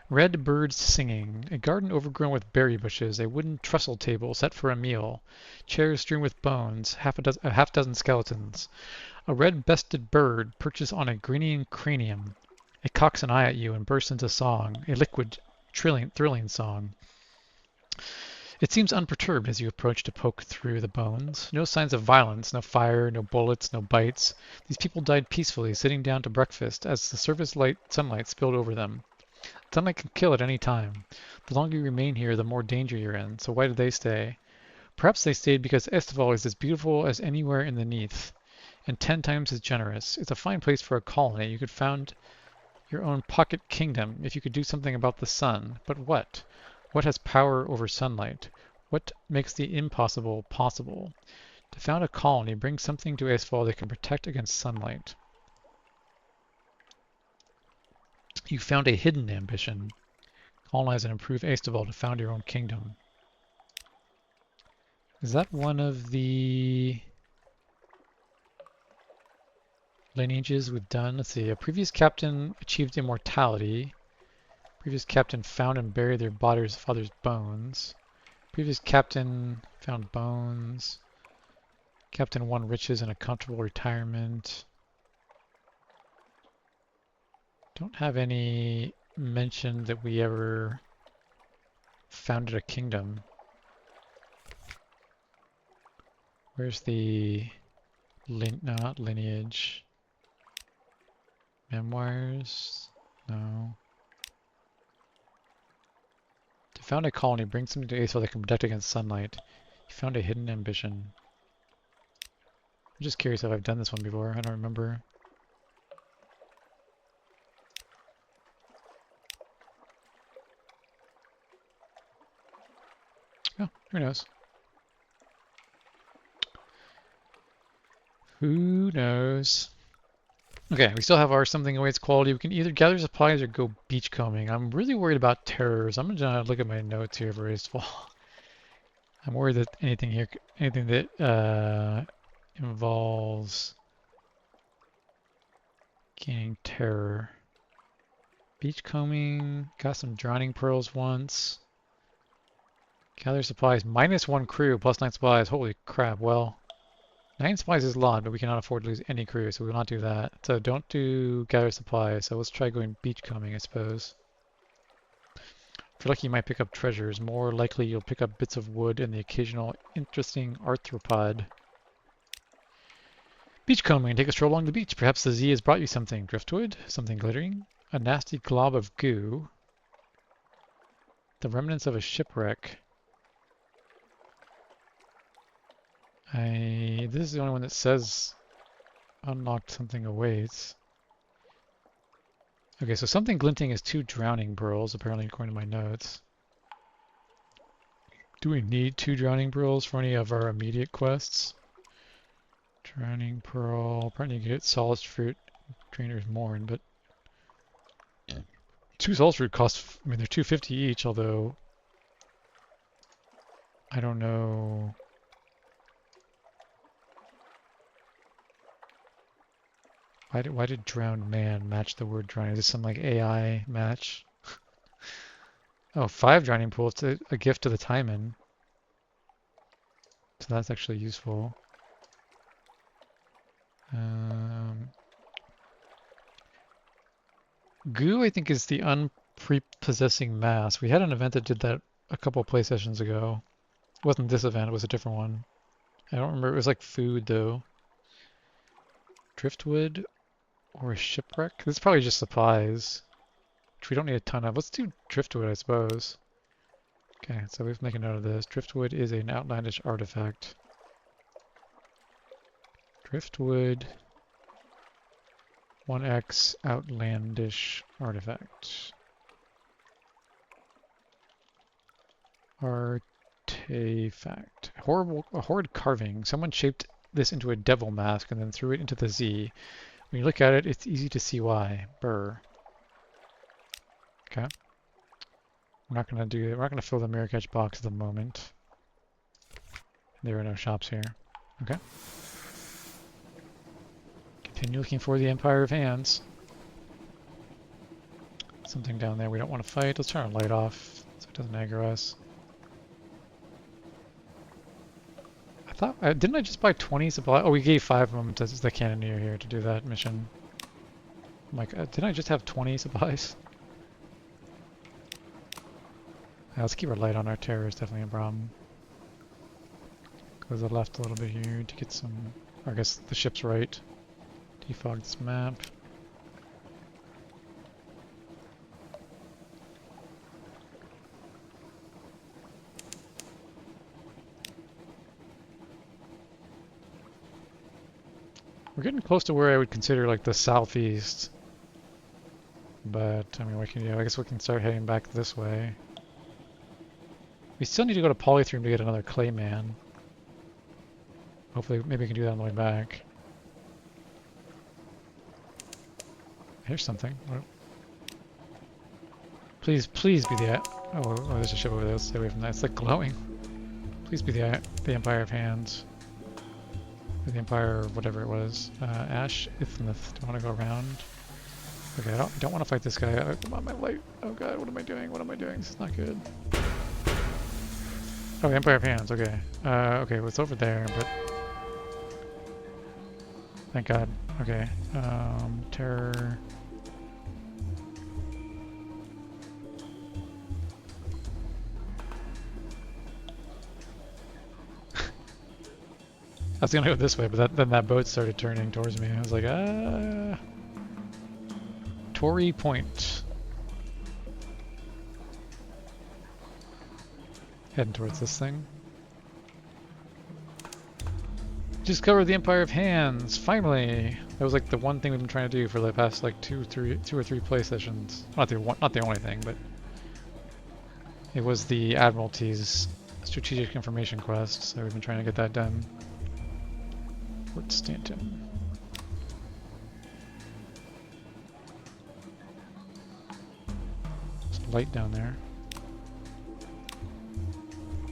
Speaker 1: Red birds singing. A garden overgrown with berry bushes. A wooden trestle table set for a meal. Chairs strewn with bones. A half dozen skeletons. A red-bested bird perches on a grinning cranium. It cocks an eye at you and bursts into song. A liquid, thrilling song. It seems unperturbed as you approach to poke through the bones. No signs of violence, no fire, no bullets, no bites. These people died peacefully, sitting down to breakfast as the surface sunlight spilled over them. Sunlight can kill at any time. The longer you remain here, the more danger you're in, so why did they stay? Perhaps they stayed because Estival is as beautiful as anywhere in the Neath, and 10 times as generous. It's a fine place for a colony. You could found your own pocket kingdom if you could do something about the sun. But what? What has power over sunlight? What makes the impossible possible? To found a colony, bring something to Acefall that can protect against sunlight. You found a hidden ambition. Colonize and improve Acefall to found your own kingdom. Is that one of the lineages we've done? Let's see. A previous captain achieved immortality. Previous captain found and buried their father's bones. Previous captain found bones. Captain won riches and a comfortable retirement. Don't have any mention that we ever founded a kingdom. Where's the no, not lineage. Memoirs? No. To found a colony, bring something to Acefall that can protect against sunlight. You found a hidden ambition. I'm just curious if I've done this one before. I don't remember. Oh, who knows? Who knows? Okay, we still have our something awaits quality. We can either gather supplies or go beachcombing. I'm really worried about terrors. I'm gonna look at my notes here for Racefall. I'm worried that anything that involves gaining terror. Beachcombing, got some drowning pearls once. Gather supplies, -1 crew, +9 supplies. Holy crap, well, 9 supplies is a lot, but we cannot afford to lose any crew, so we will not do that. So don't do gather supplies, so let's try going beachcombing, I suppose. If you're lucky, you might pick up treasures. More likely, you'll pick up bits of wood and the occasional interesting arthropod. Beachcombing, take a stroll along the beach. Perhaps the Z has brought you something. Driftwood, something glittering, a nasty glob of goo, the remnants of a shipwreck. This is the only one that says unlocked something awaits. Okay, so something glinting is 2 drowning pearls, apparently according to my notes. Do we need 2 drowning pearls for any of our immediate quests? Drowning pearl, apparently you can get solace fruit, Drainer's Mourn, but 2 solace fruit cost, I mean they're 250 each, although I don't know. Why did drowned man match the word drowning? Is this some like AI match? Oh, 5 drowning pools, it's a gift to the Timon. So that's actually useful. Goo, I think, is the unprepossessing mass. We had an event that did that a couple play sessions ago. It wasn't this event, it was a different one. I don't remember, it was like food though. Driftwood or a shipwreck? This is probably just supplies, which we don't need a ton of. Let's do driftwood, I suppose. Okay, so we have to make a note of this. Driftwood is an outlandish artifact. Driftwood 1x outlandish artifact. Artifact. A horrid carving. Someone shaped this into a devil mask and then threw it into the Z. When you look at it, it's easy to see why. Brr. Okay. We're not gonna do it. We're not gonna fill the mirror catch box at the moment. There are no shops here. Okay. Continue looking for the Empire of Hands. Something down there we don't want to fight. Let's turn our light off so it doesn't aggro us. I thought, didn't I just buy 20 supply? Oh, we gave 5 of them to the cannoneer here to do that mission. I'm like, didn't I just have 20 supplies? Yeah, let's keep our light on. Our terror is definitely a problem. Go to the left a little bit here to get some, or I guess the ship's right. Defog this map. We're getting close to where I would consider like the southeast. But, I mean, what can you do? I guess we can start heading back this way. We still need to go to Polythreme to get another Clayman. Hopefully, maybe we can do that on the way back. Here's something. What? Please be the... Oh, there's a ship over there. Let's stay away from that. It's like glowing. Please be the Empire of Hands. Or the Empire of whatever it was. Ash Ithmith. Do I want to go around? Okay, I don't want to fight this guy. Come on, my light. Oh god, what am I doing? What am I doing? This is not good. Oh, Empire of Hands. Okay. Okay, well, it's over there, but... Thank god. Okay. Terror... I was gonna go this way, but then that boat started turning towards me. I was like, ah. Tory Point. Heading towards this thing. Discover the Empire of Hands. Finally, that was like the one thing we've been trying to do for the past like two or three play sessions. Not the only thing, but it was the Admiralty's strategic information quest. So we've been trying to get that done. Fort Stanton. There's a light down there.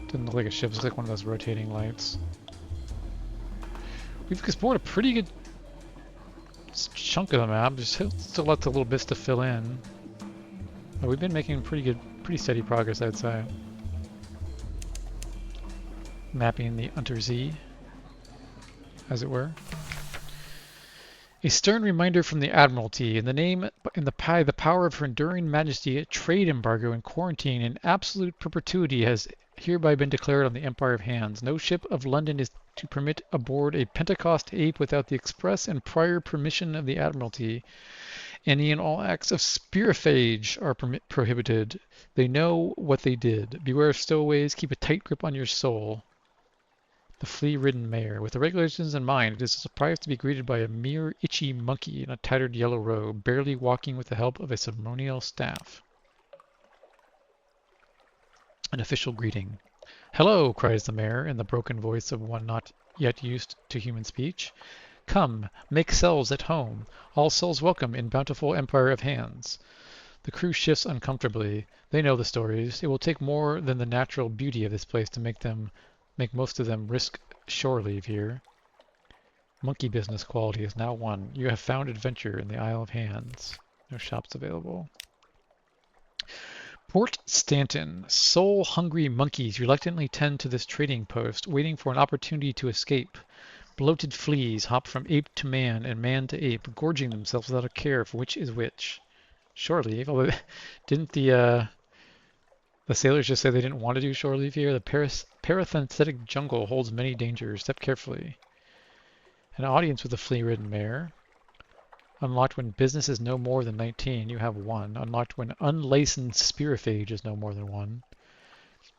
Speaker 1: Didn't look like a ship, it looks like one of those rotating lights. We've explored a pretty good chunk of the map. There's still lots of little bits to fill in. But we've been making pretty steady progress, I'd say. Mapping the Unterzee, as it were. A stern reminder from the Admiralty, in the power of her enduring majesty, a trade embargo and quarantine in absolute perpetuity has hereby been declared on the Empire of Hands. No ship of London is to permit aboard a Pentecost ape without the express and prior permission of the Admiralty. Any and all acts of spearifage are prohibited. They know what they did. Beware of stowaways. Keep a tight grip on your soul. The flea-ridden mayor. With the regulations in mind, it is a surprise to be greeted by a mere itchy monkey in a tattered yellow robe, barely walking with the help of a ceremonial staff. An official greeting. "Hello," cries the mayor, in the broken voice of one not yet used to human speech. "Come, make selves at home. All souls welcome in bountiful Empire of Hands." The crew shifts uncomfortably. They know the stories. It will take more than the natural beauty of this place to make most of them risk shore leave here. Monkey business quality is now 1. You have found adventure in the Isle of Hands. No shops available. Port Stanton. Soul-hungry monkeys reluctantly tend to this trading post, waiting for an opportunity to escape. Bloated fleas hop from ape to man and man to ape, gorging themselves without a care for which is which. Shore leave? Although, didn't the sailors just say they didn't want to do shore leave here? The parasympathetic jungle holds many dangers. Step carefully. An audience with the flea-ridden mayor. Unlocked when business is no more than 19, you have 1. Unlocked when unlicensed spearifage is no more than 1.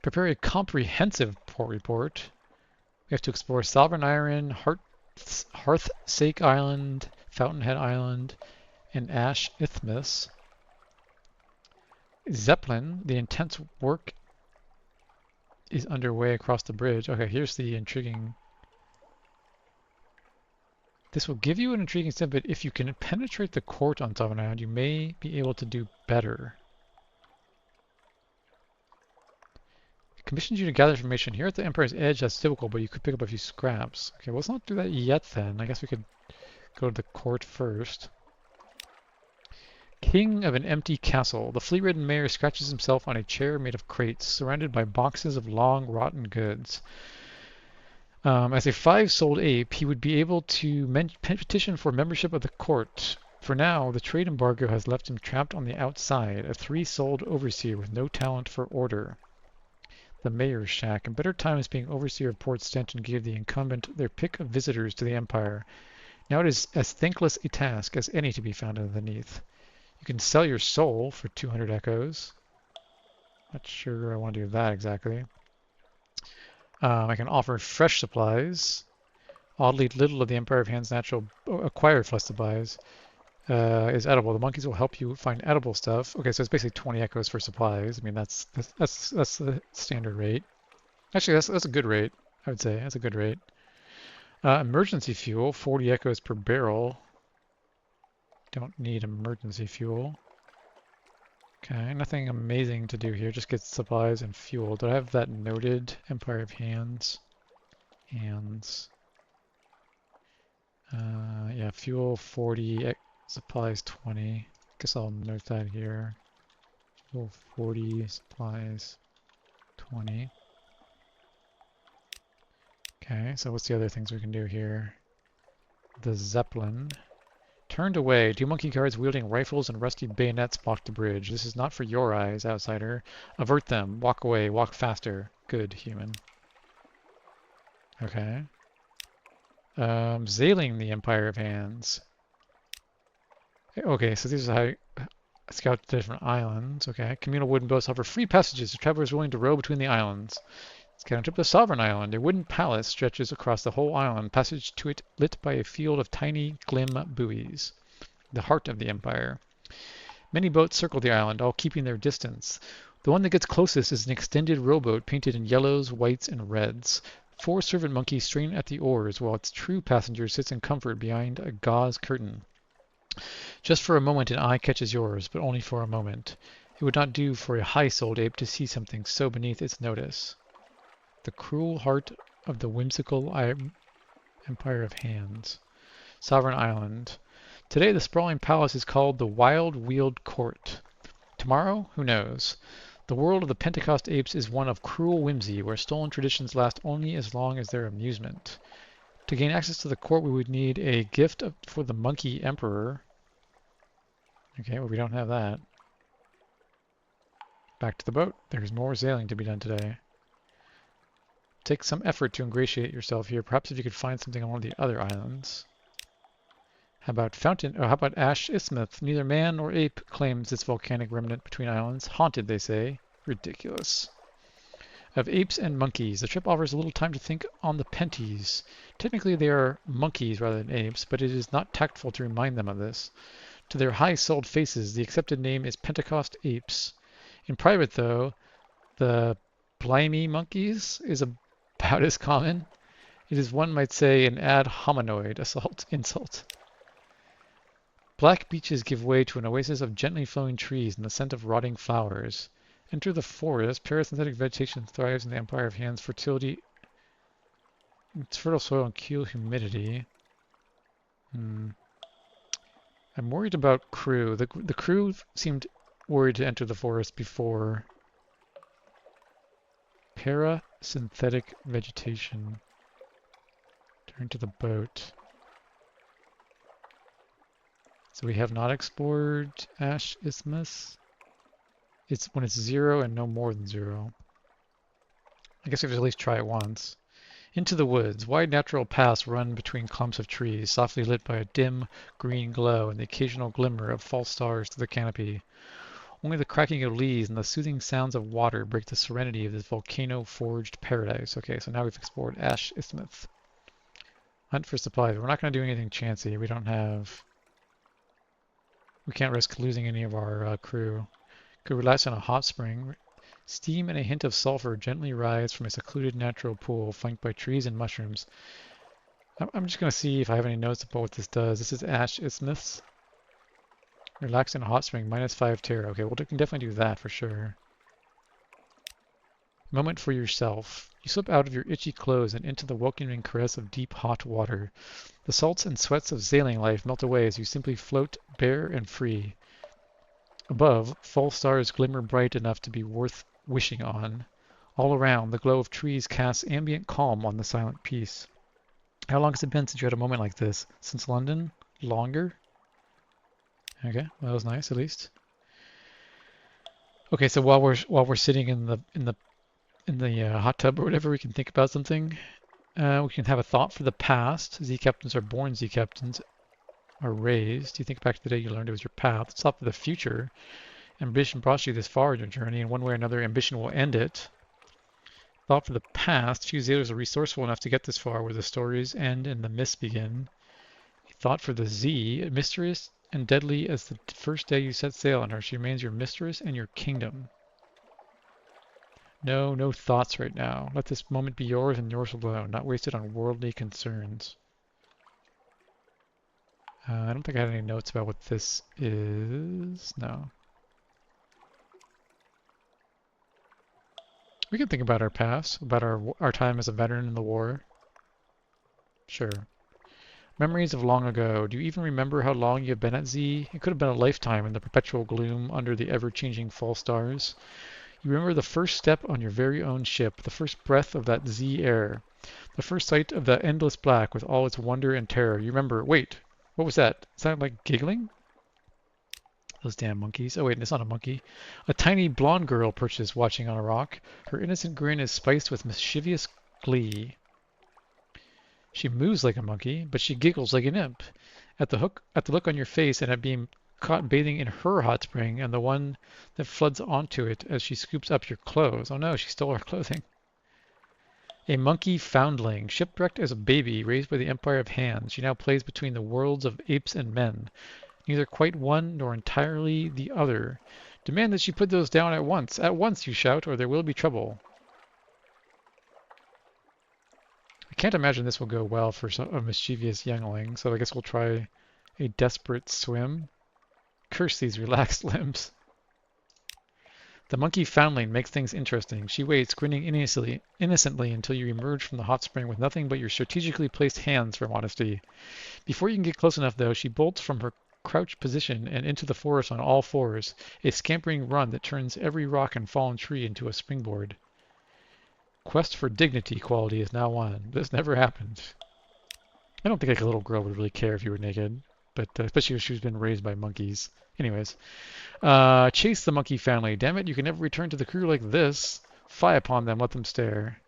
Speaker 1: Prepare a comprehensive port report. We have to explore Sovereign Island, Hearthsake Island, Fountainhead Island, and Ash Isthmus. Zeppelin, the intense work is underway across the bridge. Okay, here's the intriguing. This will give you an intriguing snippet. If you can penetrate the court on Sovereign Island, you may be able to do better. It commissions you to gather information. Here at the Empire's Edge, that's typical, but you could pick up a few scraps. Okay, well, let's not do that yet then. I guess we could go to the court first. King of an empty castle. The flea-ridden mayor scratches himself on a chair made of crates, surrounded by boxes of long, rotten goods. As a 5-souled ape, he would be able to petition for membership of the court. For now, the trade embargo has left him trapped on the outside, a 3-souled overseer with no talent for order. The mayor's shack. In better times, being overseer of Port Stanton gave the incumbent their pick of visitors to the Empire. Now it is as thankless a task as any to be found underneath. You can sell your soul for 200 echoes. Not sure I want to do that exactly. I can offer fresh supplies. Oddly little of the Empire of Hands natural acquired flesh supplies is edible. The monkeys will help you find edible stuff. Okay, so it's basically 20 echoes for supplies. I mean, that's the standard rate. Actually, that's a good rate, I would say. That's a good rate. Emergency fuel, 40 echoes per barrel. Don't need emergency fuel. Okay, nothing amazing to do here. Just get supplies and fuel. Do I have that noted? Empire of Hands. Hands. Yeah, fuel 40, supplies 20. Guess I'll note that here. Fuel 40, supplies 20. Okay, so what's the other things we can do here? The Zeppelin. Turned away. 2 monkey guards wielding rifles and rusty bayonets block the bridge. This is not for your eyes, outsider. Avert them. Walk away. Walk faster. Good, human. Okay. Sailing the Empire of Hands. Okay, so these are how you scout the different islands. Okay. Communal wooden boats offer free passages to travelers willing to row between the islands. Scout a trip to Sovereign Island. A wooden palace stretches across the whole island, passage to it lit by a field of tiny glim buoys. The heart of the Empire. Many boats circle the island, all keeping their distance. The one that gets closest is an extended rowboat painted in yellows, whites, and reds. 4 servant monkeys strain at the oars, while its true passenger sits in comfort behind a gauze curtain. Just for a moment an eye catches yours, but only for a moment. It would not do for a high-souled ape to see something so beneath its notice. The cruel heart of the whimsical Empire of Hands. Sovereign Island. Today the sprawling palace is called the Wild Weald Court. Tomorrow? Who knows? The world of the Pentecost apes is one of cruel whimsy, where stolen traditions last only as long as their amusement. To gain access to the court, we would need a gift for the monkey emperor. Okay, well, we don't have that. Back to the boat. There's more sailing to be done today. Take some effort to ingratiate yourself here. Perhaps if you could find something on one of the other islands. How about Ash Isthmus? Neither man nor ape claims this volcanic remnant between islands. Haunted, they say. Ridiculous. Of apes and monkeys, the trip offers a little time to think on the penties. Technically they are monkeys rather than apes, but it is not tactful to remind them of this. To their high-souled faces, the accepted name is Pentecost apes. In private, though, the blimey monkeys is about as common. It is, one might say, an ad hominoid insult. Black beaches give way to an oasis of gently flowing trees and the scent of rotting flowers. Enter the forest. Parasynthetic vegetation thrives in the Empire of Hands. Fertility. It's fertile soil and cool humidity. I'm worried about crew. The crew seemed worried to enter the forest before. Parasynthetic vegetation. Turn to the boat. So we have not explored Ash Isthmus. It's when it's 0 and no more than 0. I guess we have to at least try it once. Into the woods. Wide natural paths run between clumps of trees, softly lit by a dim green glow and the occasional glimmer of false stars through the canopy. Only the cracking of leaves and the soothing sounds of water break the serenity of this volcano-forged paradise. Okay, so now we've explored Ash Isthmus. Hunt for supplies. We're not going to do anything chancy. We can't risk losing any of our crew. Could relax in a hot spring. Steam and a hint of sulfur gently rise from a secluded natural pool flanked by trees and mushrooms. I'm just going to see if I have any notes about what this does. This is Ash Isthmus. Relax in a hot spring, -5 terror. Okay, we can definitely do that for sure. Moment for yourself. You slip out of your itchy clothes and into the welcoming caress of deep hot water. The salts and sweats of sailing life melt away as you simply float bare and free. Above, false stars glimmer bright enough to be worth wishing on. All around, the glow of trees casts ambient calm on the silent peace. How long has it been since you had a moment like this? Since London? Longer? Okay, well, that was nice at least. Okay, so while we're sitting in the hot tub or whatever, we can think about something. We can have a thought for the past. Z captains are born, Z captains are raised. You think back to the day you learned it was your path. Let's thought for the future. Ambition brought you this far in your journey, and one way or another, ambition will end it. Thought for the past. Few sailors are resourceful enough to get this far, where the stories end and the myths begin. Thought for the Z. Mysterious and deadly as the first day you set sail on her, she remains your mistress and your kingdom. No thoughts right now. Let this moment be yours and yours alone, not wasted on worldly concerns. I don't think I had any notes about what this is. No. We can think about our past, about our time as a veteran in the war. Sure. Memories of long ago. Do you even remember how long you have been at Z? It could have been a lifetime in the perpetual gloom under the ever-changing false stars. You remember the first step on your very own ship, the first breath of that Z air, the first sight of that endless black with all its wonder and terror. You remember, wait, what was that? It sounded like giggling? Those damn monkeys. Oh wait, it's not a monkey. A tiny blonde girl perches watching on a rock. Her innocent grin is spiced with mischievous glee. She moves like a monkey, but she giggles like an imp. At the look on your face and at being caught bathing in her hot spring and the one that floods onto it as she scoops up your clothes. Oh no, she stole our clothing. A monkey foundling, shipwrecked as a baby, raised by the Empire of Hands, she now plays between the worlds of apes and men, neither quite one nor entirely the other. Demand that she put those down at once. At once, you shout, or there will be trouble. I can't imagine this will go well for a mischievous youngling, so I guess we'll try a desperate swim. Curse these relaxed limbs. The monkey foundling makes things interesting. She waits, grinning innocently until you emerge from the hot spring with nothing but your strategically placed hands for modesty. Before you can get close enough, though, she bolts from her crouched position and into the forest on all fours, a scampering run that turns every rock and fallen tree into a springboard. Quest for dignity quality is now on. This never happened. I don't think like a little girl would really care if you were naked, but especially if she's been raised by monkeys. Anyways, chase the monkey family. Damn it, you can never return to the crew like this. Fly upon them, let them stare.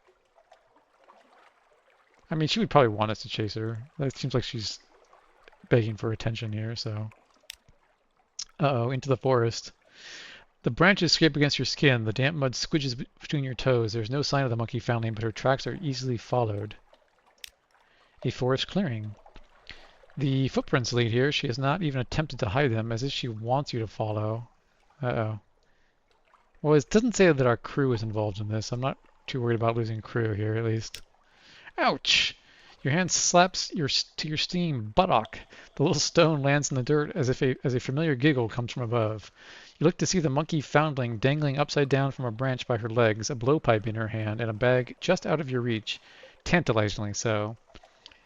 Speaker 1: I mean, she would probably want us to chase her. It seems like she's begging for attention here, so. Uh-oh, into the forest. The branches scrape against your skin. The damp mud squidges between your toes. There's no sign of the monkey foundling, but her tracks are easily followed. A forest clearing. The footprints lead here. She has not even attempted to hide them, as if she wants you to follow. Uh-oh. Well, it doesn't say that our crew is involved in this. I'm not too worried about losing crew here, at least. Ouch! Your hand slaps to your steam buttock. The little stone lands in the dirt as a familiar giggle comes from above. You look to see the monkey foundling dangling upside down from a branch by her legs, a blowpipe in her hand, and a bag just out of your reach. Tantalizingly so.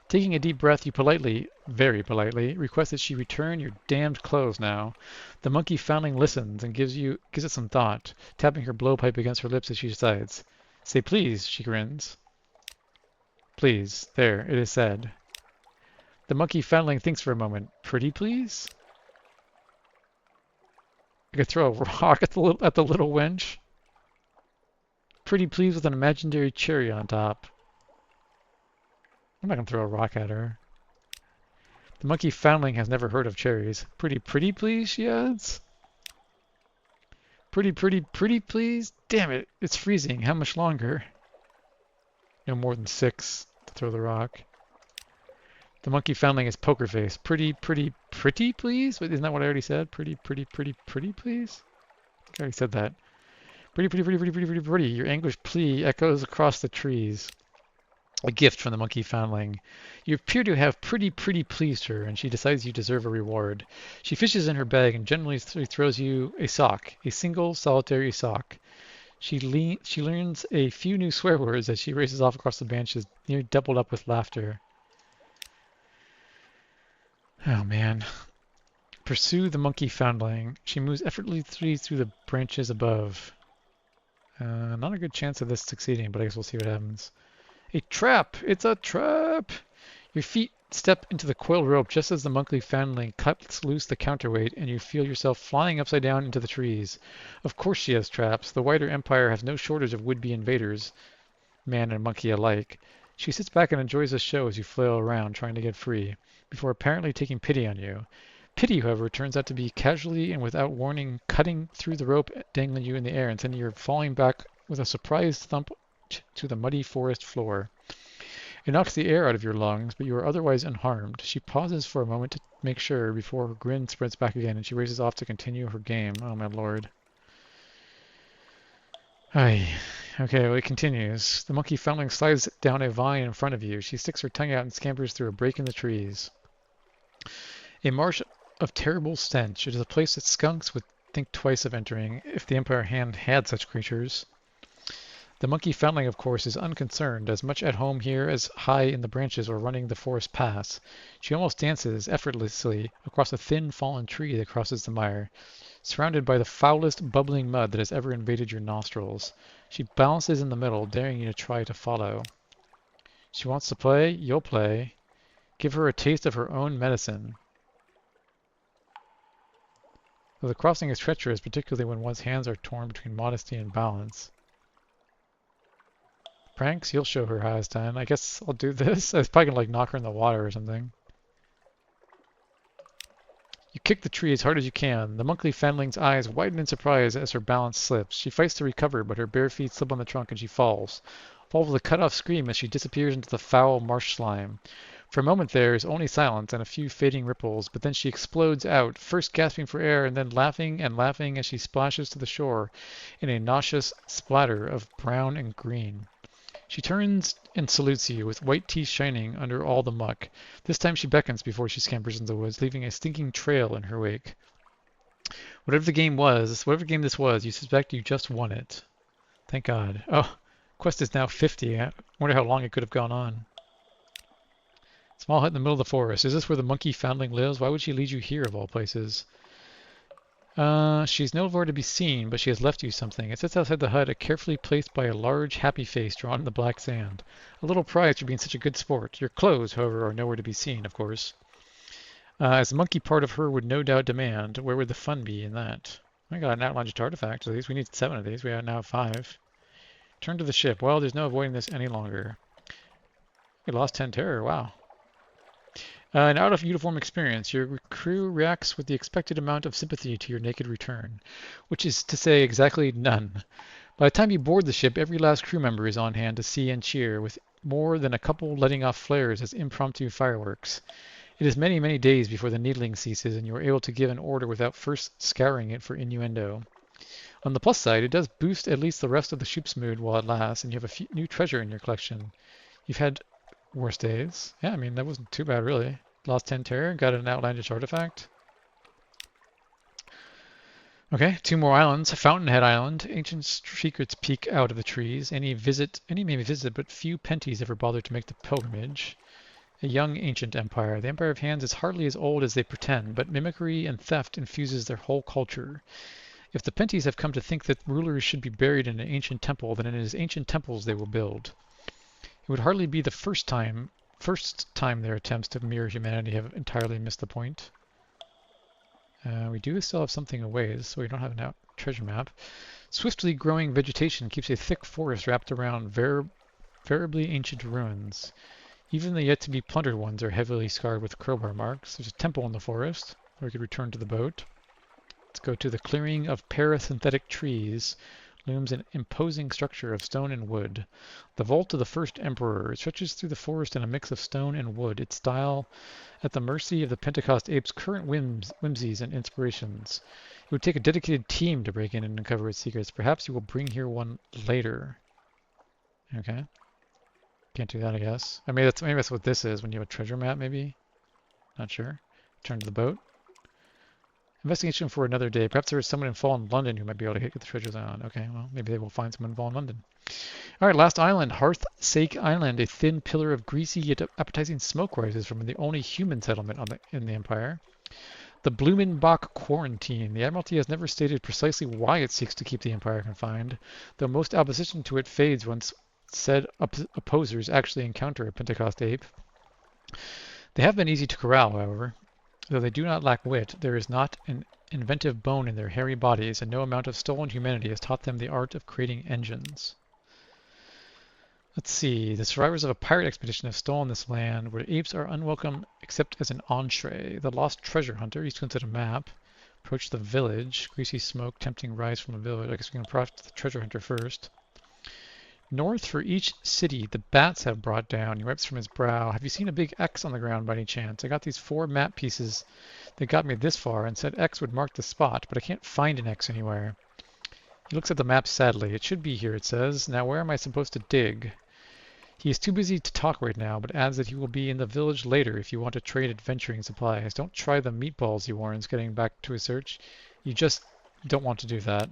Speaker 1: Taking a deep breath, you politely, very politely, request that she return your damned clothes now. The monkey foundling listens and gives it some thought, tapping her blowpipe against her lips as she decides. Say please, she grins. Please, there, it is said. The monkey foundling thinks for a moment. Pretty please? I could throw a rock at the little wench. Pretty please with an imaginary cherry on top. I'm not going to throw a rock at her. The monkey foundling has never heard of cherries. Pretty please, she adds. Pretty please? Damn it, it's freezing. How much longer? No more than 6 to throw the rock. The monkey foundling is poker face. Pretty please? Wait, isn't that what I already said? Pretty please? I think I already said that. Pretty. Your anguished plea echoes across the trees. A gift from the monkey foundling. You appear to have pretty pleased her, and she decides you deserve a reward. She fishes in her bag and generally throws you a sock, a single solitary sock. She learns a few new swear words as she races off across the branches, nearly doubled up with laughter. Oh man. Pursue the monkey foundling. She moves effortlessly through the branches above. Not a good chance of this succeeding, but I guess we'll see what happens. A trap! It's a trap! Your feet step into the coiled rope just as the monkey foundling cuts loose the counterweight and you feel yourself flying upside down into the trees. Of course she has traps. The wider empire has no shortage of would-be invaders, man and monkey alike. She sits back and enjoys the show as you flail around trying to get free, before apparently taking pity on you. Pity, however, turns out to be casually and without warning cutting through the rope, dangling you in the air and sending you falling back with a surprised thump to the muddy forest floor. It knocks the air out of your lungs, but you are otherwise unharmed. She pauses for a moment to make sure before her grin spreads back again and she races off to continue her game. Oh my lord. Ay. Okay, well, it continues. The monkey foundling slides down a vine in front of you. She sticks her tongue out and scampers through a break in the trees. A marsh of terrible stench. It is a place that skunks would think twice of entering, if the Empire hand had such creatures. The monkey foundling, of course, is unconcerned, as much at home here as high in the branches or running the forest paths. She almost dances effortlessly across a thin fallen tree that crosses the mire, surrounded by the foulest bubbling mud that has ever invaded your nostrils. She balances in the middle, daring you to try to follow. She wants to play, you'll play. Give her a taste of her own medicine. Though the crossing is treacherous, particularly when one's hands are torn between modesty and balance. Pranks? You'll show her how it's done. I guess I'll do this. I was probably gonna like knock her in the water or something. You kick the tree as hard as you can. The monkey foundling's eyes widen in surprise as her balance slips. She fights to recover, but her bare feet slip on the trunk and she falls. Falls with a cut-off scream as she disappears into the foul marsh slime. For a moment there is only silence and a few fading ripples, but then she explodes out, first gasping for air and then laughing and laughing as she splashes to the shore in a nauseous splatter of brown and green. She turns and salutes you, with white teeth shining under all the muck. This time she beckons before she scampers into the woods, leaving a stinking trail in her wake. Whatever game this was, you suspect you just won it. Thank God. Oh, quest is now 50. I wonder how long it could have gone on. Small hut in the middle of the forest. Is this where the monkey foundling lives? Why would she lead you here of all places? She's nowhere to be seen, but she has left you something. It sits outside the hut, carefully placed by a large, happy face drawn in the black sand. A little prize for being such a good sport. Your clothes, however, are nowhere to be seen, of course. As the monkey part of her would no doubt demand, where would the fun be in that? I got an outlandish artifact. At least we need 7 of these. We now have 5. Turn to the ship. Well, there's no avoiding this any longer. We lost 10 terror. Wow. An out-of-uniform experience. Your crew reacts with the expected amount of sympathy to your naked return, which is to say exactly none. By the time you board the ship, every last crew member is on hand to see and cheer, with more than a couple letting off flares as impromptu fireworks. It is many, many days before the needling ceases and you are able to give an order without first scouring it for innuendo. On the plus side, it does boost at least the rest of the ship's mood while it lasts, and you have a new treasure in your collection. You've had worse days. Yeah, I mean, that wasn't too bad, really. Lost 10 terror, got an outlandish artifact. Okay, 2 more islands. Fountainhead Island. Ancient secrets peek out of the trees. Any may visit, but few penties ever bother to make the pilgrimage. A young ancient empire. The Empire of Hands is hardly as old as they pretend, but mimicry and theft infuses their whole culture. If the penties have come to think that rulers should be buried in an ancient temple, then it is ancient temples they will build. It would hardly be the first time their attempts to mirror humanity have entirely missed the point. We do still have something a ways, so we don't have a treasure map. Swiftly growing vegetation keeps a thick forest wrapped around variably ancient ruins. Even the yet-to-be plundered ones are heavily scarred with crowbar marks. There's a temple in the forest, where we could return to the boat. Let's go to the clearing of parasynthetic trees. Looms an imposing structure of stone and wood. The vault of the first emperor. It stretches through the forest in a mix of stone and wood, its style at the mercy of the Pentecost ape's current whimsies and inspirations. It would take a dedicated team to break in and uncover its secrets. Perhaps you will bring here one later. Okay. Can't do that, I guess. I mean, maybe that's what this is, when you have a treasure map, maybe? Not sure. Turn to the boat. Investigation for another day. Perhaps there is someone in Fallen London who might be able to get the treasures on. Okay, well, maybe they will find someone in Fallen London. All right, last island, Hearthsake Island. A thin pillar of greasy yet appetizing smoke rises from the only human settlement in the Empire. The Blumenbach Quarantine. The Admiralty has never stated precisely why it seeks to keep the Empire confined, though most opposition to it fades once said opposers actually encounter a Pentecost ape. They have been easy to corral, however. Though they do not lack wit, there is not an inventive bone in their hairy bodies, and no amount of stolen humanity has taught them the art of creating engines. Let's see. The survivors of a pirate expedition have stolen this land, where apes are unwelcome except as an entree. The lost treasure hunter, he squints at a map. Approach the village. Greasy smoke, tempting rise from a village. I guess we can approach the treasure hunter first. North for each city the bats have brought down. He wipes from his brow. Have you seen a big X on the ground by any chance? I got these 4 map pieces that got me this far and said X would mark the spot, but I can't find an X anywhere. He looks at the map sadly. It should be here, it says. Now where am I supposed to dig? He is too busy to talk right now, but adds that he will be in the village later if you want to trade adventuring supplies. Don't try the meatballs, he warns, getting back to his search. You just don't want to do that.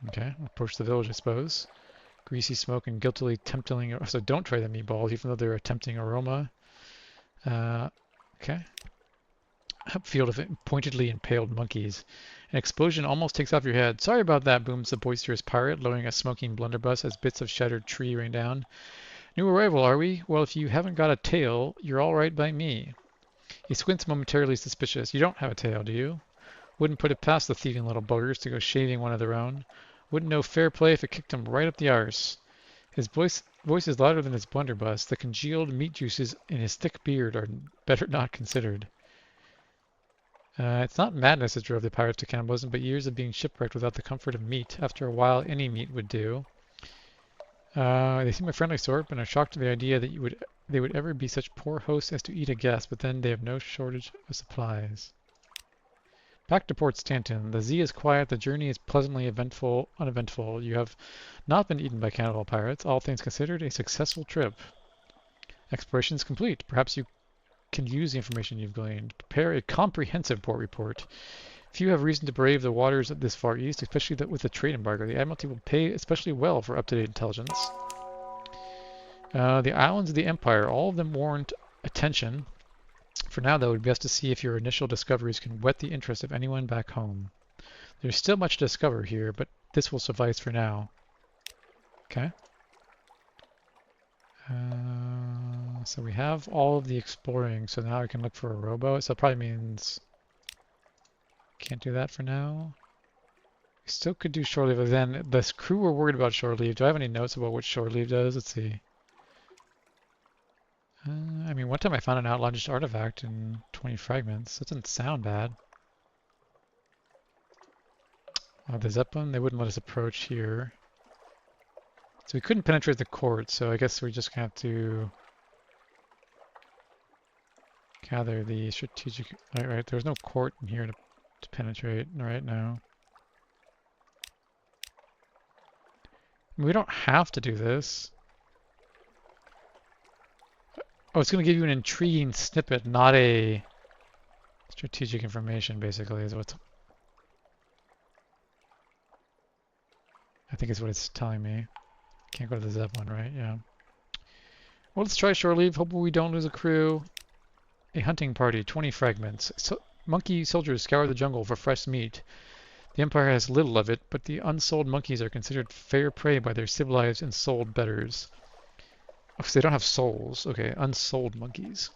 Speaker 1: Okay, approach the village, I suppose. Greasy smoke and guiltily tempting. So don't try the meatballs, even though they're a tempting aroma. Okay. Upfield of pointedly impaled monkeys. An explosion almost takes off your head. Sorry about that, booms the boisterous pirate, lowering a smoking blunderbuss as bits of shattered tree rain down. New arrival, are we? Well, if you haven't got a tail, you're all right by me. He squints momentarily suspicious. You don't have a tail, do you? Wouldn't put it past the thieving little buggers to go shaving one of their own. Wouldn't know fair play if it kicked him right up the arse. His voice is louder than his blunderbuss. The congealed meat juices in his thick beard are better not considered. It's not madness that drove the pirates to cannibalism, but years of being shipwrecked without the comfort of meat. After a while, any meat would do. They seem a friendly sort, but are shocked at the idea that they would ever be such poor hosts as to eat a guest, but then they have no shortage of supplies. Back to Port Stanton. The Z is quiet, the journey is pleasantly uneventful. You have not been eaten by cannibal pirates. All things considered, a successful trip. Exploration is complete. Perhaps you can use the information you've gleaned. Prepare a comprehensive port report. Few have reason to brave the waters this far east, especially with the trade embargo. The Admiralty will pay especially well for up-to-date intelligence. The islands of the Empire, all of them warrant attention. For now, though, it would be best to see if your initial discoveries can whet the interest of anyone back home. There's still much to discover here, but this will suffice for now. Okay. So we have all of the exploring, so now we can look for a rowboat. So it probably means can't do that for now. We still could do shore leave, but then this crew were worried about shore leave. Do I have any notes about what shore leave does? Let's see. I mean, one time I found an outlandish artifact in 20 fragments. That doesn't sound bad. The Zeppelin, they wouldn't let us approach here. So we couldn't penetrate the court, so I guess we're just gonna have to gather the strategic... Right, there's no court in here to penetrate right now. We don't have to do this. Oh, it's going to give you an intriguing snippet, not a strategic information, basically, is what I think is what it's telling me. Can't go to the Zeppelin, right? Yeah. Well, let's try shore leave. Hope we don't lose a crew. A hunting party, 20 fragments. Monkey soldiers scour the jungle for fresh meat. The Empire has little of it, but the unsold monkeys are considered fair prey by their civilized and sold betters. Oh, so they don't have souls. Okay, unsold monkeys.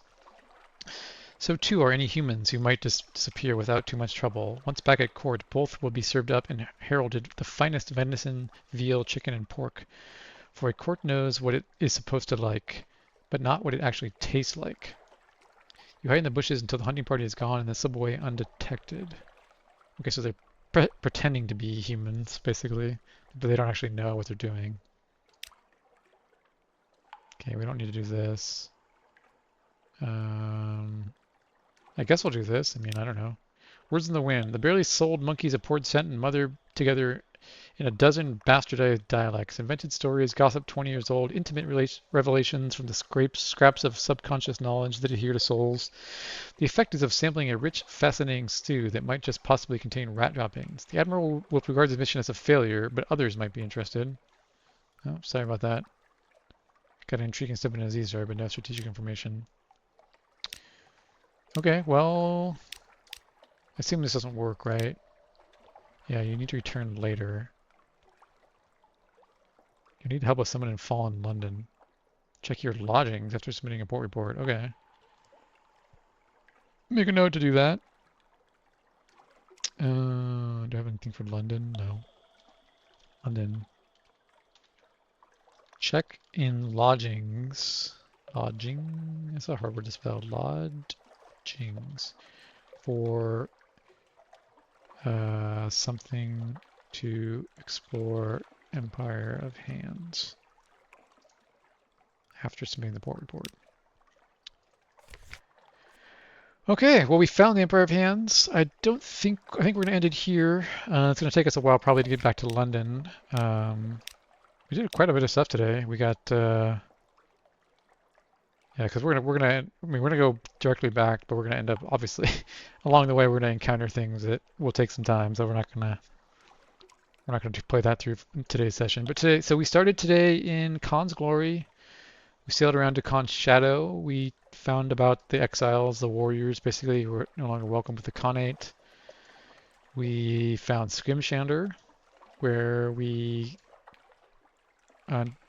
Speaker 1: So too are any humans who might disappear without too much trouble. Once back at court, both will be served up and heralded the finest venison, veal, chicken, and pork. For a court knows what it is supposed to like, but not what it actually tastes like. You hide in the bushes until the hunting party is gone and then slip away undetected. Okay, so they're pretending to be humans, basically, but they don't actually know what they're doing. Okay, we don't need to do this. I guess we'll do this. I mean, I don't know. Words in the wind. The barely sold monkeys of port scent and mother together in a dozen bastardized dialects. Invented stories, gossip 20 years old, intimate revelations from the scraps of subconscious knowledge that adhere to souls. The effect is of sampling a rich, fascinating stew that might just possibly contain rat droppings. The Admiral will regard the mission as a failure, but others might be interested. Oh, sorry about that. Got an intriguing step in Aziz, but no strategic information. Okay, well, I assume this doesn't work, right? Yeah, you need to return later. You need help with someone in fallen London. Check your lodgings after submitting a port report. Okay. Make a note to do that. Do I have anything for London? No. London. Check in lodgings. Lodging? It's a hard word to spell. Lodgings. For something to explore Empire of Hands after submitting the port report. Okay, well, we found the Empire of Hands. I think we're going to end it here. It's going to take us a while probably to get back to London. We did quite a bit of stuff today. We got yeah, because we're gonna go directly back, but we're gonna end up obviously along the way we're gonna encounter things that will take some time, so we're not gonna play that through today's session. But today, so we started today in Khan's Glory. We sailed around to Khan's Shadow. We found about the exiles, the warriors, basically who were no longer welcome with the Khanate. We found Scrimshander, where we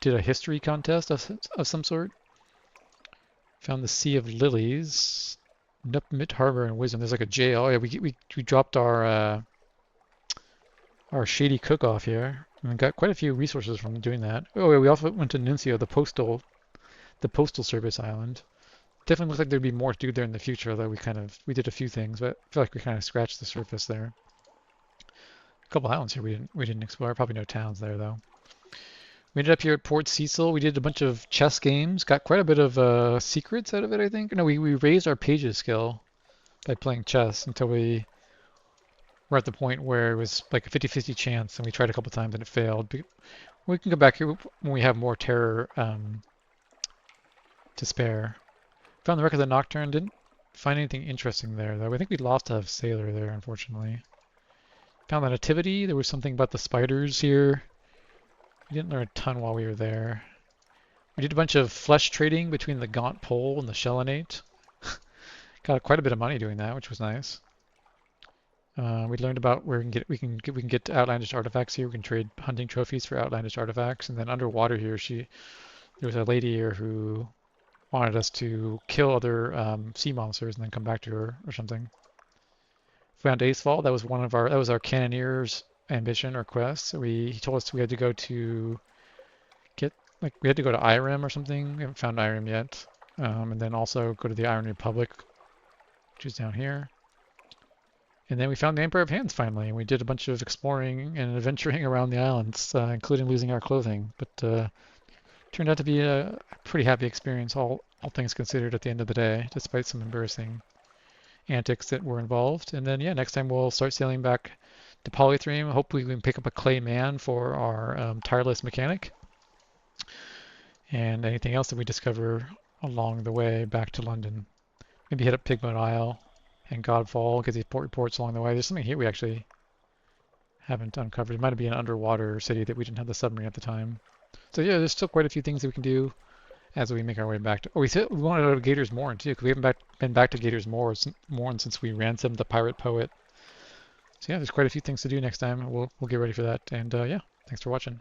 Speaker 1: did a history contest of some sort. Found the Sea of Lilies, Nupmit Harbor, and Wisdom. There's like a jail. Oh, yeah, we dropped our shady cook-off here, and we got quite a few resources from doing that. Oh, yeah, we also went to Nuncio, the postal service island. Definitely looks like there'd be more to do there in the future, although we did a few things, but I feel like we kind of scratched the surface there. A couple islands here we didn't explore. Probably no towns there though. We ended up here at Port Cecil. We did a bunch of chess games. Got quite a bit of secrets out of it, I think. No, we raised our pages skill by playing chess until we were at the point where it was like a 50-50 chance, and we tried a couple times and it failed. We can go back here when we have more terror to spare. Found the wreck of the Nocturne. Didn't find anything interesting there, though. I think we lost a sailor there, unfortunately. Found the nativity. There was something about the spiders here. We didn't learn a ton while we were there. We did a bunch of flesh trading between the Gaunt Pole and the Shellinate. Got quite a bit of money doing that, which was nice. We learned about where we can get outlandish artifacts here. We can trade hunting trophies for outlandish artifacts, and then underwater here, there was a lady here who wanted us to kill other sea monsters and then come back to her or something. Found Acefall. That was our cannoneer's ambition or quest. So he told us we had to go to get we had to go to Irem or something. We haven't found Irem yet. And then also go to the Iron Republic, which is down here. And then we found the Emperor of Hands finally, and we did a bunch of exploring and adventuring around the islands, including losing our clothing. But turned out to be a pretty happy experience, all things considered, at the end of the day, despite some embarrassing antics that were involved. And then, yeah, next time we'll start sailing back to Polythreme. Hopefully we can pick up a clay man for our tireless mechanic. And anything else that we discover along the way back to London. Maybe hit up Pigmoat Isle and Godfall, get these port reports along the way. There's something here we actually haven't uncovered. It might be an underwater city that we didn't have the submarine at the time. So yeah, there's still quite a few things that we can do as we make our way back to. Oh, we wanted to go to Gator's Morn too, because we haven't been back to Gator's Morn since we ransomed the pirate poet. So yeah, there's quite a few things to do next time. We'll get ready for that. And yeah, thanks for watching.